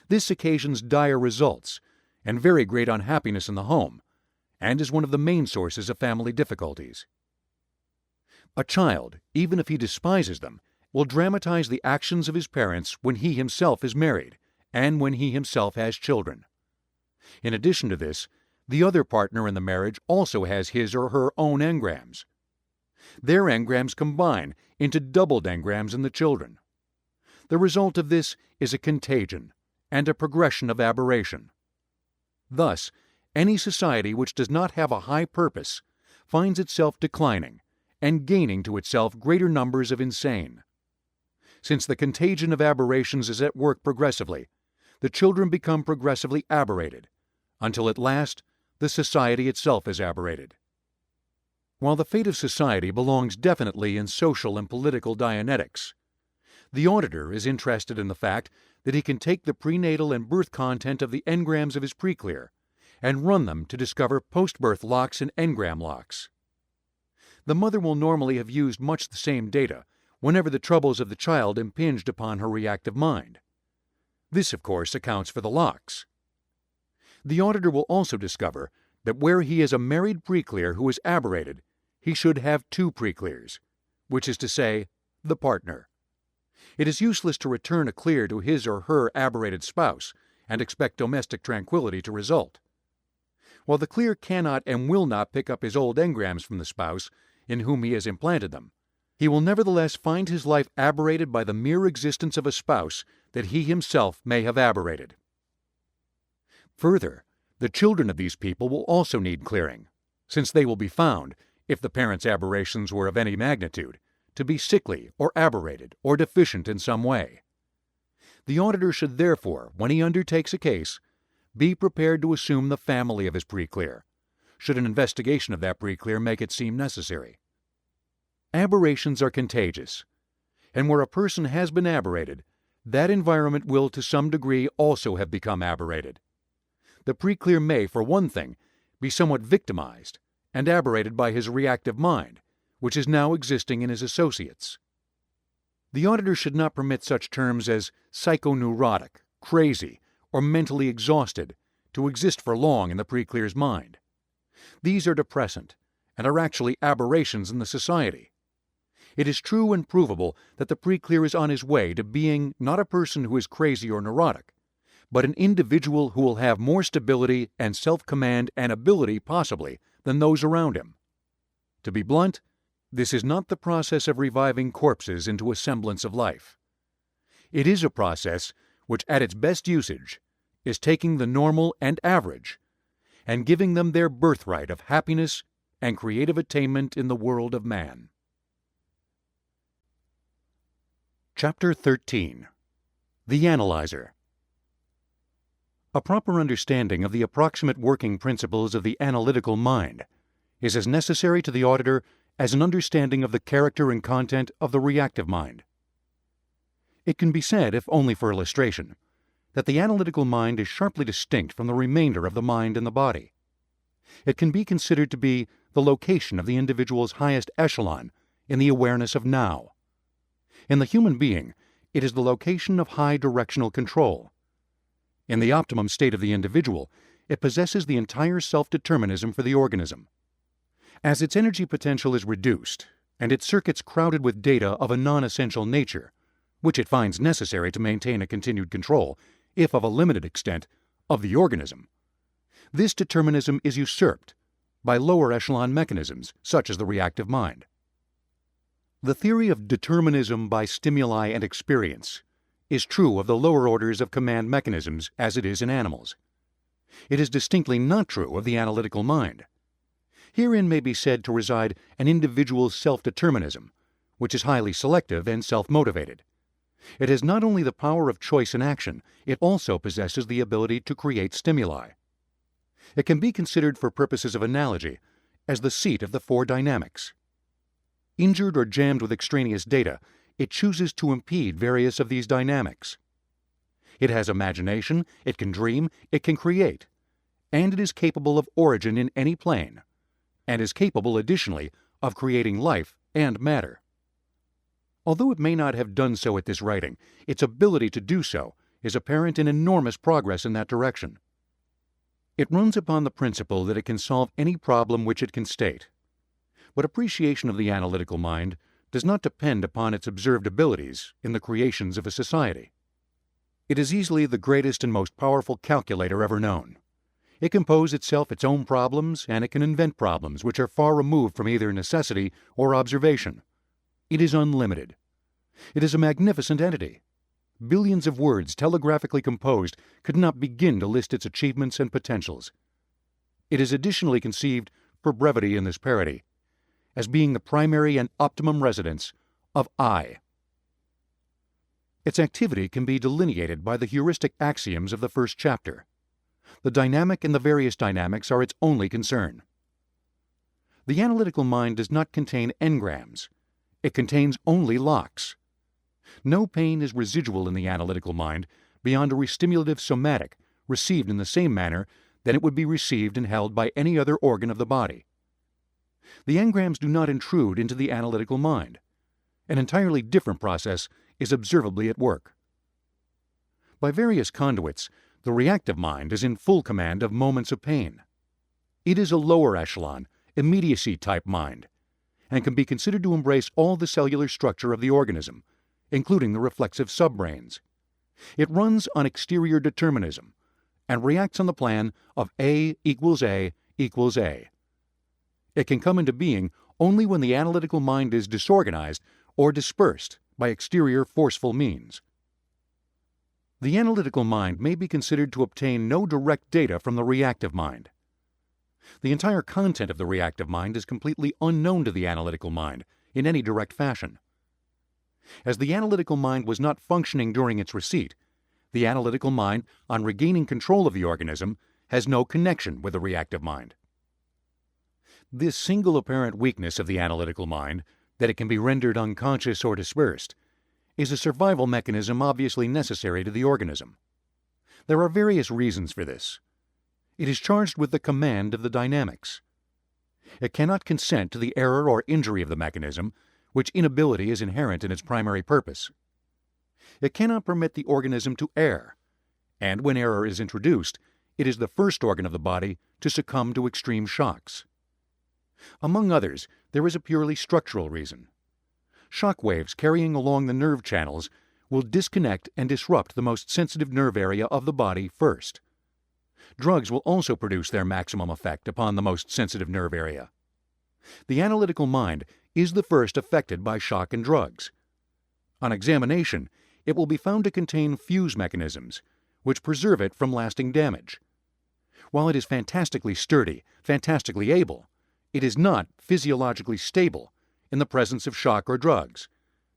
This occasions dire results and very great unhappiness in the home, and is one of the main sources of family difficulties. A child, even if he despises them, will dramatize the actions of his parents when he himself is married and when he himself has children. In addition to this, the other partner in the marriage also has his or her own engrams. Their engrams combine into doubled engrams in the children. The result of this is a contagion and a progression of aberration. Thus, any society which does not have a high purpose finds itself declining and gaining to itself greater numbers of insane. Since the contagion of aberrations is at work progressively, the children become progressively aberrated, until at last the society itself is aberrated. While the fate of society belongs definitely in social and political Dianetics, the auditor is interested in the fact that he can take the prenatal and birth content of the engrams of his preclear and run them to discover post-birth locks and engram locks. The mother will normally have used much the same data whenever the troubles of the child impinged upon her reactive mind. This, of course, accounts for the locks. The auditor will also discover that where he is a married preclear who is aberrated, he should have two preclears, which is to say, the partner. It is useless to return a clear to his or her aberrated spouse and expect domestic tranquility to result. While the clear cannot and will not pick up his old engrams from the spouse in whom he has implanted them, he will nevertheless find his life aberrated by the mere existence of a spouse that he himself may have aberrated. Further, The children of these people will also need clearing, since they will be found, if the parents' aberrations were of any magnitude, to be sickly or aberrated or deficient in some way. The auditor should therefore, when he undertakes a case, be prepared to assume the family of his pre-clear, should an investigation of that pre-clear make it seem necessary. Aberrations are contagious, and where a person has been aberrated, that environment will to some degree also have become aberrated. The pre-clear may, for one thing, be somewhat victimized and aberrated by his reactive mind, which is now existing in his associates. The auditor should not permit such terms as psychoneurotic, crazy, or mentally exhausted to exist for long in the pre-clear's mind. These are depressant and are actually aberrations in the society. It is true and provable that the pre-clear is on his way to being not a person who is crazy or neurotic, but an individual who will have more stability and self-command and ability possibly than those around him. To be blunt, this is not the process of reviving corpses into a semblance of life. It is a process which, at its best usage, is taking the normal and average and giving them their birthright of happiness and creative attainment in the world of man. Chapter 13. The Analyzer. A proper understanding of the approximate working principles of the analytical mind is as necessary to the auditor as an understanding of the character and content of the reactive mind. It can be said, if only for illustration, that the analytical mind is sharply distinct from the remainder of the mind in the body. It can be considered to be the location of the individual's highest echelon in the awareness of now. In the human being, it is the location of high directional control. In the optimum state of the individual, it possesses the entire self-determinism for the organism. As its energy potential is reduced, and its circuits crowded with data of a non-essential nature, which it finds necessary to maintain a continued control, if of a limited extent, of the organism, this determinism is usurped by lower echelon mechanisms, such as the reactive mind. The theory of determinism by stimuli and experience is true of the lower orders of command mechanisms as it is in animals. It is distinctly not true of the analytical mind. Herein may be said to reside an individual's self-determinism, which is highly selective and self-motivated. It has not only the power of choice in action, it also possesses the ability to create stimuli. It can be considered for purposes of analogy as the seat of the four dynamics. Injured or jammed with extraneous data, it chooses to impede various of these dynamics. It has imagination, it can dream, it can create, and it is capable of origin in any plane, and is capable additionally of creating life and matter. Although it may not have done so at this writing, its ability to do so is apparent in enormous progress in that direction. It runs upon the principle that it can solve any problem which it can state. But appreciation of the analytical mind does not depend upon its observed abilities in the creations of a society. It is easily the greatest and most powerful calculator ever known. It can pose itself its own problems, and it can invent problems which are far removed from either necessity or observation. It is unlimited. It is a magnificent entity. Billions of words telegraphically composed could not begin to list its achievements and potentials. It is additionally conceived, for brevity in this parody, as being the primary and optimum residence of I. Its activity can be delineated by the heuristic axioms of the first chapter. The dynamic and the various dynamics are its only concern. The analytical mind does not contain engrams. It contains only locks. No pain is residual in the analytical mind beyond a restimulative somatic received in the same manner that it would be received and held by any other organ of the body. The engrams do not intrude into the analytical mind. An entirely different process is observably at work. By various conduits, the reactive mind is in full command of moments of pain. It is a lower echelon, immediacy-type mind, and can be considered to embrace all the cellular structure of the organism, including the reflexive subbrains. It runs on exterior determinism and reacts on the plan of A equals A equals A. It can come into being only when the analytical mind is disorganized or dispersed by exterior forceful means. The analytical mind may be considered to obtain no direct data from the reactive mind. The entire content of the reactive mind is completely unknown to the analytical mind in any direct fashion. As the analytical mind was not functioning during its receipt, the analytical mind, on regaining control of the organism, has no connection with the reactive mind. This single apparent weakness of the analytical mind, that it can be rendered unconscious or dispersed, is a survival mechanism obviously necessary to the organism. There are various reasons for this. It is charged with the command of the dynamics. It cannot consent to the error or injury of the mechanism, which inability is inherent in its primary purpose. It cannot permit the organism to err, and when error is introduced, it is the first organ of the body to succumb to extreme shocks. Among others, there is a purely structural reason. Shock waves carrying along the nerve channels will disconnect and disrupt the most sensitive nerve area of the body first. Drugs will also produce their maximum effect upon the most sensitive nerve area. The analytical mind is the first affected by shock and drugs. On examination, it will be found to contain fuse mechanisms, which preserve it from lasting damage. While it is fantastically sturdy, fantastically able, it is not physiologically stable in the presence of shock or drugs,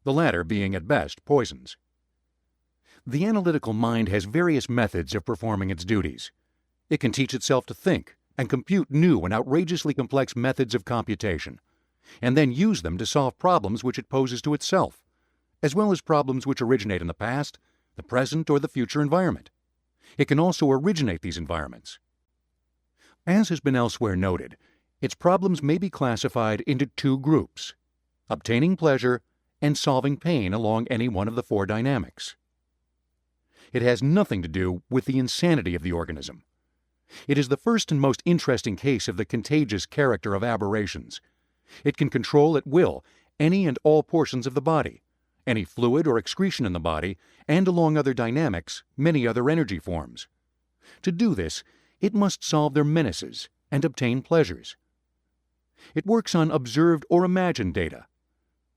the latter being at best poisons. The analytical mind has various methods of performing its duties. It can teach itself to think and compute new and outrageously complex methods of computation, and then use them to solve problems which it poses to itself, as well as problems which originate in the past, the present, or the future environment. It can also originate these environments. As has been elsewhere noted, its problems may be classified into two groups: obtaining pleasure and solving pain along any one of the four dynamics. It has nothing to do with the insanity of the organism. It is the first and most interesting case of the contagious character of aberrations. It can control at will any and all portions of the body, any fluid or excretion in the body, and along other dynamics, many other energy forms. To do this, it must solve their menaces and obtain pleasures. It works on observed or imagined data.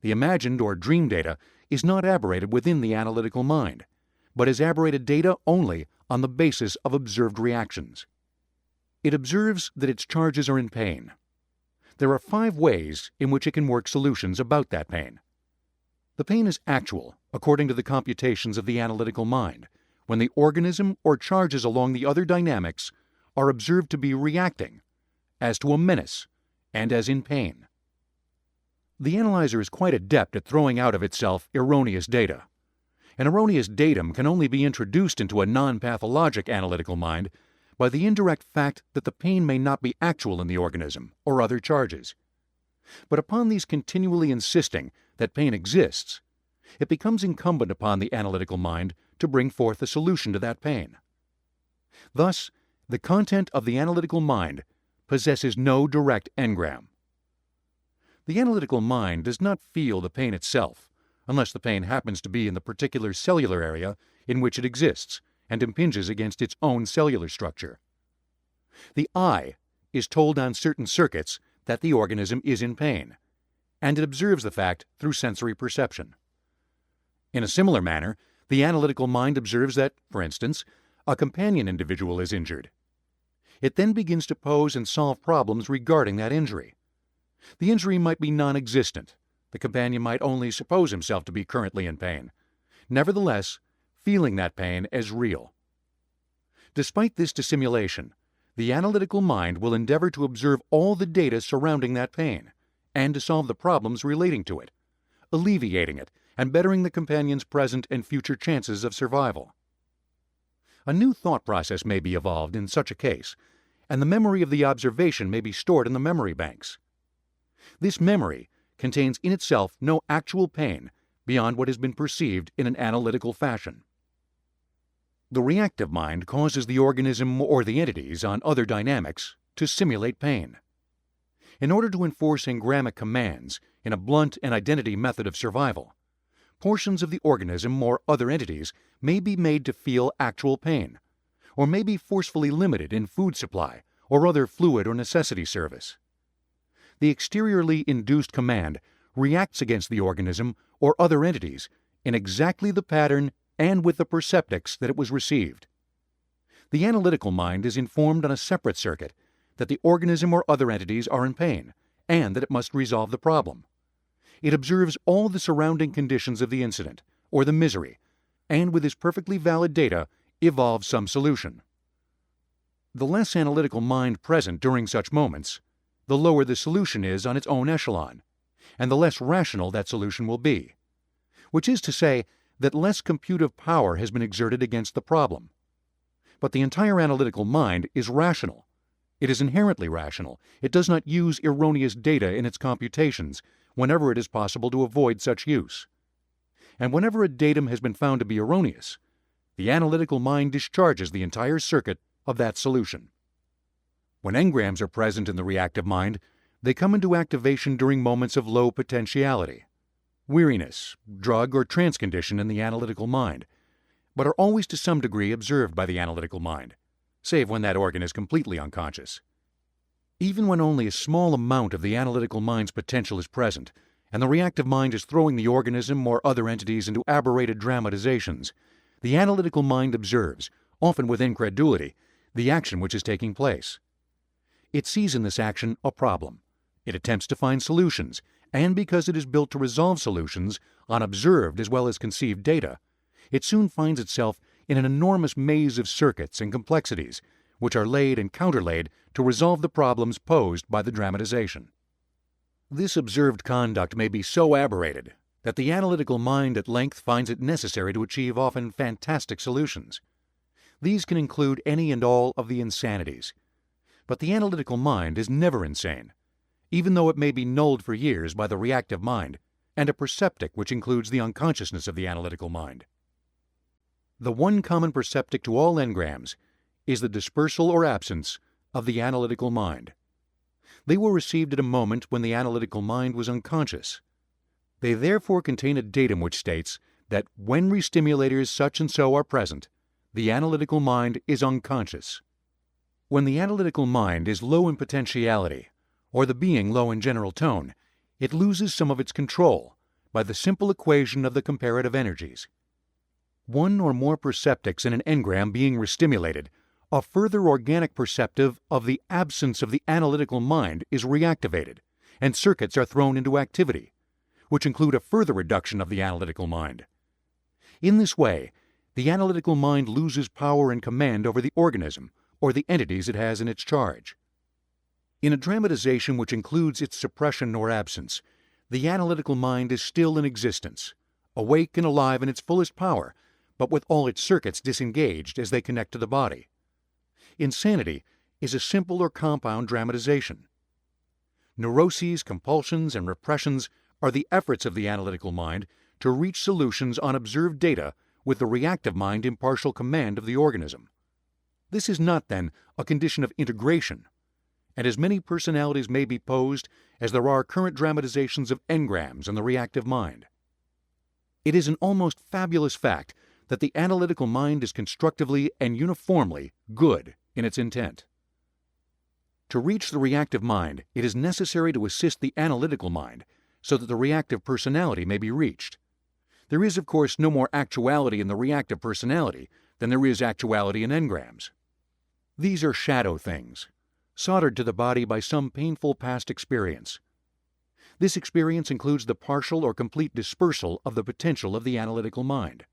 The imagined or dream data is not aberrated within the analytical mind, but is aberrated data only on the basis of observed reactions. It observes that its charges are in pain. There are 5 ways in which it can work solutions about that pain. The pain is actual, according to the computations of the analytical mind, when the organism or charges along the other dynamics are observed to be reacting, as to a menace, and as in pain. The analyzer is quite adept at throwing out of itself erroneous data. An erroneous datum can only be introduced into a non-pathologic analytical mind by the indirect fact that the pain may not be actual in the organism or other charges. But upon these continually insisting that pain exists, it becomes incumbent upon the analytical mind to bring forth a solution to that pain. Thus, the content of the analytical mind possesses no direct engram. The analytical mind does not feel the pain itself, unless the pain happens to be in the particular cellular area in which it exists and impinges against its own cellular structure. The eye is told on certain circuits that the organism is in pain, and it observes the fact through sensory perception. In a similar manner, the analytical mind observes that, for instance, a companion individual is injured. It then begins to pose and solve problems regarding that injury. The injury might be non-existent. The companion might only suppose himself to be currently in pain, nevertheless feeling that pain as real. Despite this dissimulation, the analytical mind will endeavor to observe all the data surrounding that pain and to solve the problems relating to it, alleviating it and bettering the companion's present and future chances of survival. A new thought process may be evolved in such a case, and the memory of the observation may be stored in the memory banks. This memory contains in itself no actual pain beyond what has been perceived in an analytical fashion. The reactive mind causes the organism or the entities on other dynamics to simulate pain. In order to enforce engrammic commands in a blunt and identity method of survival, portions of the organism or other entities may be made to feel actual pain, or may be forcefully limited in food supply or other fluid or necessity service. The exteriorly induced command reacts against the organism or other entities in exactly the pattern and with the perceptics that it was received. The analytical mind is informed on a separate circuit that the organism or other entities are in pain and that it must resolve the problem. It observes all the surrounding conditions of the incident or the misery and with this perfectly valid data evolves some solution. The less analytical mind present during such moments, the lower the solution is on its own echelon, and the less rational that solution will be, which is to say that less computive power has been exerted against the problem. But the entire analytical mind is rational. It is inherently rational. It does not use erroneous data in its computations whenever it is possible to avoid such use. And whenever a datum has been found to be erroneous, the analytical mind discharges the entire circuit of that solution. When engrams are present in the reactive mind, they come into activation during moments of low potentiality, weariness, drug or trance condition in the analytical mind, but are always to some degree observed by the analytical mind, save when that organ is completely unconscious. Even when only a small amount of the analytical mind's potential is present, and the reactive mind is throwing the organism or other entities into aberrated dramatizations, the analytical mind observes, often with incredulity, the action which is taking place. It sees in this action a problem. It attempts to find solutions, and because it is built to resolve solutions on observed as well as conceived data, it soon finds itself in an enormous maze of circuits and complexities which are laid and counterlaid to resolve the problems posed by the dramatization. This observed conduct may be so aberrated that the analytical mind at length finds it necessary to achieve often fantastic solutions. These can include any and all of the insanities. But the analytical mind is never insane, even though it may be nulled for years by the reactive mind and a perceptic which includes the unconsciousness of the analytical mind. The one common perceptic to all engrams is the dispersal or absence of the analytical mind. They were received at a moment when the analytical mind was unconscious. They therefore contain a datum which states that when restimulators such and so are present, the analytical mind is unconscious. When the analytical mind is low in potentiality, or the being low in general tone, it loses some of its control by the simple equation of the comparative energies. One or more perceptics in an engram being restimulated, a further organic perceptive of the absence of the analytical mind is reactivated, and circuits are thrown into activity, which include a further reduction of the analytical mind. In this way, the analytical mind loses power and command over the organism or the entities it has in its charge. In a dramatization which includes its suppression or absence, the analytical mind is still in existence, awake and alive in its fullest power, but with all its circuits disengaged as they connect to the body. Insanity is a simple or compound dramatization. Neuroses, compulsions, and repressions are the efforts of the analytical mind to reach solutions on observed data with the reactive mind in partial command of the organism. This is not, then, a condition of integration, and as many personalities may be posed as there are current dramatizations of engrams in the reactive mind. It is an almost fabulous fact that the analytical mind is constructively and uniformly good in its intent. To reach the reactive mind, it is necessary to assist the analytical mind so that the reactive personality may be reached. There is, of course, no more actuality in the reactive personality than there is actuality in engrams. These are shadow things, soldered to the body by some painful past experience. This experience includes the partial or complete dispersal of the potential of the analytical mind.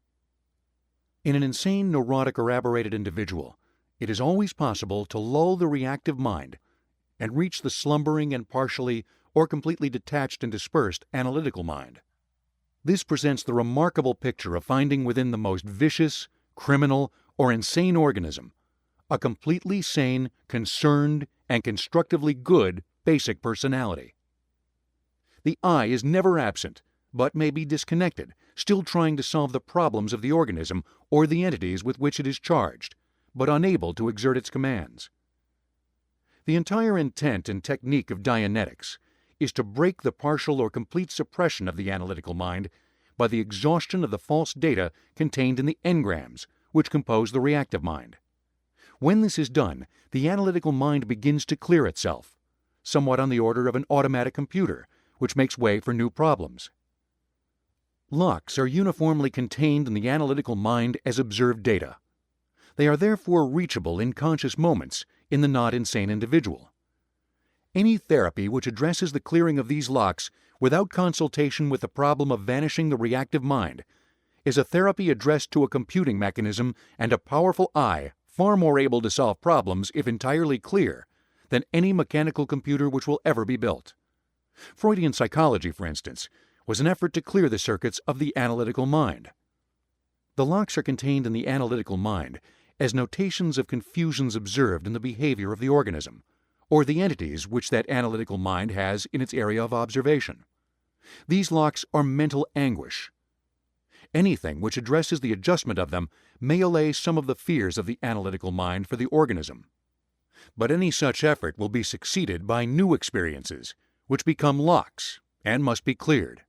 In an insane, neurotic, or aberrated individual, it is always possible to lull the reactive mind and reach the slumbering and partially or completely detached and dispersed analytical mind. This presents the remarkable picture of finding within the most vicious, criminal, or insane organism a completely sane, concerned, and constructively good basic personality. The I is never absent, but may be disconnected, still trying to solve the problems of the organism or the entities with which it is charged, but unable to exert its commands. The entire intent and technique of Dianetics is to break the partial or complete suppression of the analytical mind by the exhaustion of the false data contained in the engrams, which compose the reactive mind. When this is done, the analytical mind begins to clear itself, somewhat on the order of an automatic computer, which makes way for new problems. Locks are uniformly contained in the analytical mind as observed data. They are therefore reachable in conscious moments in the not insane individual. Any therapy which addresses the clearing of these locks without consultation with the problem of vanishing the reactive mind is a therapy addressed to a computing mechanism and a powerful eye far more able to solve problems if entirely clear than any mechanical computer which will ever be built. Freudian psychology, for instance, was an effort to clear the circuits of the analytical mind. The locks are contained in the analytical mind as notations of confusions observed in the behavior of the organism, or the entities which that analytical mind has in its area of observation. These locks are mental anguish. Anything which addresses the adjustment of them may allay some of the fears of the analytical mind for the organism. But any such effort will be succeeded by new experiences, which become locks and must be cleared.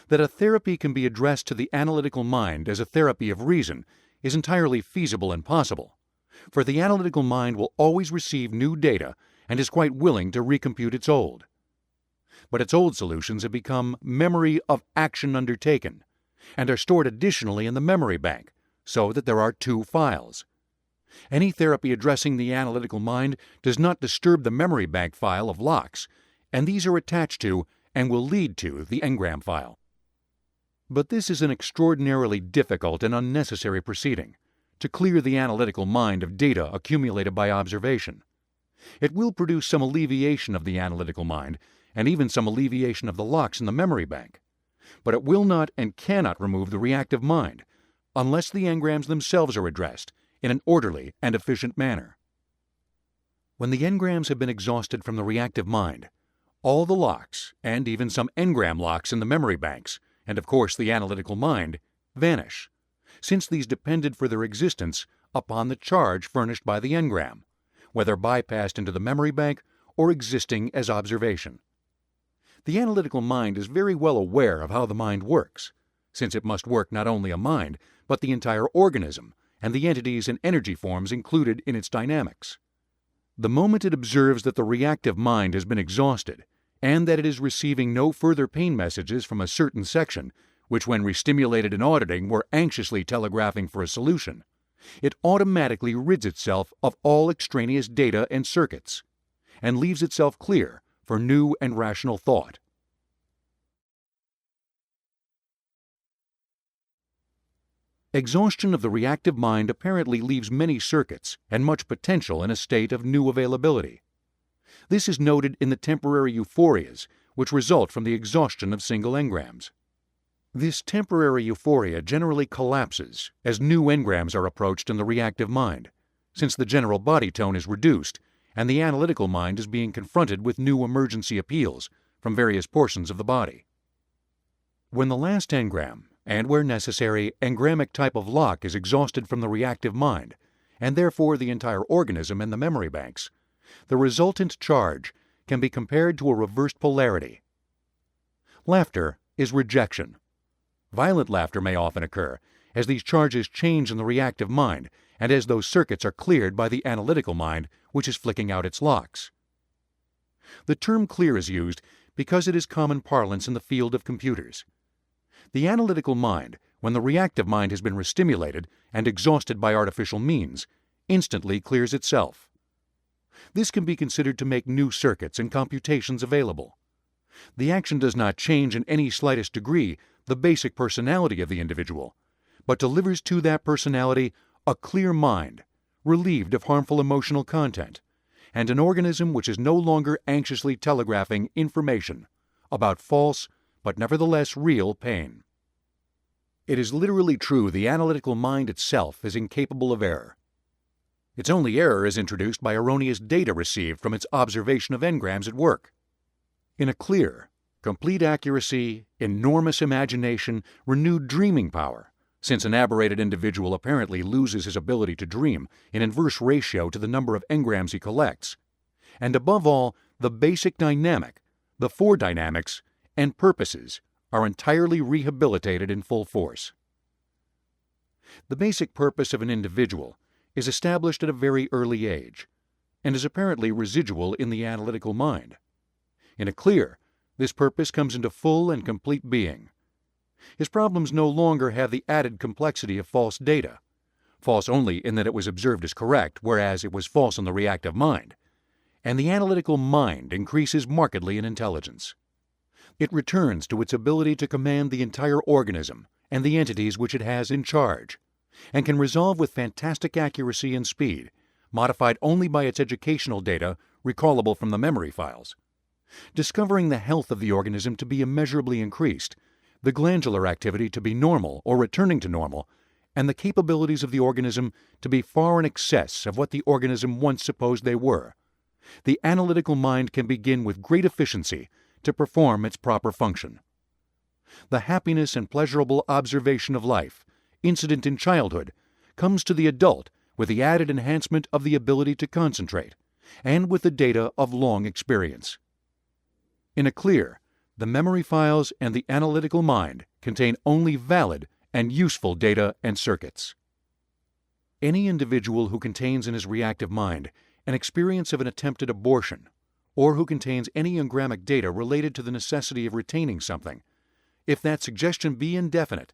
That a therapy can be addressed to the analytical mind as a therapy of reason is entirely feasible and possible, for the analytical mind will always receive new data and is quite willing to recompute its old. But its old solutions have become memory of action undertaken and are stored additionally in the memory bank, so that there are two files. Any therapy addressing the analytical mind does not disturb the memory bank file of locks, and these are attached to and will lead to the engram file. But this is an extraordinarily difficult and unnecessary proceeding, to clear the analytical mind of data accumulated by observation. It will produce some alleviation of the analytical mind, and even some alleviation of the locks in the memory bank. But it will not and cannot remove the reactive mind, unless the engrams themselves are addressed in an orderly and efficient manner. When the engrams have been exhausted from the reactive mind, all the locks, and even some engram locks in the memory banks, and of course the analytical mind, vanish, since these depended for their existence upon the charge furnished by the engram, whether bypassed into the memory bank or existing as observation. The analytical mind is very well aware of how the mind works, since it must work not only a mind, but the entire organism and the entities and energy forms included in its dynamics. The moment it observes that the reactive mind has been exhausted, and that it is receiving no further pain messages from a certain section, which when restimulated in auditing were anxiously telegraphing for a solution, it automatically rids itself of all extraneous data and circuits, and leaves itself clear for new and rational thought. Exhaustion of the reactive mind apparently leaves many circuits and much potential in a state of new availability. This is noted in the temporary euphorias which result from the exhaustion of single engrams. This temporary euphoria generally collapses as new engrams are approached in the reactive mind, since the general body tone is reduced and the analytical mind is being confronted with new emergency appeals from various portions of the body. When the last engram, and where necessary, engramic type of lock is exhausted from the reactive mind, and therefore the entire organism and the memory banks, the resultant charge can be compared to a reversed polarity. Laughter is rejection. Violent laughter may often occur, as these charges change in the reactive mind and as those circuits are cleared by the analytical mind, which is flicking out its locks. The term clear is used because it is common parlance in the field of computers. The analytical mind, when the reactive mind has been restimulated and exhausted by artificial means, instantly clears itself. This can be considered to make new circuits and computations available. The action does not change in any slightest degree the basic personality of the individual, but delivers to that personality a clear mind, relieved of harmful emotional content, and an organism which is no longer anxiously telegraphing information about false but nevertheless real pain. It is literally true the analytical mind itself is incapable of error. Its only error is introduced by erroneous data received from its observation of engrams at work. In a clear, complete accuracy, enormous imagination, renewed dreaming power, since an aberrated individual apparently loses his ability to dream in inverse ratio to the number of engrams he collects, and above all, the basic dynamic, the four dynamics, and purposes are entirely rehabilitated in full force. The basic purpose of an individual is established at a very early age, and is apparently residual in the analytical mind. In a clear, this purpose comes into full and complete being. His problems no longer have the added complexity of false data, false only in that it was observed as correct, whereas it was false in the reactive mind, and the analytical mind increases markedly in intelligence. It returns to its ability to command the entire organism and the entities which it has in charge, and can resolve with fantastic accuracy and speed, modified only by its educational data recallable from the memory files. Discovering the health of the organism to be immeasurably increased, the glandular activity to be normal or returning to normal, and the capabilities of the organism to be far in excess of what the organism once supposed they were, the analytical mind can begin with great efficiency to perform its proper function. The happiness and pleasurable observation of life, incident in childhood, comes to the adult with the added enhancement of the ability to concentrate, and with the data of long experience. In a clear, the memory files and the analytical mind contain only valid and useful data and circuits. Any individual who contains in his reactive mind an experience of an attempted abortion, or who contains any engrammic data related to the necessity of retaining something, if that suggestion be indefinite,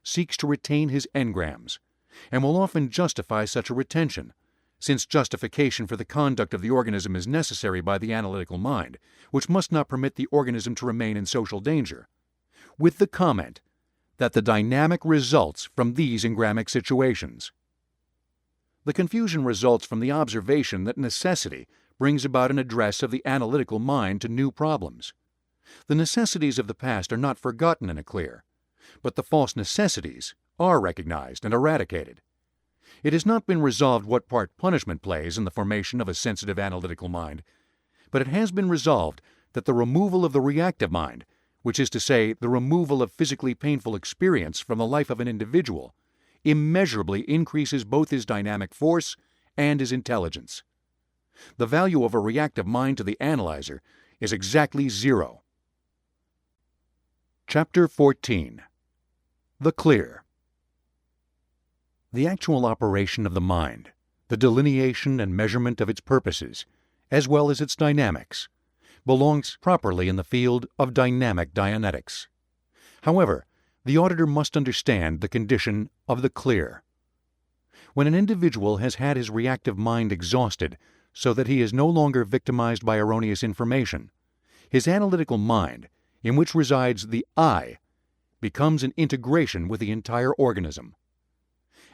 seeks to retain his engrams, and will often justify such a retention, since justification for the conduct of the organism is necessary by the analytical mind, which must not permit the organism to remain in social danger, with the comment that the dynamic results from these engrammic situations. The confusion results from the observation that necessity brings about an address of the analytical mind to new problems. The necessities of the past are not forgotten in a clear, but the false necessities are recognized and eradicated. It has not been resolved what part punishment plays in the formation of a sensitive analytical mind, but it has been resolved that the removal of the reactive mind, which is to say, the removal of physically painful experience from the life of an individual, immeasurably increases both his dynamic force and his intelligence. The value of a reactive mind to the analyzer is exactly 0. Chapter 14. The Clear. The actual operation of the mind, the delineation and measurement of its purposes, as well as its dynamics, belongs properly in the field of dynamic Dianetics. However, the auditor must understand the condition of the clear. When an individual has had his reactive mind exhausted so that he is no longer victimized by erroneous information, his analytical mind, in which resides the I, becomes an integration with the entire organism.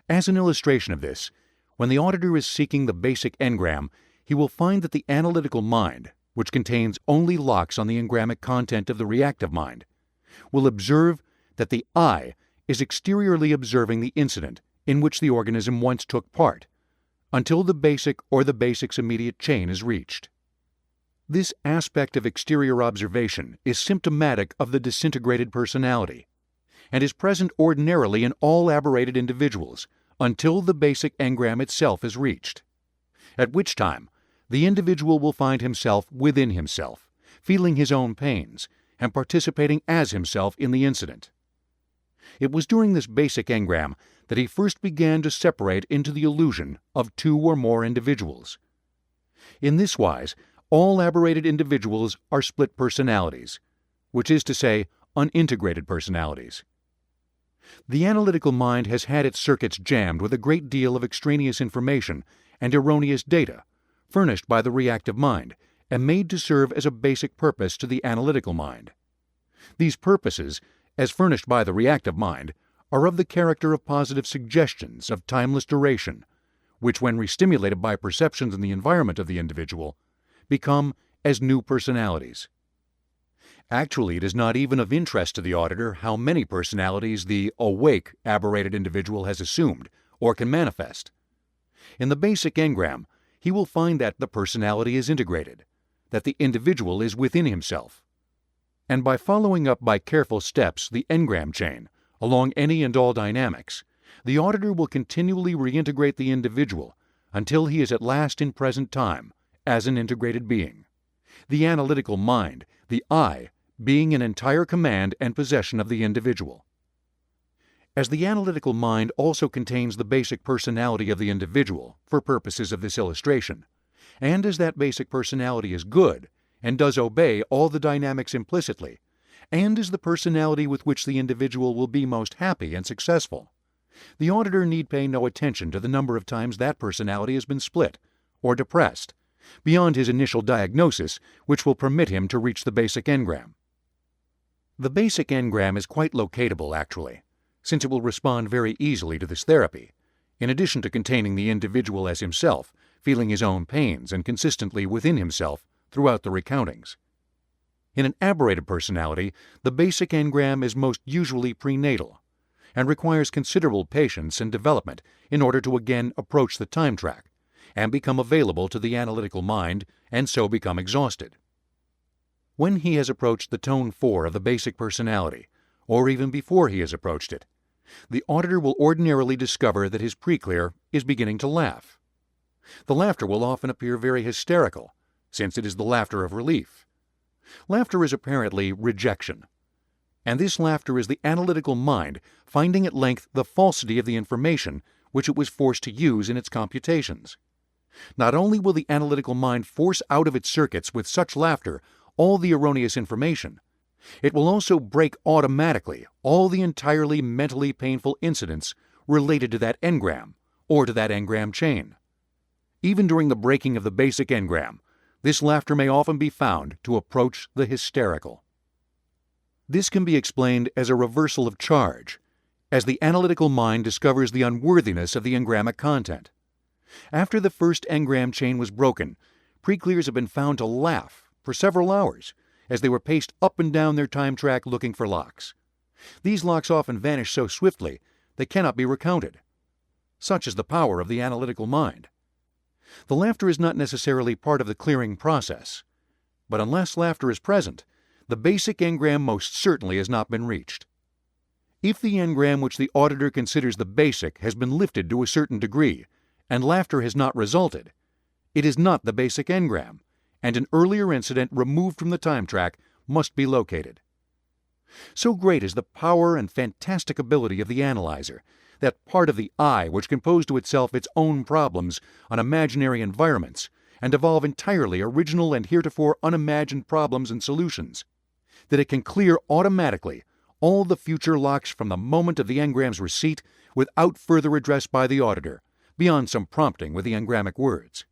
As an illustration of this, when the auditor is seeking the basic engram, he will find that the analytical mind, which contains only locks on the engrammic content of the reactive mind, will observe that the I is exteriorly observing the incident in which the organism once took part, until the basic or the basic's immediate chain is reached. This aspect of exterior observation is symptomatic of the disintegrated personality, and is present ordinarily in all aberrated individuals until the basic engram itself is reached, at which time the individual will find himself within himself, feeling his own pains, and participating as himself in the incident. It was during this basic engram that he first began to separate into the illusion of 2 or more individuals. In this wise, all aberrated individuals are split personalities, which is to say, unintegrated personalities. The analytical mind has had its circuits jammed with a great deal of extraneous information and erroneous data, furnished by the reactive mind, and made to serve as a basic purpose to the analytical mind. These purposes, as furnished by the reactive mind, are of the character of positive suggestions of timeless duration, which, when restimulated by perceptions in the environment of the individual, become as new personalities. Actually, it is not even of interest to the auditor how many personalities the awake, aberrated individual has assumed or can manifest. In the basic engram, he will find that the personality is integrated, that the individual is within himself. And by following up by careful steps the engram chain, along any and all dynamics, the auditor will continually reintegrate the individual until he is at last in present time as an integrated being, the analytical mind, the I, being in entire command and possession of the individual. As the analytical mind also contains the basic personality of the individual for purposes of this illustration, and as that basic personality is good and does obey all the dynamics implicitly, and is the personality with which the individual will be most happy and successful. The auditor need pay no attention to the number of times that personality has been split or depressed, beyond his initial diagnosis, which will permit him to reach the basic engram. The basic engram is quite locatable, actually, since it will respond very easily to this therapy, in addition to containing the individual as himself, feeling his own pains and consistently within himself throughout the recountings. In an aberrated personality, the basic engram is most usually prenatal and requires considerable patience and development in order to again approach the time track and become available to the analytical mind and so become exhausted. When he has approached the tone 4 of the basic personality, or even before he has approached it, the auditor will ordinarily discover that his preclear is beginning to laugh. The laughter will often appear very hysterical, since it is the laughter of relief. Laughter is apparently rejection, and this laughter is the analytical mind finding at length the falsity of the information which it was forced to use in its computations. Not only will the analytical mind force out of its circuits with such laughter all the erroneous information, it will also break automatically all the entirely mentally painful incidents related to that engram or to that engram chain. Even during the breaking of the basic engram, this laughter may often be found to approach the hysterical. This can be explained as a reversal of charge, as the analytical mind discovers the unworthiness of the engrammic content. After the first engram chain was broken, preclears have been found to laugh for several hours as they were paced up and down their time track looking for locks. These locks often vanish so swiftly they cannot be recounted. Such is the power of the analytical mind. The laughter is not necessarily part of the clearing process, but unless laughter is present, the basic engram most certainly has not been reached. If the engram which the auditor considers the basic has been lifted to a certain degree, and laughter has not resulted, it is not the basic engram, and an earlier incident removed from the time track must be located. So great is the power and fantastic ability of the analyzer, that part of the I which can pose to itself its own problems on imaginary environments and evolve entirely original and heretofore unimagined problems and solutions, that it can clear automatically all the future locks from the moment of the engram's receipt without further address by the auditor, beyond some prompting with the engrammic words.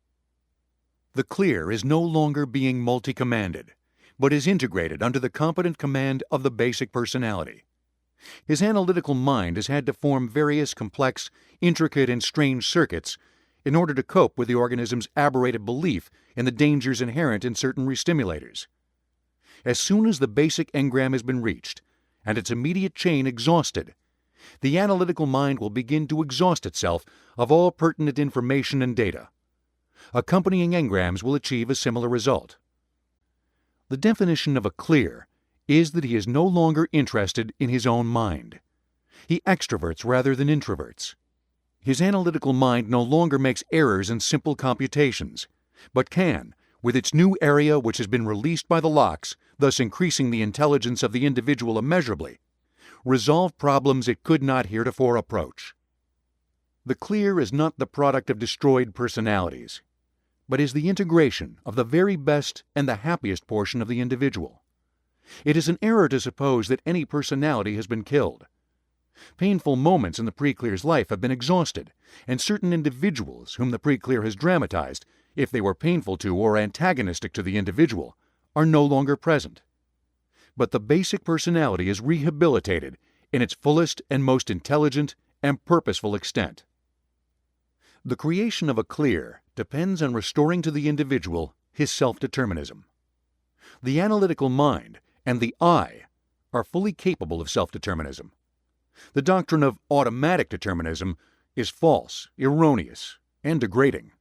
The clear is no longer being multi-commanded, but is integrated under the competent command of the basic personality. His analytical mind has had to form various complex, intricate, and strange circuits in order to cope with the organism's aberrated belief in the dangers inherent in certain restimulators. As soon as the basic engram has been reached, and its immediate chain exhausted, the analytical mind will begin to exhaust itself of all pertinent information and data. Accompanying engrams will achieve a similar result. The definition of a clear is that he is no longer interested in his own mind. He extroverts rather than introverts. His analytical mind no longer makes errors in simple computations, but can, with its new area which has been released by the locks, thus increasing the intelligence of the individual immeasurably, resolve problems it could not heretofore approach. The clear is not the product of destroyed personalities, but is the integration of the very best and the happiest portion of the individual. It is an error to suppose that any personality has been killed. Painful moments in the preclear's life have been exhausted, and certain individuals whom the preclear has dramatized, if they were painful to or antagonistic to the individual, are no longer present. But the basic personality is rehabilitated in its fullest and most intelligent and purposeful extent. The creation of a clear depends on restoring to the individual his self-determinism. The analytical mind and the I are fully capable of self-determinism. The doctrine of automatic determinism is false, erroneous, and degrading.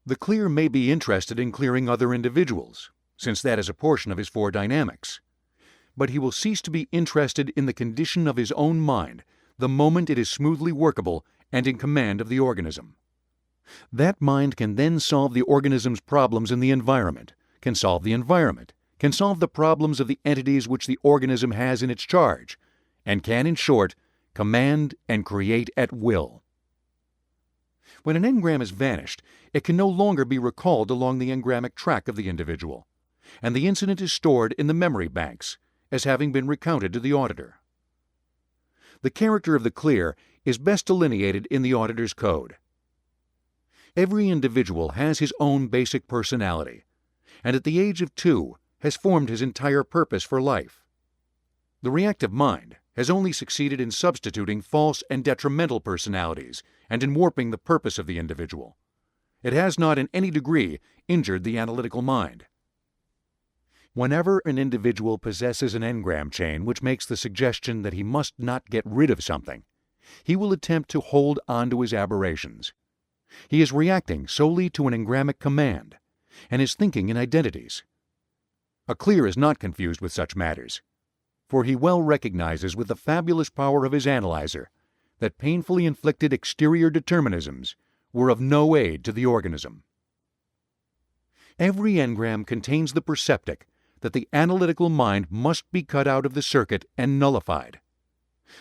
The clear may be interested in clearing other individuals, since that is a portion of his four dynamics, but he will cease to be interested in the condition of his own mind the moment it is smoothly workable and in command of the organism. That mind can then solve the organism's problems in the environment, can solve the environment, can solve the problems of the entities which the organism has in its charge, and can, in short, command and create at will. When an engram has vanished, it can no longer be recalled along the engrammic track of the individual, and the incident is stored in the memory banks, as having been recounted to the auditor. The character of the clear is best delineated in the auditor's code. Every individual has his own basic personality, and at the age of 2 has formed his entire purpose for life. The reactive mind has only succeeded in substituting false and detrimental personalities and in warping the purpose of the individual. It has not in any degree injured the analytical mind. Whenever an individual possesses an engram chain which makes the suggestion that he must not get rid of something, he will attempt to hold on to his aberrations. He is reacting solely to an engramic command and is thinking in identities. A clear is not confused with such matters, for he well recognizes with the fabulous power of his analyzer that painfully inflicted exterior determinisms were of no aid to the organism. Every engram contains the perceptic that the analytical mind must be cut out of the circuit and nullified.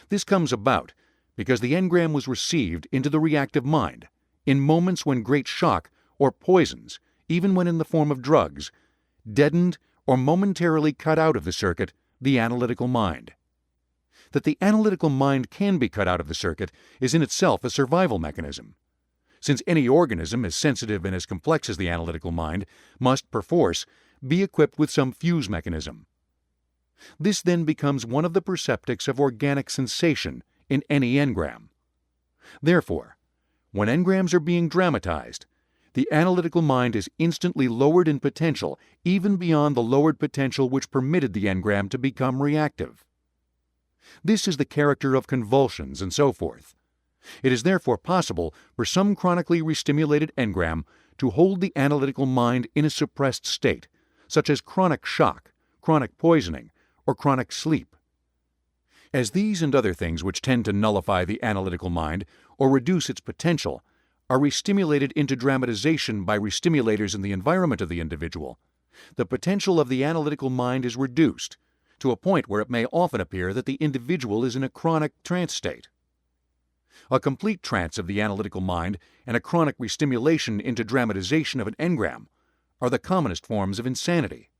This comes about because the engram was received into the reactive mind in moments when great shock or poisons, even when in the form of drugs, deadened or momentarily cut out of the circuit the analytical mind. That the analytical mind can be cut out of the circuit is in itself a survival mechanism, since any organism as sensitive and as complex as the analytical mind must, perforce, be equipped with some fuse mechanism. This then becomes one of the perceptics of organic sensation in any engram. Therefore, when engrams are being dramatized, the analytical mind is instantly lowered in potential even beyond the lowered potential which permitted the engram to become reactive. This is the character of convulsions and so forth. It is therefore possible for some chronically restimulated engram to hold the analytical mind in a suppressed state, such as chronic shock, chronic poisoning, or chronic sleep. As these and other things which tend to nullify the analytical mind or reduce its potential are restimulated into dramatization by restimulators in the environment of the individual, the potential of the analytical mind is reduced to a point where it may often appear that the individual is in a chronic trance state. A complete trance of the analytical mind and a chronic restimulation into dramatization of an engram are the commonest forms of insanity.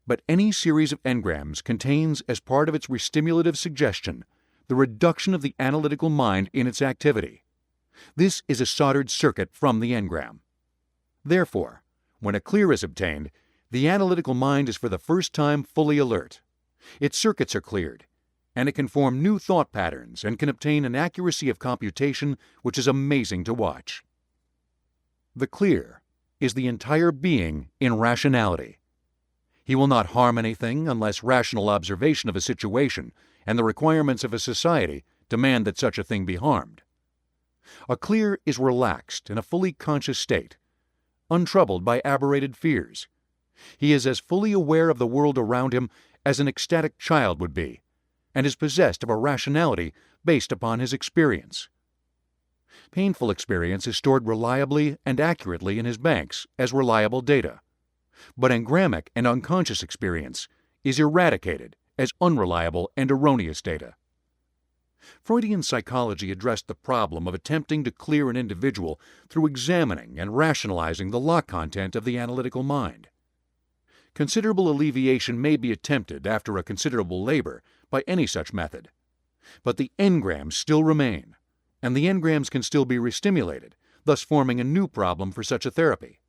But any series of engrams contains as part of its restimulative suggestion the reduction of the analytical mind in its activity. This is a soldered circuit from the engram. Therefore, when a clear is obtained, the analytical mind is for the first time fully alert. Its circuits are cleared, and it can form new thought patterns and can obtain an accuracy of computation which is amazing to watch. The clear is the entire being in rationality. He will not harm anything unless rational observation of a situation and the requirements of a society demand that such a thing be harmed. A clear is relaxed in a fully conscious state, untroubled by aberrated fears. He is as fully aware of the world around him as an ecstatic child would be, and is possessed of a rationality based upon his experience. Painful experience is stored reliably and accurately in his banks as reliable data, but engramic and unconscious experience is eradicated as unreliable and erroneous data. Freudian psychology addressed the problem of attempting to clear an individual through examining and rationalizing the lock content of the analytical mind. Considerable alleviation may be attempted after a considerable labor by any such method, but the engrams still remain, and the engrams can still be restimulated, thus forming a new problem for such a therapy.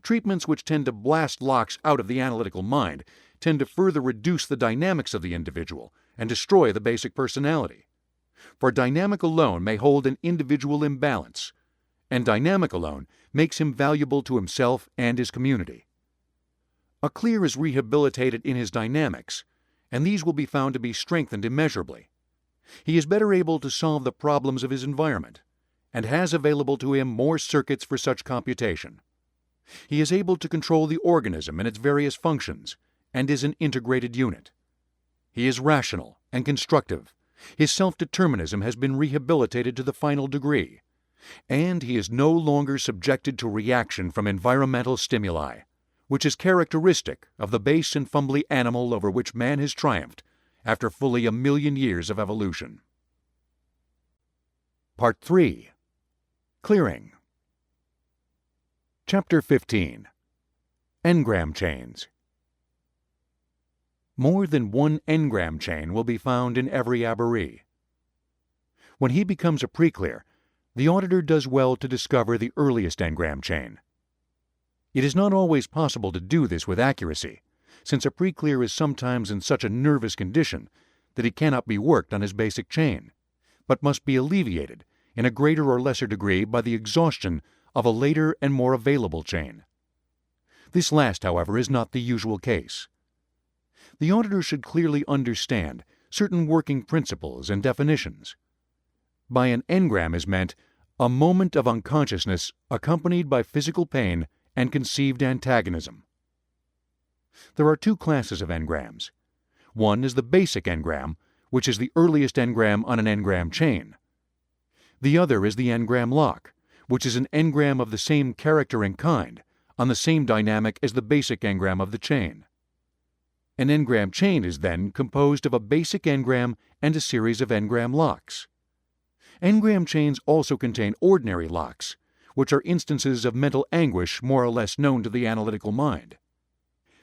Treatments which tend to blast locks out of the analytical mind tend to further reduce the dynamics of the individual and destroy the basic personality. For dynamic alone may hold an individual in balance, and dynamic alone makes him valuable to himself and his community. A clear is rehabilitated in his dynamics, and these will be found to be strengthened immeasurably. He is better able to solve the problems of his environment, and has available to him more circuits for such computation. He is able to control the organism and its various functions, and is an integrated unit. He is rational and constructive. His self-determinism has been rehabilitated to the final degree, and he is no longer subjected to reaction from environmental stimuli, which is characteristic of the base and fumbly animal over which man has triumphed after fully 1,000,000 years of evolution. Part 3. Clearing. Chapter 15. Engram Chains. More than one engram chain will be found in every aberree. When he becomes a preclear, the auditor does well to discover the earliest engram chain. It is not always possible to do this with accuracy, since a preclear is sometimes in such a nervous condition that he cannot be worked on his basic chain, but must be alleviated in a greater or lesser degree by the exhaustion of a later and more available chain. This last, however, is not the usual case. The auditor should clearly understand certain working principles and definitions. By an engram is meant a moment of unconsciousness accompanied by physical pain and conceived antagonism. There are two classes of engrams. One is the basic engram, which is the earliest engram on an engram chain. The other is the engram lock, which is an engram of the same character and kind, on the same dynamic as the basic engram of the chain. An engram chain is then composed of a basic engram and a series of engram locks. Engram chains also contain ordinary locks, which are instances of mental anguish more or less known to the analytical mind.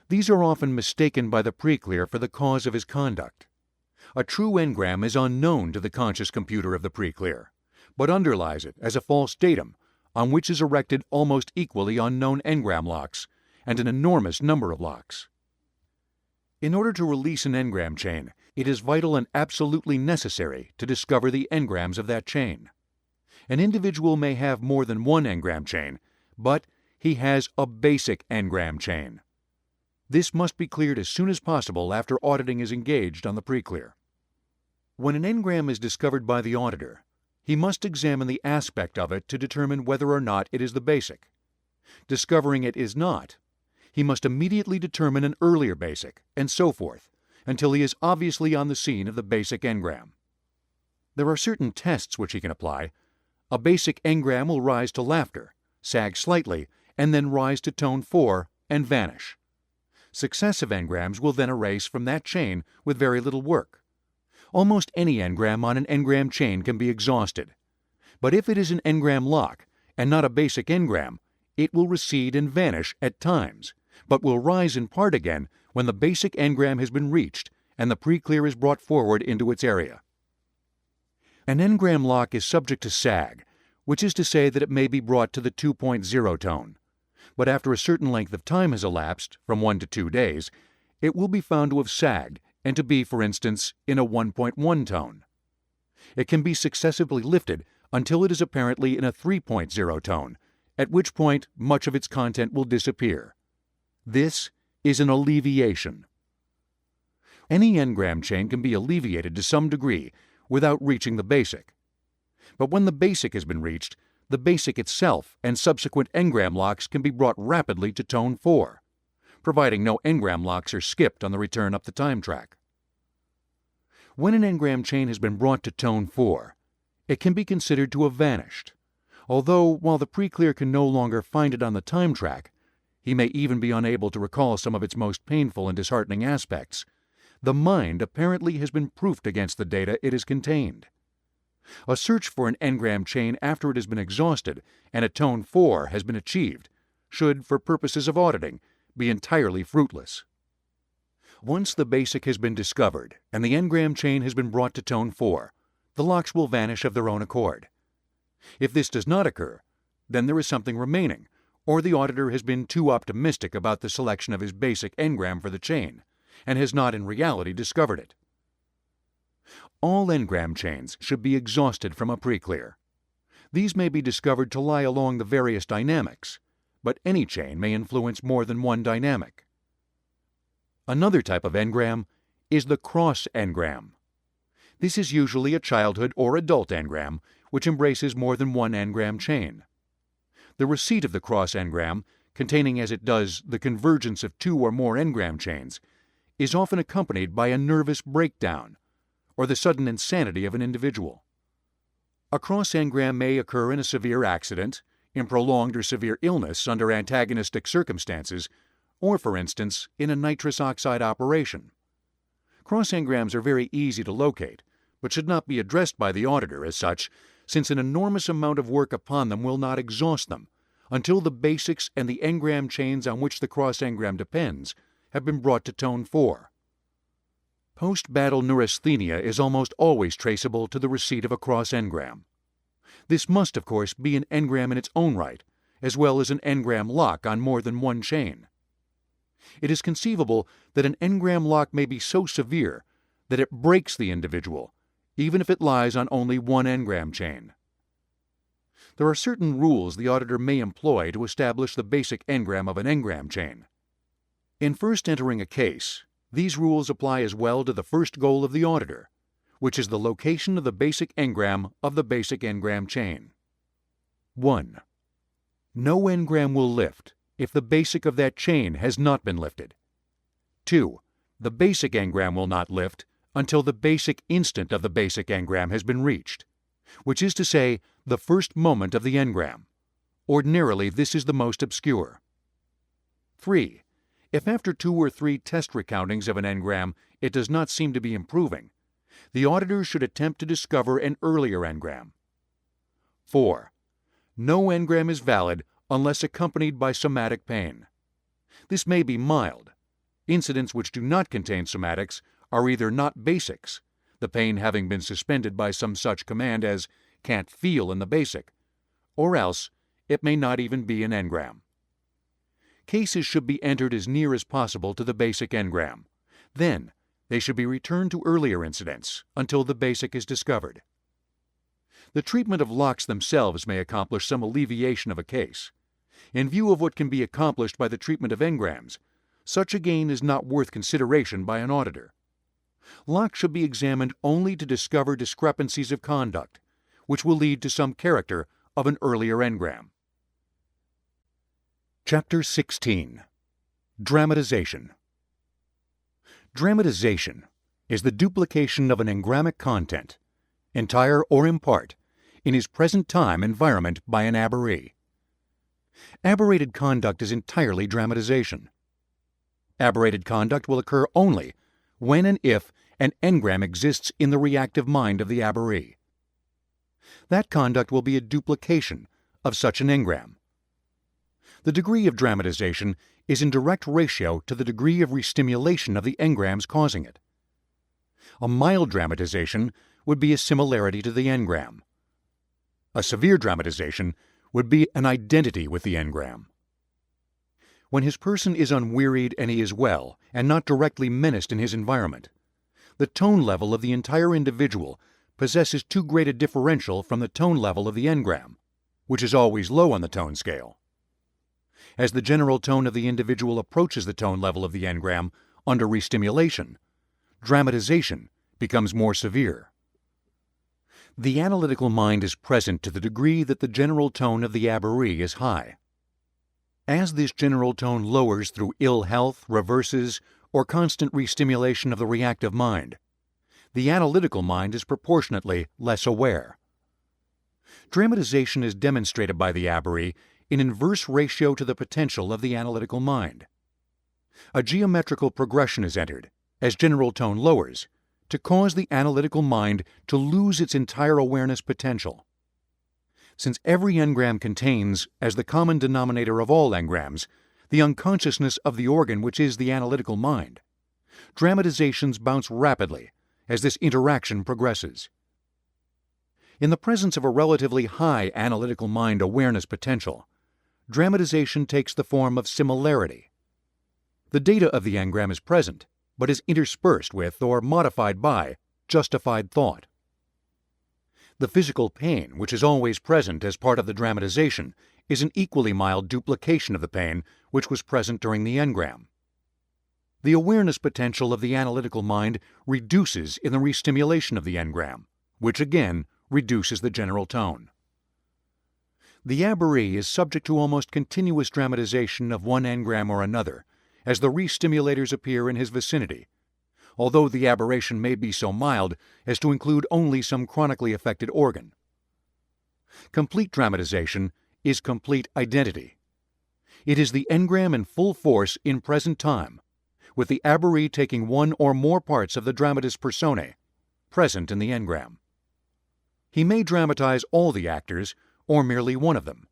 These are often mistaken by the preclear for the cause of his conduct. A true engram is unknown to the conscious computer of the preclear, but underlies it as a false datum on which is erected almost equally unknown engram locks and an enormous number of locks. In order to release an engram chain, it is vital and absolutely necessary to discover the engrams of that chain. An individual may have more than one engram chain, but he has a basic engram chain. This must be cleared as soon as possible after auditing is engaged on the preclear. When an engram is discovered by the auditor, he must examine the aspect of it to determine whether or not it is the basic. Discovering it is not, he must immediately determine an earlier basic, and so forth, until he is obviously on the scene of the basic engram. There are certain tests which he can apply. A basic engram will rise to laughter, sag slightly, and then rise to tone 4 and vanish. Successive engrams will then erase from that chain with very little work. Almost any engram on an engram chain can be exhausted. But if it is an engram lock and not a basic engram, it will recede and vanish at times, but will rise in part again when the basic engram has been reached and the preclear is brought forward into its area. An engram lock is subject to sag, which is to say that it may be brought to the 2.0 tone. But after a certain length of time has elapsed, from 1 to 2 days, it will be found to have sagged and to be, for instance, in a 1.1 tone. It can be successively lifted until it is apparently in a 3.0 tone, at which point much of its content will disappear. This is an alleviation. Any engram chain can be alleviated to some degree without reaching the basic. But when the basic has been reached, the basic itself and subsequent engram locks can be brought rapidly to tone 4, providing no engram locks are skipped on the return up the time track. When an engram chain has been brought to tone 4, it can be considered to have vanished, although while the preclear can no longer find it on the time track, he may even be unable to recall some of its most painful and disheartening aspects. The mind apparently has been proofed against the data it has contained. A search for an engram chain after it has been exhausted and a tone 4 has been achieved should, for purposes of auditing, be entirely fruitless. Once the basic has been discovered and the engram chain has been brought to tone 4, the locks will vanish of their own accord. If this does not occur, then there is something remaining, or the auditor has been too optimistic about the selection of his basic engram for the chain, and has not in reality discovered it. All engram chains should be exhausted from a preclear. These may be discovered to lie along the various dynamics, but any chain may influence more than one dynamic. Another type of engram is the cross engram. This is usually a childhood or adult engram which embraces more than one engram chain. The receipt of the cross engram, containing as it does the convergence of 2 or more engram chains, is often accompanied by a nervous breakdown or the sudden insanity of an individual. A cross engram may occur in a severe accident, in prolonged or severe illness under antagonistic circumstances, or, for instance, in a nitrous oxide operation. Cross engrams are very easy to locate, but should not be addressed by the auditor as such, since an enormous amount of work upon them will not exhaust them until the basics and the engram chains on which the cross engram depends have been brought to tone 4. Post-battle neurasthenia is almost always traceable to the receipt of a cross engram. This must, of course, be an engram in its own right, as well as an engram lock on more than one chain. It is conceivable that an engram lock may be so severe that it breaks the individual, even if it lies on only one engram chain. There are certain rules the auditor may employ to establish the basic engram of an engram chain. In first entering a case, these rules apply as well to the first goal of the auditor, which is the location of the basic engram of the basic engram chain. 1. No engram will lift if the basic of that chain has not been lifted. 2. The basic engram will not lift until the basic instant of the basic engram has been reached, which is to say, the first moment of the engram. Ordinarily, this is the most obscure. 3. If after 2 or 3 test recountings of an engram it does not seem to be improving, the auditor should attempt to discover an earlier engram. 4. No engram is valid unless accompanied by somatic pain. This may be mild. Incidents which do not contain somatics are either not basics, the pain having been suspended by some such command as "can't feel" in the basic, or else it may not even be an engram. Cases should be entered as near as possible to the basic engram. Then, they should be returned to earlier incidents until the basic is discovered. The treatment of locks themselves may accomplish some alleviation of a case. In view of what can be accomplished by the treatment of engrams, such a gain is not worth consideration by an auditor. Locks should be examined only to discover discrepancies of conduct, which will lead to some character of an earlier engram. Chapter 16. Dramatization. Dramatization is the duplication of an engramic content, entire or in part, in his present time environment by an aberree. Aberrated conduct is entirely dramatization. Aberrated conduct will occur only when and if an engram exists in the reactive mind of the aberree. That conduct will be a duplication of such an engram. The degree of dramatization is in direct ratio to the degree of restimulation of the engrams causing it. A mild dramatization would be a similarity to the engram. A severe dramatization would be an identity with the engram. When his person is unwearied and he is well and not directly menaced in his environment, the tone level of the entire individual possesses too great a differential from the tone level of the engram, which is always low on the tone scale. As the general tone of the individual approaches the tone level of the engram under restimulation, dramatization becomes more severe. The analytical mind is present to the degree that the general tone of the aberree is high. As this general tone lowers through ill health, reverses, or constant restimulation of the reactive mind, the analytical mind is proportionately less aware. Dramatization is demonstrated by the aberree in inverse ratio to the potential of the analytical mind. A geometrical progression is entered, as general tone lowers, to cause the analytical mind to lose its entire awareness potential. Since every engram contains, as the common denominator of all engrams, the unconsciousness of the organ which is the analytical mind, dramatizations bounce rapidly as this interaction progresses. In the presence of a relatively high analytical mind awareness potential, dramatization takes the form of similarity. The data of the engram is present, but is interspersed with or modified by justified thought. The physical pain, which is always present as part of the dramatization, is an equally mild duplication of the pain which was present during the engram. The awareness potential of the analytical mind reduces in the restimulation of the engram, which again reduces the general tone. The aberree is subject to almost continuous dramatization of one engram or another as the restimulators appear in his vicinity, although the aberration may be so mild as to include only some chronically affected organ. Complete dramatization is complete identity. It is the engram in full force in present time, with the aberree taking one or more parts of the dramatis personae present in the engram. He may dramatize all the actors or merely one of them.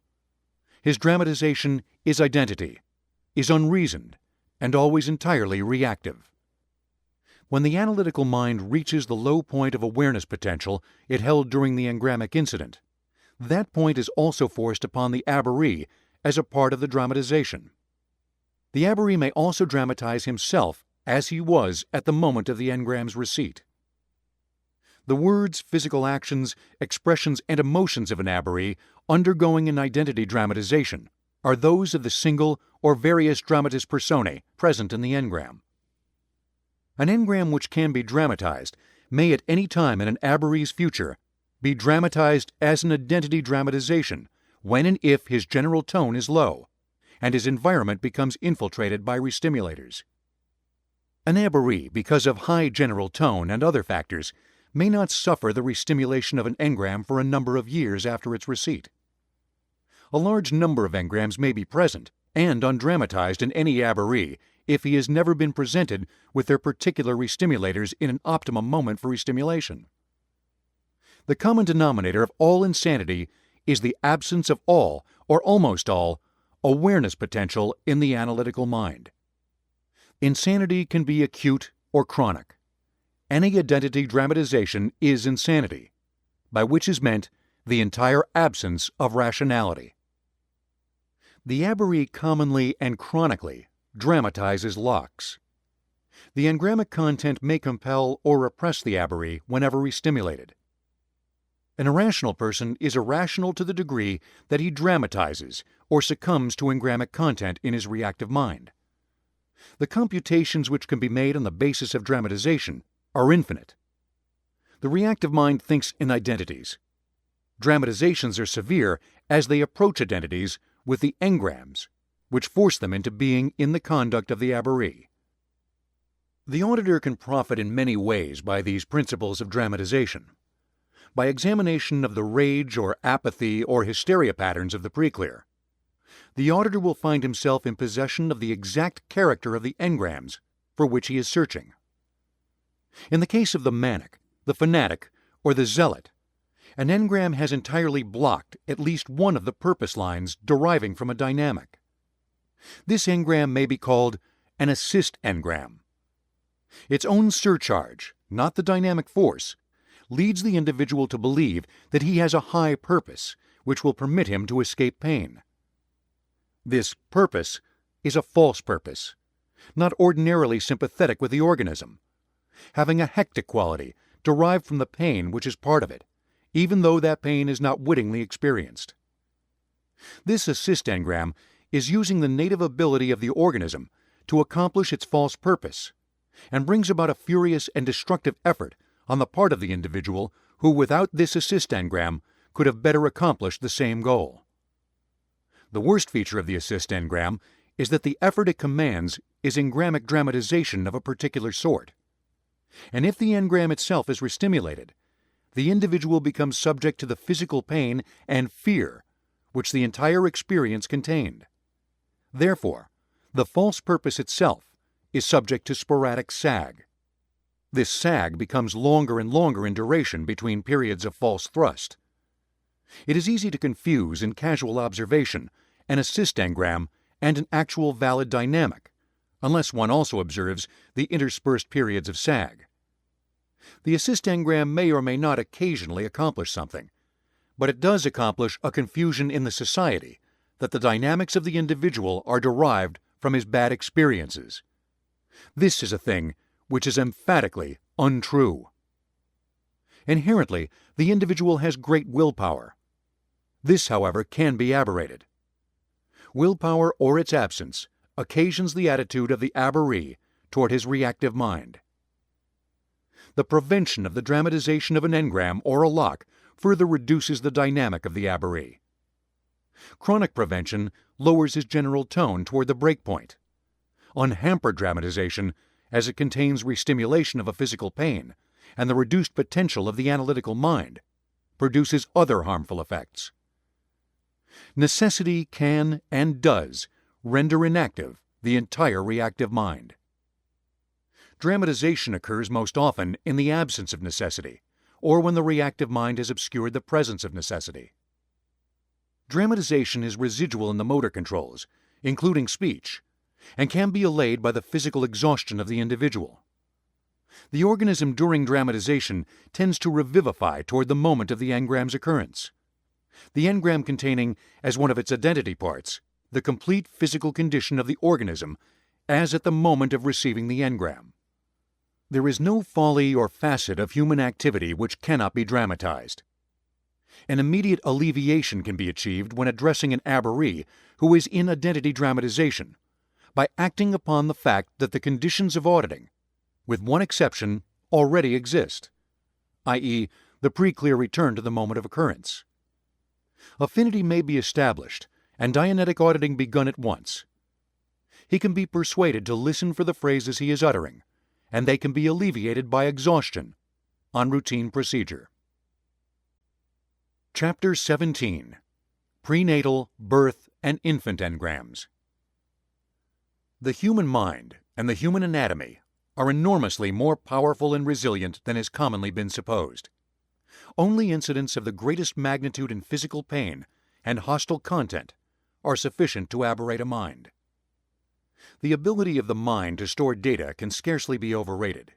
His dramatization is identity, is unreasoned, and always entirely reactive. When the analytical mind reaches the low point of awareness potential it held during the engrammic incident, that point is also forced upon the aberree as a part of the dramatization. The aberree may also dramatize himself as he was at the moment of the engram's receipt. The words, physical actions, expressions, and emotions of an aberree undergoing an identity dramatization are those of the single or various dramatis personae present in the engram. An engram which can be dramatized may at any time in an aberree's future be dramatized as an identity dramatization when and if his general tone is low and his environment becomes infiltrated by restimulators. An aberree, because of high general tone and other factors, may not suffer the restimulation of an engram for a number of years after its receipt. A large number of engrams may be present and undramatized in any aberree if he has never been presented with their particular restimulators in an optimum moment for restimulation. The common denominator of all insanity is the absence of all, or almost all, awareness potential in the analytical mind. Insanity can be acute or chronic. Any identity dramatization is insanity, by which is meant the entire absence of rationality. The aberree commonly and chronically dramatizes locks. The engrammic content may compel or repress the aberree whenever restimulated. An irrational person is irrational to the degree that he dramatizes or succumbs to engrammic content in his reactive mind. The computations which can be made on the basis of dramatization are infinite. The reactive mind thinks in identities. Dramatizations are severe as they approach identities with the engrams, which force them into being in the conduct of the aberree. The auditor can profit in many ways by these principles of dramatization. By examination of the rage or apathy or hysteria patterns of the preclear, the auditor will find himself in possession of the exact character of the engrams for which he is searching. In the case of the manic, the fanatic, or the zealot, an engram has entirely blocked at least one of the purpose lines deriving from a dynamic. This engram may be called an assist engram. Its own surcharge, not the dynamic force, leads the individual to believe that he has a high purpose which will permit him to escape pain. This purpose is a false purpose, not ordinarily sympathetic with the organism, having a hectic quality derived from the pain which is part of it, even though that pain is not wittingly experienced. This assist engram is using the native ability of the organism to accomplish its false purpose, and brings about a furious and destructive effort on the part of the individual who without this assist engram could have better accomplished the same goal. The worst feature of the assist engram is that the effort it commands is engrammic dramatization of a particular sort. And if the engram itself is restimulated, the individual becomes subject to the physical pain and fear which the entire experience contained. Therefore, the false purpose itself is subject to sporadic sag. This sag becomes longer and longer in duration between periods of false thrust. It is easy to confuse in casual observation an assist engram and an actual valid dynamic, unless one also observes the interspersed periods of sag. The assist engram may or may not occasionally accomplish something, but it does accomplish a confusion in the society that the dynamics of the individual are derived from his bad experiences. This is a thing which is emphatically untrue. Inherently, the individual has great willpower. This, however, can be aberrated. Willpower or its absence occasions the attitude of the aberree toward his reactive mind. The prevention of the dramatization of an engram or a lock further reduces the dynamic of the aberree. Chronic prevention lowers his general tone toward the breakpoint. Unhampered dramatization, as it contains restimulation of a physical pain and the reduced potential of the analytical mind, produces other harmful effects. Necessity can and does render inactive the entire reactive mind. Dramatization occurs most often in the absence of necessity, or when the reactive mind has obscured the presence of necessity. Dramatization is residual in the motor controls, including speech, and can be allayed by the physical exhaustion of the individual. The organism during dramatization tends to revivify toward the moment of the engram's occurrence. The engram containing, as one of its identity parts, the complete physical condition of the organism as at the moment of receiving the engram. There is no folly or facet of human activity which cannot be dramatized. An immediate alleviation can be achieved when addressing an aboree who is in identity dramatization by acting upon the fact that the conditions of auditing, with one exception, already exist, i.e., the pre-clear return to the moment of occurrence. Affinity may be established and Dianetic auditing begun at once. He can be persuaded to listen for the phrases he is uttering, and they can be alleviated by exhaustion on routine procedure. Chapter 17. Prenatal, Birth, and Infant Engrams. The human mind and the human anatomy are enormously more powerful and resilient than has commonly been supposed. Only incidents of the greatest magnitude in physical pain and hostile content are sufficient to aberrate a mind. The ability of the mind to store data can scarcely be overrated.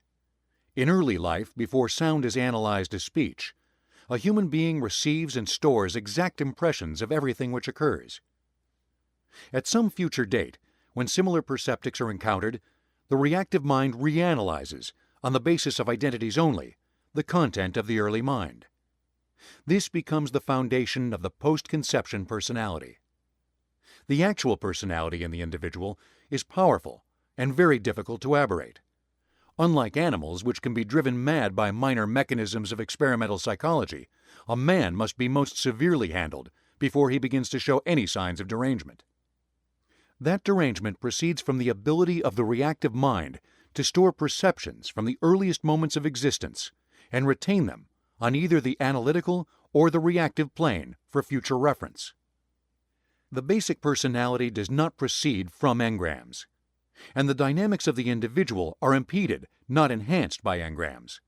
In early life, before sound is analyzed as speech, a human being receives and stores exact impressions of everything which occurs. At some future date, when similar perceptics are encountered, the reactive mind reanalyzes, on the basis of identities only, the content of the early mind. This becomes the foundation of the post-conception personality. The actual personality in the individual is powerful and very difficult to aberrate. Unlike animals, which can be driven mad by minor mechanisms of experimental psychology, a man must be most severely handled before he begins to show any signs of derangement. That derangement proceeds from the ability of the reactive mind to store perceptions from the earliest moments of existence and retain them on either the analytical or the reactive plane for future reference. The basic personality does not proceed from engrams, and the dynamics of the individual are impeded, not enhanced by engrams.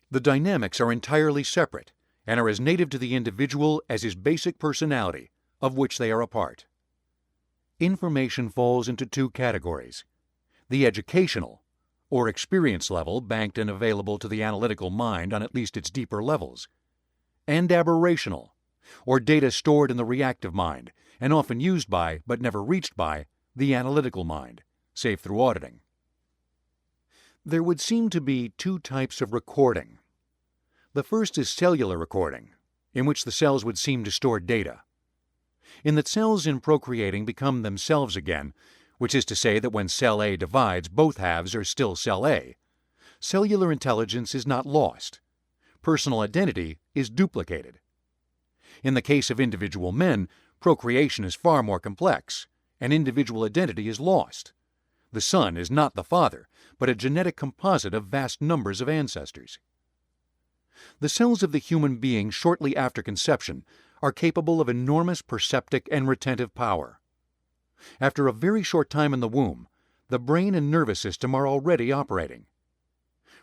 The dynamics are entirely separate and are as native to the individual as his basic personality, of which they are a part. Information falls into two categories: the educational, or experience level banked and available to the analytical mind on at least its deeper levels, and aberrational, or data stored in the reactive mind and often used by, but never reached by, the analytical mind, save through auditing. There would seem to be two types of recording. The first is cellular recording, in which the cells would seem to store data. In that cells in procreating become themselves again, which is to say that when cell A divides, both halves are still cell A. Cellular intelligence is not lost. Personal identity is duplicated. In the case of individual men, procreation is far more complex, and individual identity is lost. The son is not the father, but a genetic composite of vast numbers of ancestors. The cells of the human being shortly after conception are capable of enormous perceptic and retentive power. After a very short time in the womb, the brain and nervous system are already operating.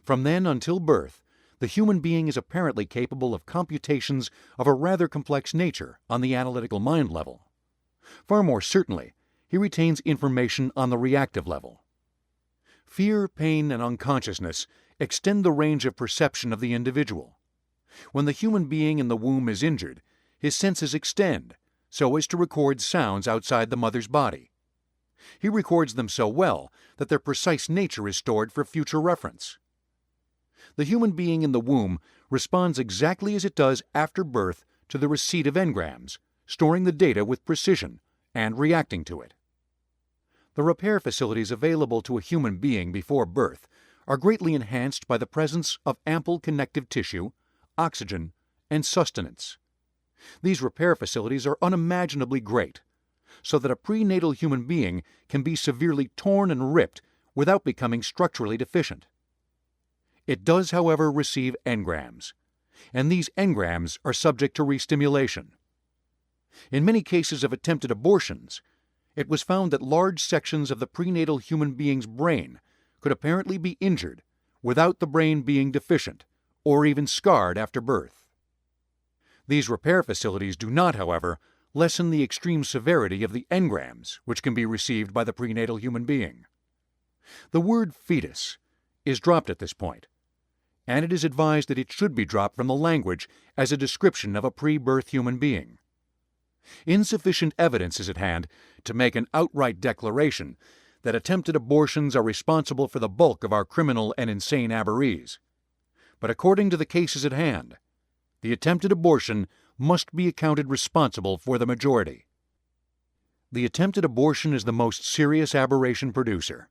From then until birth, the human being is apparently capable of computations of a rather complex nature on the analytical mind level. Far more certainly, he retains information on the reactive level. Fear, pain, and unconsciousness extend the range of perception of the individual. When the human being in the womb is injured, his senses extend so as to record sounds outside the mother's body. He records them so well that their precise nature is stored for future reference. The human being in the womb responds exactly as it does after birth to the receipt of engrams, storing the data with precision and reacting to it. The repair facilities available to a human being before birth are greatly enhanced by the presence of ample connective tissue, oxygen, and sustenance. These repair facilities are unimaginably great, so that a prenatal human being can be severely torn and ripped without becoming structurally deficient. It does, however, receive engrams, and these engrams are subject to restimulation. In many cases of attempted abortions, it was found that large sections of the prenatal human being's brain could apparently be injured without the brain being deficient or even scarred after birth. These repair facilities do not, however, lessen the extreme severity of the engrams which can be received by the prenatal human being. The word fetus is dropped at this point, and it is advised that it should be dropped from the language as a description of a pre-birth human being. Insufficient evidence is at hand to make an outright declaration that attempted abortions are responsible for the bulk of our criminal and insane aborrees. But according to the cases at hand, the attempted abortion must be accounted responsible for the majority. The attempted abortion is the most serious aberration producer.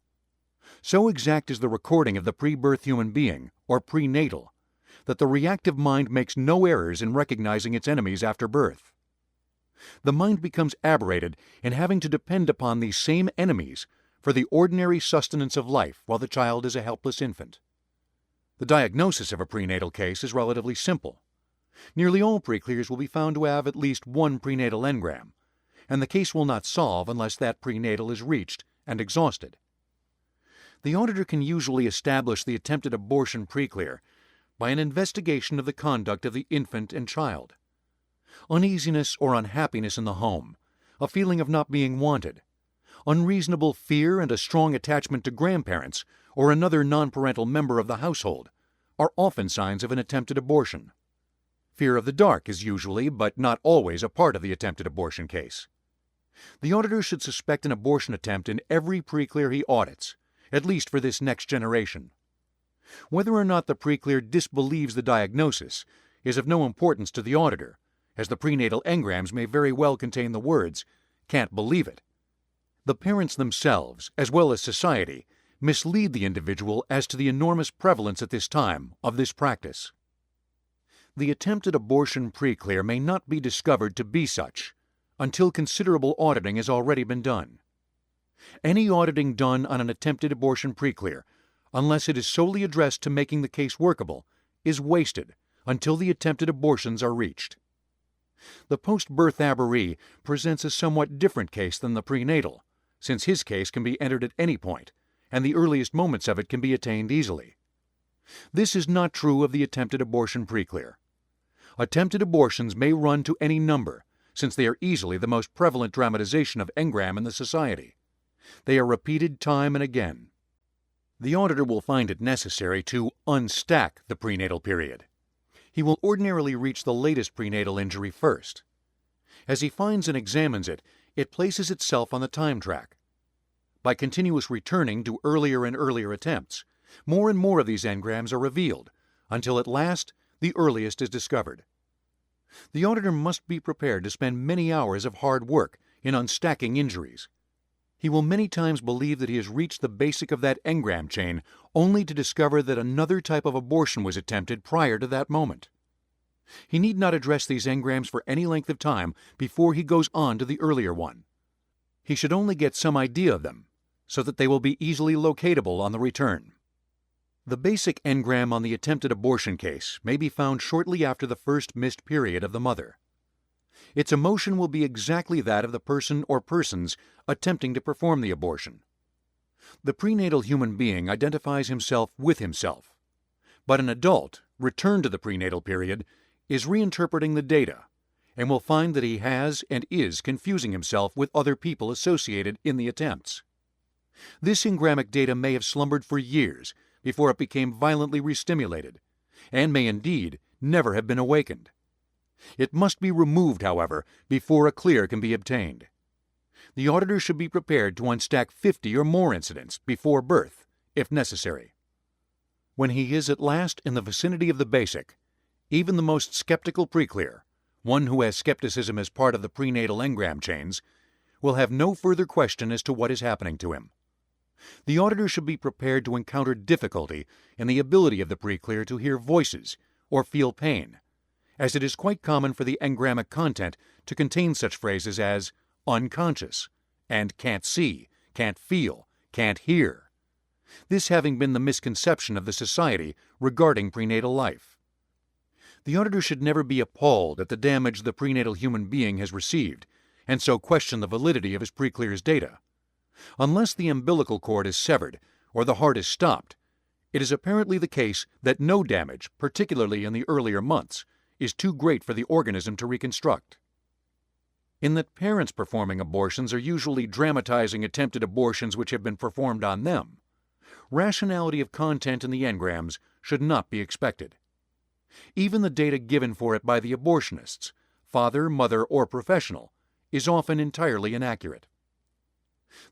So exact is the recording of the pre-birth human being, or prenatal, that the reactive mind makes no errors in recognizing its enemies after birth. The mind becomes aberrated in having to depend upon these same enemies for the ordinary sustenance of life while the child is a helpless infant. The diagnosis of a prenatal case is relatively simple. Nearly all preclears will be found to have at least one prenatal engram, and the case will not solve unless that prenatal is reached and exhausted. The auditor can usually establish the attempted abortion preclear by an investigation of the conduct of the infant and child. Uneasiness or unhappiness in the home, a feeling of not being wanted, unreasonable fear and a strong attachment to grandparents or another non-parental member of the household are often signs of an attempted abortion. Fear of the dark is usually, but not always, a part of the attempted abortion case. The auditor should suspect an abortion attempt in every preclear he audits, at least for this next generation. Whether or not the preclear disbelieves the diagnosis is of no importance to the auditor, as the prenatal engrams may very well contain the words, "can't believe it." The parents themselves, as well as society, mislead the individual as to the enormous prevalence at this time of this practice. The attempted abortion preclear may not be discovered to be such until considerable auditing has already been done. Any auditing done on an attempted abortion preclear, unless it is solely addressed to making the case workable, is wasted until the attempted abortions are reached. The post-birth aborree presents a somewhat different case than the prenatal, since his case can be entered at any point, and the earliest moments of it can be attained easily. This is not true of the attempted abortion preclear. Attempted abortions may run to any number, since they are easily the most prevalent dramatization of engram in the society. They are repeated time and again. The auditor will find it necessary to unstack the prenatal period. He will ordinarily reach the latest prenatal injury first. As he finds and examines it, it places itself on the time track. By continuous returning to earlier and earlier attempts, more and more of these engrams are revealed, until at last the earliest is discovered. The auditor must be prepared to spend many hours of hard work in unstacking injuries. He will many times believe that he has reached the basic of that engram chain, only to discover that another type of abortion was attempted prior to that moment. He need not address these engrams for any length of time before he goes on to the earlier one. He should only get some idea of them, so that they will be easily locatable on the return. The basic engram on the attempted abortion case may be found shortly after the first missed period of the mother. Its emotion will be exactly that of the person or persons attempting to perform the abortion. The prenatal human being identifies himself with himself, but an adult, returned to the prenatal period, is reinterpreting the data and will find that he has and is confusing himself with other people associated in the attempts. This engramic data may have slumbered for years before it became violently restimulated, and may indeed never have been awakened. It must be removed, however, before a clear can be obtained. The auditor should be prepared to unstack 50 or more incidents before birth, if necessary. When he is at last in the vicinity of the basic, even the most skeptical preclear, one who has skepticism as part of the prenatal engram chains, will have no further question as to what is happening to him. The auditor should be prepared to encounter difficulty in the ability of the preclear to hear voices or feel pain, as it is quite common for the engramic content to contain such phrases as unconscious and can't see, can't feel, can't hear. This having been the misconception of the society regarding prenatal life. The auditor should never be appalled at the damage the prenatal human being has received, and so question the validity of his preclear's data. Unless the umbilical cord is severed or the heart is stopped, it is apparently the case that no damage, particularly in the earlier months, is too great for the organism to reconstruct. In that parents performing abortions are usually dramatizing attempted abortions which have been performed on them, Rationality of content in the engrams should not be expected. Even the data given for it by the abortionists, father, mother, or professional, is often entirely inaccurate.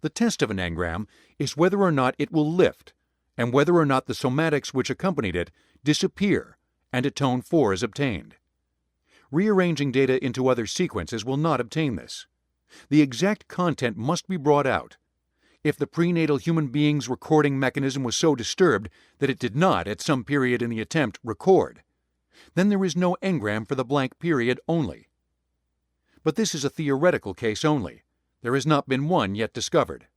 The test of an engram is whether or not it will lift, and whether or not the somatics which accompanied it disappear and a tone 4 is obtained. Rearranging data into other sequences will not obtain this. The exact content must be brought out. If the prenatal human being's recording mechanism was so disturbed that it did not, at some period in the attempt, record, then there is no engram for the blank period only. But this is a theoretical case only. There has not been one yet discovered.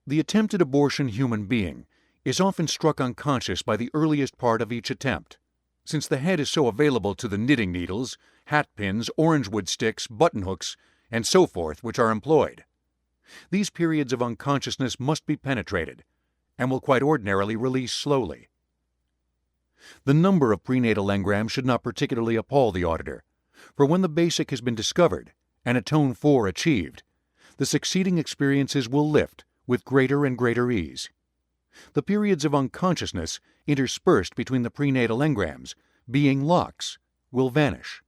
The attempted abortion human being is often struck unconscious by the earliest part of each attempt, since the head is so available to the knitting needles, hat pins, orange wood sticks, button hooks, and so forth which are employed. These periods of unconsciousness must be penetrated, and will quite ordinarily release slowly. The number of prenatal engrams should not particularly appall the auditor, for when the basic has been discovered and a tone 4 achieved, the succeeding experiences will lift with greater and greater ease. The periods of unconsciousness interspersed between the prenatal engrams, being locks, will vanish.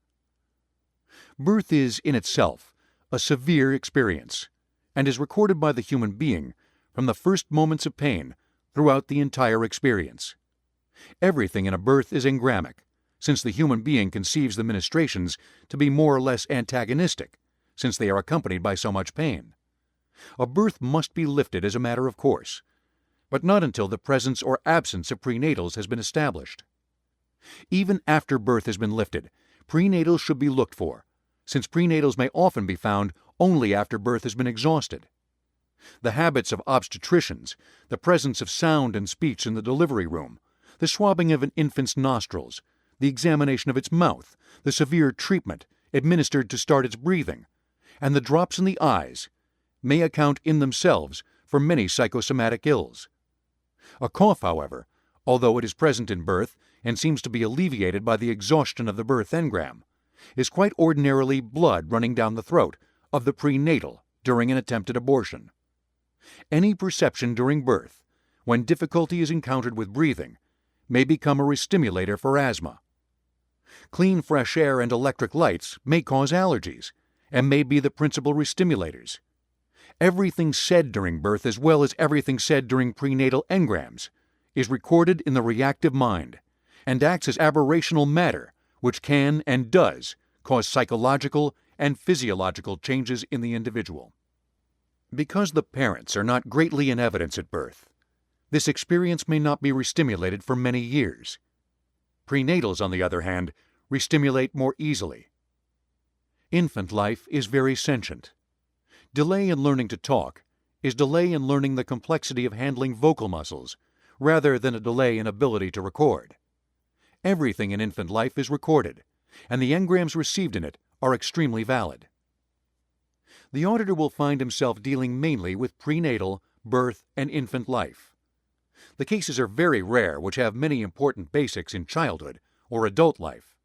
Birth is, in itself, a severe experience, and is recorded by the human being from the first moments of pain throughout the entire experience. Everything in a birth is engramic, since the human being conceives the ministrations to be more or less antagonistic, since they are accompanied by so much pain. A birth must be lifted as a matter of course, but not until the presence or absence of prenatals has been established. Even after birth has been lifted, prenatals should be looked for, since prenatals may often be found only after birth has been exhausted. The habits of obstetricians, the presence of sound and speech in the delivery room, the swabbing of an infant's nostrils, the examination of its mouth, the severe treatment administered to start its breathing, and the drops in the eyes may account in themselves for many psychosomatic ills. A cough, however, although it is present in birth and seems to be alleviated by the exhaustion of the birth engram, is quite ordinarily blood running down the throat of the prenatal during an attempted abortion. Any perception during birth, when difficulty is encountered with breathing, may become a restimulator for asthma. Clean fresh air and electric lights may cause allergies and may be the principal restimulators. Everything said during birth, as well as everything said during prenatal engrams, is recorded in the reactive mind and acts as aberrational matter which can and does cause psychological and physiological changes in the individual. Because the parents are not greatly in evidence at birth, this experience may not be restimulated for many years. Prenatals, on the other hand, restimulate more easily. Infant life is very sentient. Delay in learning to talk is delay in learning the complexity of handling vocal muscles rather than a delay in ability to record. Everything in infant life is recorded, and the engrams received in it are extremely valid. The auditor will find himself dealing mainly with prenatal, birth, and infant life. The cases are very rare which have many important basics in childhood or adult life.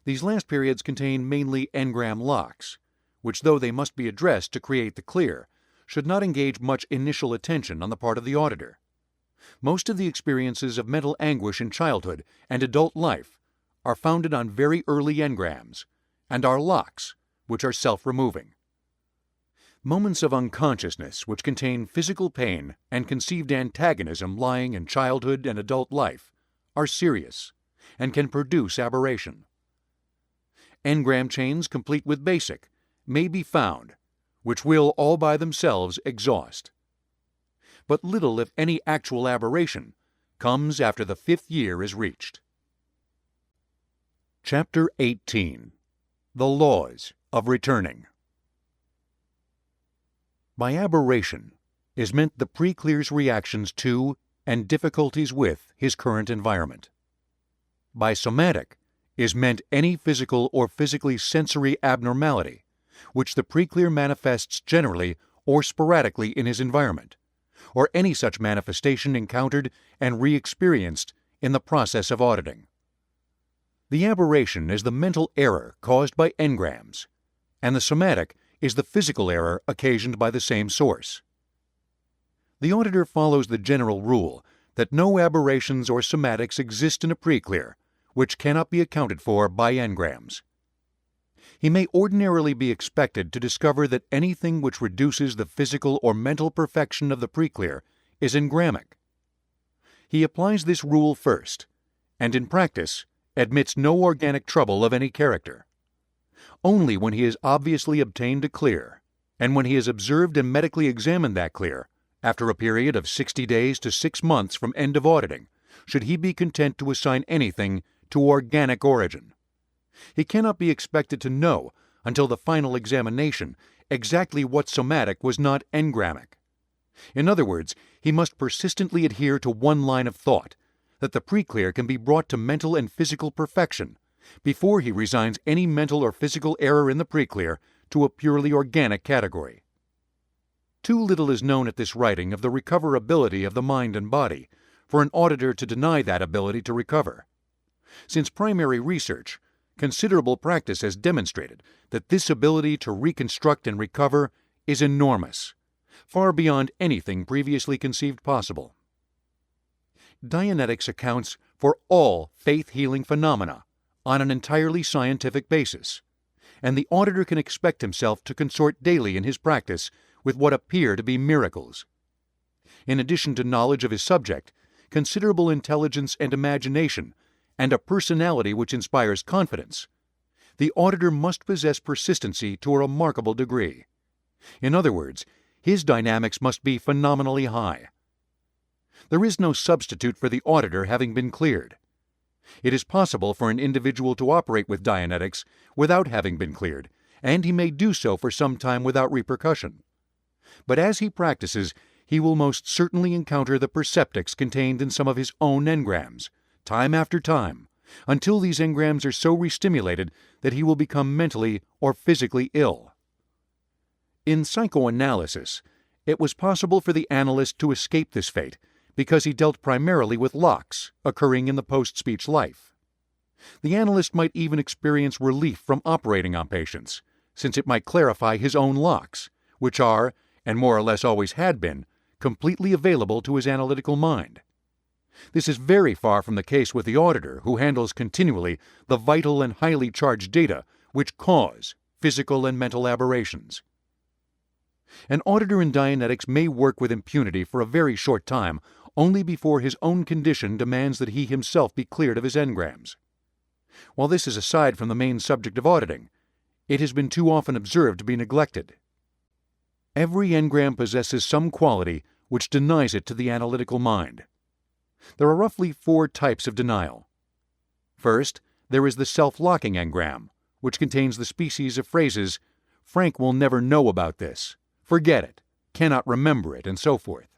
These last periods contain mainly engram locks, which, though they must be addressed to create the clear, should not engage much initial attention on the part of the auditor. Most of the experiences of mental anguish in childhood and adult life are founded on very early engrams and are locks, which are self-removing. Moments of unconsciousness which contain physical pain and conceived antagonism lying in childhood and adult life are serious and can produce aberration. Engram chains complete with basic may be found, which will all by themselves exhaust. But little, if any, actual aberration comes after the 5th year is reached. Chapter 18. The Laws of Returning. By aberration is meant the pre-clear's reactions to and difficulties with his current environment. By somatic is meant any physical or physically sensory abnormality which the pre-clear manifests generally or sporadically in his environment, or any such manifestation encountered and re-experienced in the process of auditing. The aberration is the mental error caused by engrams, and the somatic is the physical error occasioned by the same source. The auditor follows the general rule that no aberrations or somatics exist in a preclear which cannot be accounted for by engrams. He may ordinarily be expected to discover that anything which reduces the physical or mental perfection of the preclear is engramic. He applies this rule first, and in practice admits no organic trouble of any character. Only when he has obviously obtained a clear, and when he has observed and medically examined that clear, after a period of 60 days to 6 months from end of auditing, should he be content to assign anything to organic origin. He cannot be expected to know, until the final examination, exactly what somatic was not engramic. In other words, he must persistently adhere to one line of thought, that the preclear can be brought to mental and physical perfection, before he resigns any mental or physical error in the preclear to a purely organic category. Too little is known at this writing of the recoverability of the mind and body for an auditor to deny that ability to recover. Since primary research, considerable practice has demonstrated that this ability to reconstruct and recover is enormous, far beyond anything previously conceived possible. Dianetics accounts for all faith-healing phenomena on an entirely scientific basis, and the auditor can expect himself to consort daily in his practice with what appear to be miracles. In addition to knowledge of his subject, considerable intelligence and imagination, and a personality which inspires confidence, the auditor must possess persistency to a remarkable degree. In other words, his dynamics must be phenomenally high. There is no substitute for the auditor having been cleared. It is possible for an individual to operate with Dianetics without having been cleared, and he may do so for some time without repercussion. But as he practices, he will most certainly encounter the perceptics contained in some of his own engrams, time after time, until these engrams are so restimulated that he will become mentally or physically ill. In psychoanalysis, it was possible for the analyst to escape this fate because he dealt primarily with locks occurring in the post-speech life. The analyst might even experience relief from operating on patients, since it might clarify his own locks, which are, and more or less always had been, completely available to his analytical mind. This is very far from the case with the auditor, who handles continually the vital and highly charged data which cause physical and mental aberrations. An auditor in Dianetics may work with impunity for a very short time only before his own condition demands that he himself be cleared of his engrams. While this is aside from the main subject of auditing, it has been too often observed to be neglected. Every engram possesses some quality which denies it to the analytical mind. There are roughly 4 types of denial. First, there is the self-locking engram, which contains the species of phrases, "Frank will never know about this," "forget it," "cannot remember it," and so forth.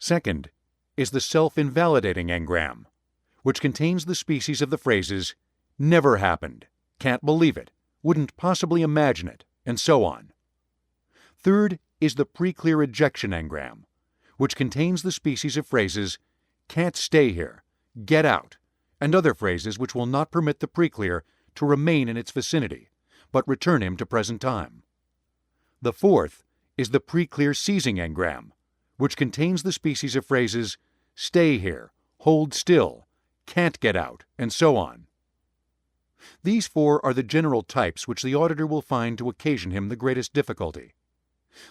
Second is the self-invalidating engram, which contains the species of the phrases, "never happened," "can't believe it," "wouldn't possibly imagine it," and so on. Third is the preclear ejection engram, which contains the species of phrases, "can't stay here," "get out," and other phrases which will not permit the preclear to remain in its vicinity, but return him to present time. The fourth is the preclear seizing engram, which contains the species of phrases, "stay here," "hold still," "can't get out," and so on. These 4 are the general types which the auditor will find to occasion him the greatest difficulty.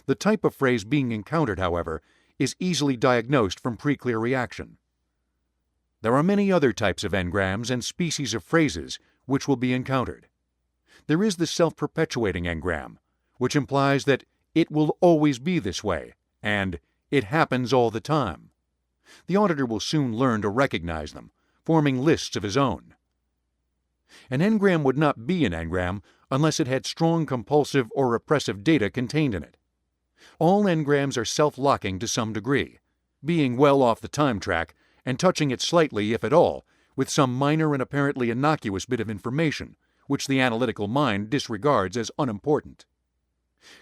The type of phrase being encountered, however, is easily diagnosed from preclear reaction. There are many other types of engrams and species of phrases which will be encountered. There is the self-perpetuating engram, which implies that "it will always be this way," and "it happens all the time." The auditor will soon learn to recognize them, forming lists of his own. An engram would not be an engram unless it had strong compulsive or repressive data contained in it. All engrams are self-locking to some degree, being well off the time track and touching it slightly, if at all, with some minor and apparently innocuous bit of information which the analytical mind disregards as unimportant.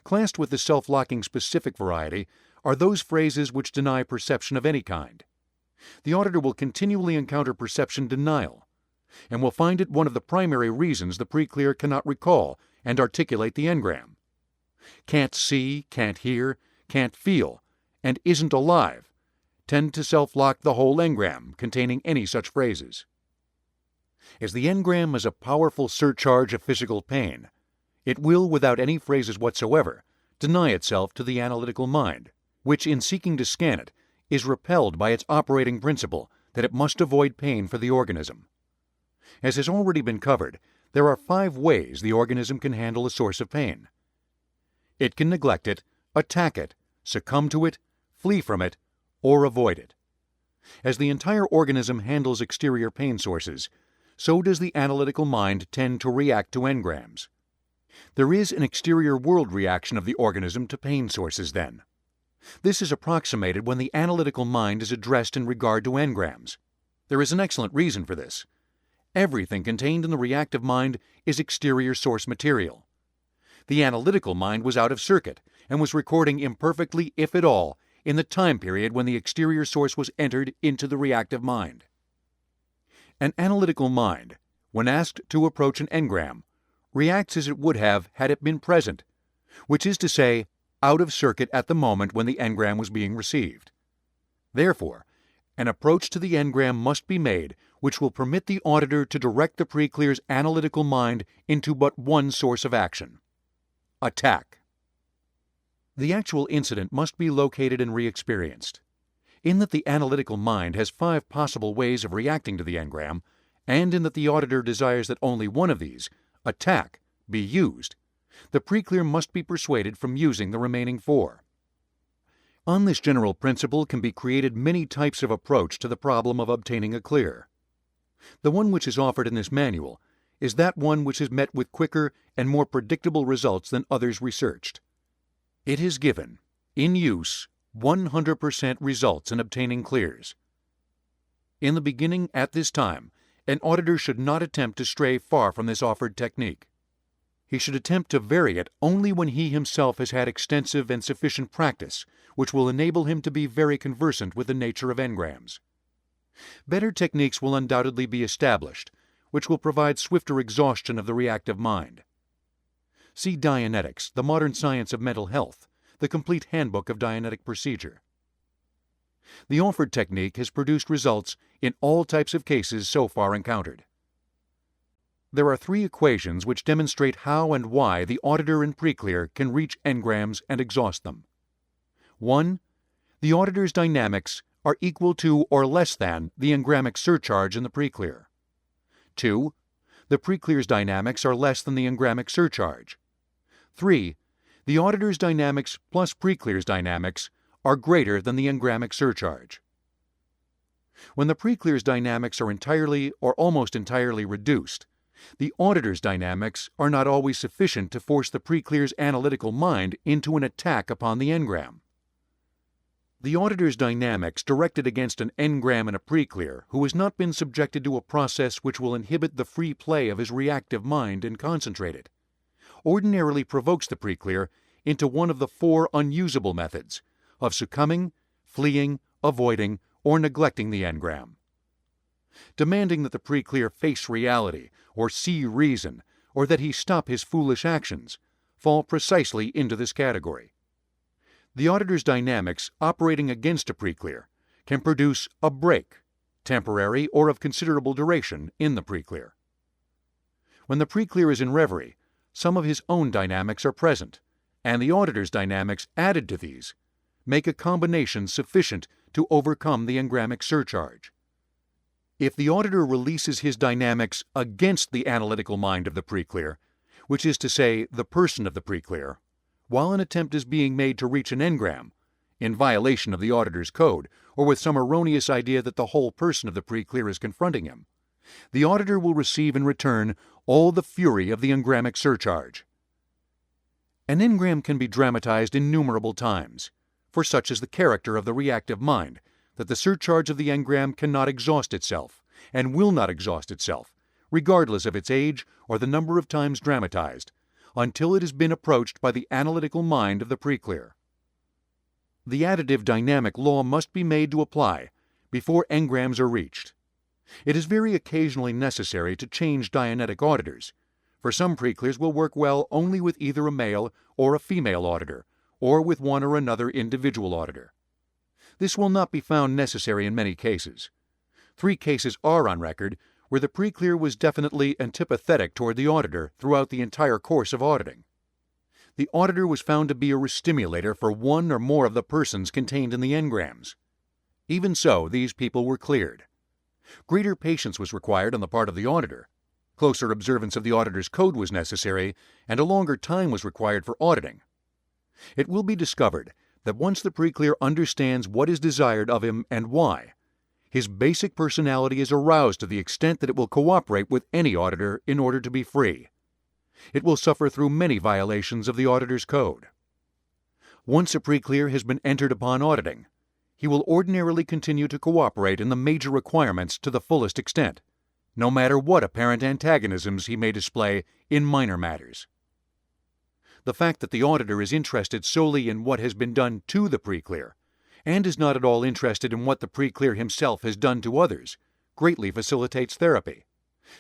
Classed with the self-locking specific variety are those phrases which deny perception of any kind. The auditor will continually encounter perception denial, and will find it one of the primary reasons the preclear cannot recall and articulate the engram. Can't see, can't hear, can't feel, and isn't alive tend to self-lock the whole engram containing any such phrases. As the engram is a powerful surcharge of physical pain, it will, without any phrases whatsoever, deny itself to the analytical mind, which, in seeking to scan it, is repelled by its operating principle that it must avoid pain for the organism. As has already been covered, there are 5 ways the organism can handle a source of pain. It can neglect it, attack it, succumb to it, flee from it, or avoid it. As the entire organism handles exterior pain sources, so does the analytical mind tend to react to engrams. There is an exterior world reaction of the organism to pain sources then. This is approximated when the analytical mind is addressed in regard to engrams. There is an excellent reason for this. Everything contained in the reactive mind is exterior source material. The analytical mind was out of circuit and was recording imperfectly, if at all, in the time period when the exterior source was entered into the reactive mind. An analytical mind, when asked to approach an engram, reacts as it would have had it been present, which is to say, out of circuit at the moment when the engram was being received. Therefore, an approach to the engram must be made which will permit the auditor to direct the preclear's analytical mind into but one source of action: attack. The actual incident must be located and re-experienced. In that the analytical mind has 5 possible ways of reacting to the engram, and in that the auditor desires that only one of these, attack, be used, the preclear must be persuaded from using the remaining 4. On this general principle can be created many types of approach to the problem of obtaining a clear. The one which is offered in this manual is that one which is met with quicker and more predictable results than others researched. It has given, in use, 100% results in obtaining clears. In the beginning, at this time, an auditor should not attempt to stray far from this offered technique. He should attempt to vary it only when he himself has had extensive and sufficient practice, which will enable him to be very conversant with the nature of engrams. Better techniques will undoubtedly be established, which will provide swifter exhaustion of the reactive mind. See Dianetics, the Modern Science of Mental Health, the complete handbook of Dianetic procedure. The offered technique has produced results in all types of cases so far encountered. There are 3 equations which demonstrate how and why the auditor in preclear can reach engrams and exhaust them. 1. The auditor's dynamics are equal to or less than the engramic surcharge in the preclear. 2. The preclear's dynamics are less than the engramic surcharge. 3. The auditor's dynamics plus preclear's dynamics are greater than the engramic surcharge. When the preclear's dynamics are entirely or almost entirely reduced, the auditor's dynamics are not always sufficient to force the preclear's analytical mind into an attack upon the engram. The auditor's dynamics directed against an engram in a preclear who has not been subjected to a process which will inhibit the free play of his reactive mind and concentrate it, ordinarily provokes the preclear into one of the 4 unusable methods of succumbing, fleeing, avoiding, or neglecting the engram. Demanding that the preclear face reality, or see reason, or that he stop his foolish actions, fall precisely into this category. The auditor's dynamics operating against a preclear can produce a break, temporary or of considerable duration, in the preclear. When the preclear is in reverie, some of his own dynamics are present, and the auditor's dynamics added to these make a combination sufficient to overcome the engramic surcharge. If the auditor releases his dynamics against the analytical mind of the preclear, which is to say the person of the preclear, while an attempt is being made to reach an engram, in violation of the auditor's code or with some erroneous idea that the whole person of the preclear is confronting him, the auditor will receive in return all the fury of the engramic surcharge. An engram can be dramatized innumerable times, for such is the character of the reactive mind that the surcharge of the engram cannot exhaust itself, and will not exhaust itself, regardless of its age or the number of times dramatized, until it has been approached by the analytical mind of the preclear. The additive dynamic law must be made to apply before engrams are reached. It is very occasionally necessary to change Dianetic auditors, for some preclears will work well only with either a male or a female auditor, or with one or another individual auditor. This will not be found necessary in many cases. 3 cases are on record where the pre-clear was definitely antipathetic toward the auditor throughout the entire course of auditing. The auditor was found to be a restimulator for one or more of the persons contained in the engrams. Even so, these people were cleared. Greater patience was required on the part of the auditor. Closer observance of the auditor's code was necessary, and a longer time was required for auditing. It will be discovered that once the pre-clear understands what is desired of him and why, his basic personality is aroused to the extent that it will cooperate with any auditor in order to be free. It will suffer through many violations of the auditor's code. Once a pre-clear has been entered upon auditing, he will ordinarily continue to cooperate in the major requirements to the fullest extent, no matter what apparent antagonisms he may display in minor matters. The fact that the auditor is interested solely in what has been done to the pre-clear, and is not at all interested in what the pre-clear himself has done to others, greatly facilitates therapy,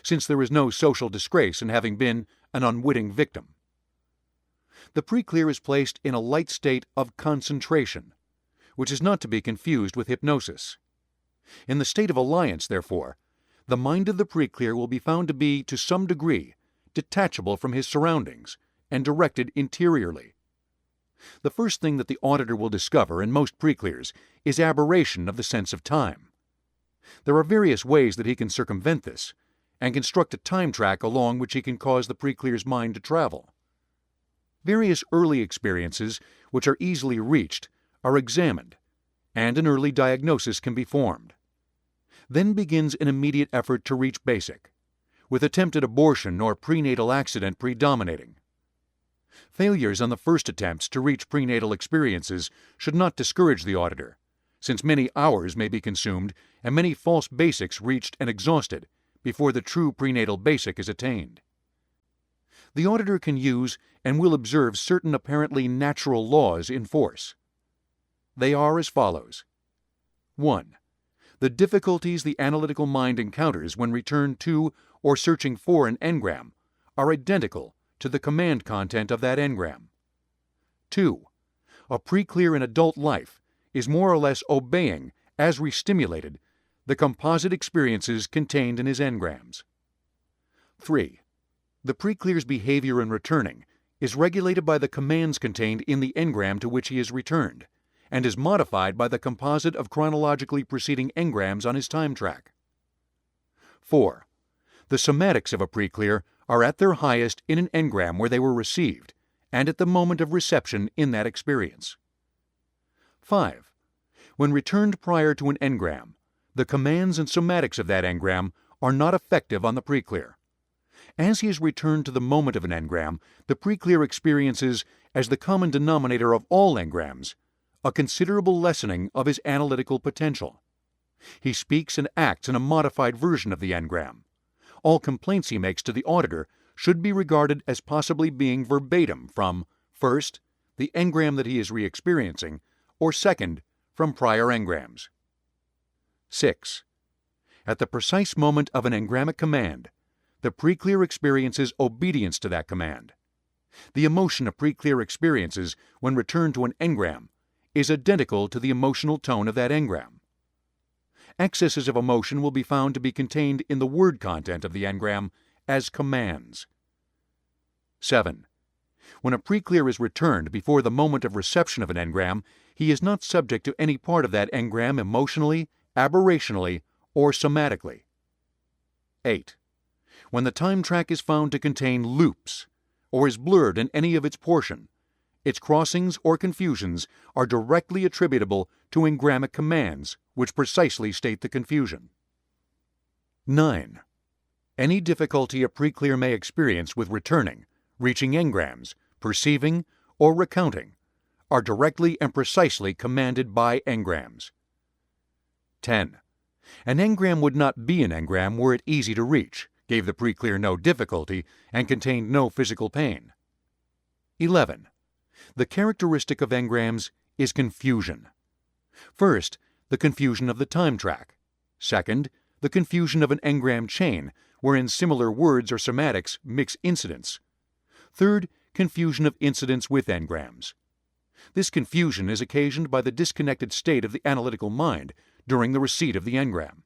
since there is no social disgrace in having been an unwitting victim. The pre-clear is placed in a light state of concentration, which is not to be confused with hypnosis. In the state of alliance, therefore, the mind of the pre-clear will be found to be, to some degree, detachable from his surroundings and directed interiorly. The first thing that the auditor will discover in most pre-clears is aberration of the sense of time. There are various ways that he can circumvent this and construct a time track along which he can cause the pre-clear's mind to travel. Various early experiences, which are easily reached, are examined, and an early diagnosis can be formed. Then begins an immediate effort to reach basic, with attempted abortion or prenatal accident predominating. Failures on the first attempts to reach prenatal experiences should not discourage the auditor, since many hours may be consumed and many false basics reached and exhausted before the true prenatal basic is attained. The auditor can use and will observe certain apparently natural laws in force. They are as follows. 1. The difficulties the analytical mind encounters when returned to or searching for an engram are identical to the command content of that engram. 2. A pre-clear in adult life is more or less obeying, as restimulated, the composite experiences contained in his engrams. 3. The pre-clear's behavior in returning is regulated by the commands contained in the engram to which he is returned, and is modified by the composite of chronologically preceding engrams on his time track. 4. The somatics of a pre-clear are at their highest in an engram where they were received, and at the moment of reception in that experience. 5. When returned prior to an engram, the commands and somatics of that engram are not effective on the pre-clear. As he is returned to the moment of an engram, the pre-clear experiences, as the common denominator of all engrams, a considerable lessening of his analytical potential. He speaks and acts in a modified version of the engram. All complaints he makes to the auditor should be regarded as possibly being verbatim from, first, the engram that he is re-experiencing, or second, from prior engrams. 6. At the precise moment of an engrammic command, the pre-clear experiences obedience to that command. The emotion a pre-clear experiences when returned to an engram is identical to the emotional tone of that engram. Excesses of emotion will be found to be contained in the word content of the engram as commands. 7. When a pre-clear is returned before the moment of reception of an engram, he is not subject to any part of that engram emotionally, aberrationally, or somatically. 8. When the time track is found to contain loops, or is blurred in any of its portion, its crossings or confusions are directly attributable to engrammic commands which precisely state the confusion. 9. Any difficulty a pre-clear may experience with returning, reaching engrams, perceiving, or recounting are directly and precisely commanded by engrams. 10. An engram would not be an engram were it easy to reach, gave the pre-clear no difficulty, and contained no physical pain. 11. The characteristic of engrams is confusion. First, the confusion of the time track. Second, the confusion of an engram chain, wherein similar words or somatics mix incidents. Third, confusion of incidents with engrams. This confusion is occasioned by the disconnected state of the analytical mind during the receipt of the engram.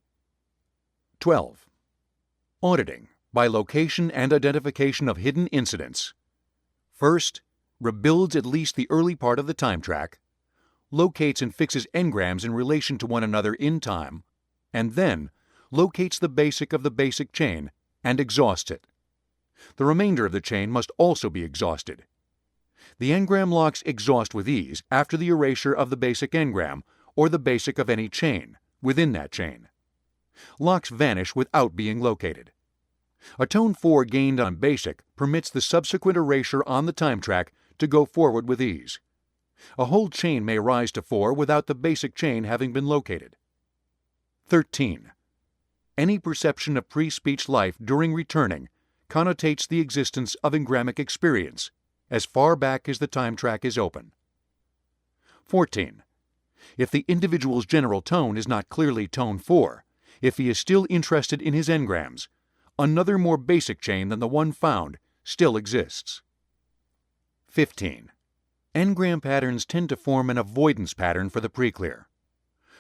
12. Auditing by location and identification of hidden incidents. First, rebuilds at least the early part of the time track, locates and fixes engrams in relation to one another in time, and then locates the basic of the basic chain and exhausts it. The remainder of the chain must also be exhausted. The engram locks exhaust with ease after the erasure of the basic engram or the basic of any chain within that chain. Locks vanish without being located. A tone 4 gained on basic permits the subsequent erasure on the time track to go forward with ease. A whole chain may rise to 4 without the basic chain having been located. 13. Any perception of pre-speech life during returning connotates the existence of engramic experience as far back as the time track is open. 14. If the individual's general tone is not clearly tone 4, if he is still interested in his engrams, another more basic chain than the one found still exists. 15. Engram patterns tend to form an avoidance pattern for the preclear.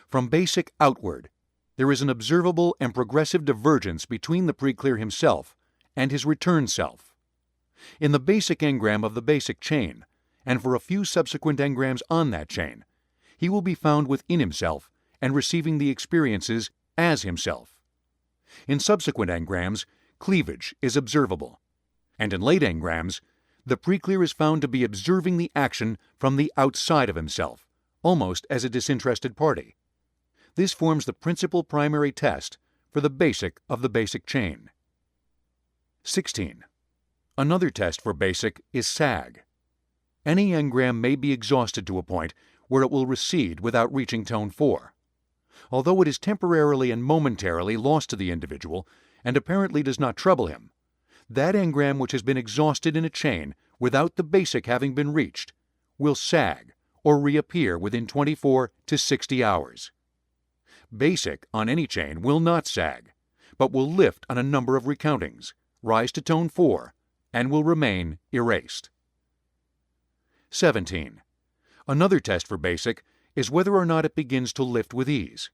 From basic outward, there is an observable and progressive divergence between the preclear himself and his return self. In the basic engram of the basic chain, and for a few subsequent engrams on that chain, he will be found within himself and receiving the experiences as himself. In subsequent engrams, cleavage is observable, and in late engrams, the preclear is found to be observing the action from the outside of himself, almost as a disinterested party. This forms the principal primary test for the basic of the basic chain. 16. Another test for basic is sag. Any engram may be exhausted to a point where it will recede without reaching tone 4. Although it is temporarily and momentarily lost to the individual and apparently does not trouble him, that engram which has been exhausted in a chain without the basic having been reached will sag or reappear within 24 to 60 hours. Basic on any chain will not sag, but will lift on a number of recountings, rise to tone 4, and will remain erased. 17. Another test for basic is whether or not it begins to lift with ease.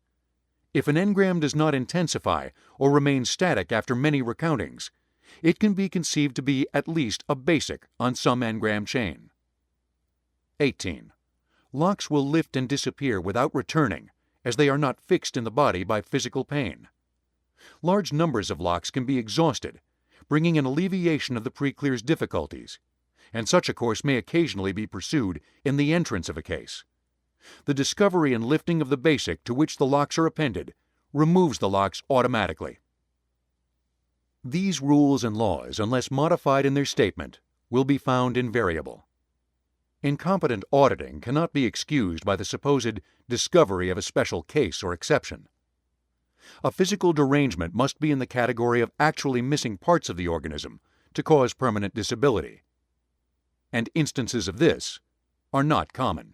If an engram does not intensify or remain static after many recountings, it can be conceived to be at least a basic on some engram chain. 18. Locks will lift and disappear without returning, as they are not fixed in the body by physical pain. Large numbers of locks can be exhausted, bringing an alleviation of the preclear's difficulties, and such a course may occasionally be pursued in the entrance of a case. The discovery and lifting of the basic to which the locks are appended removes the locks automatically. These rules and laws, unless modified in their statement, will be found invariable. Incompetent auditing cannot be excused by the supposed discovery of a special case or exception. A physical derangement must be in the category of actually missing parts of the organism to cause permanent disability, and instances of this are not common.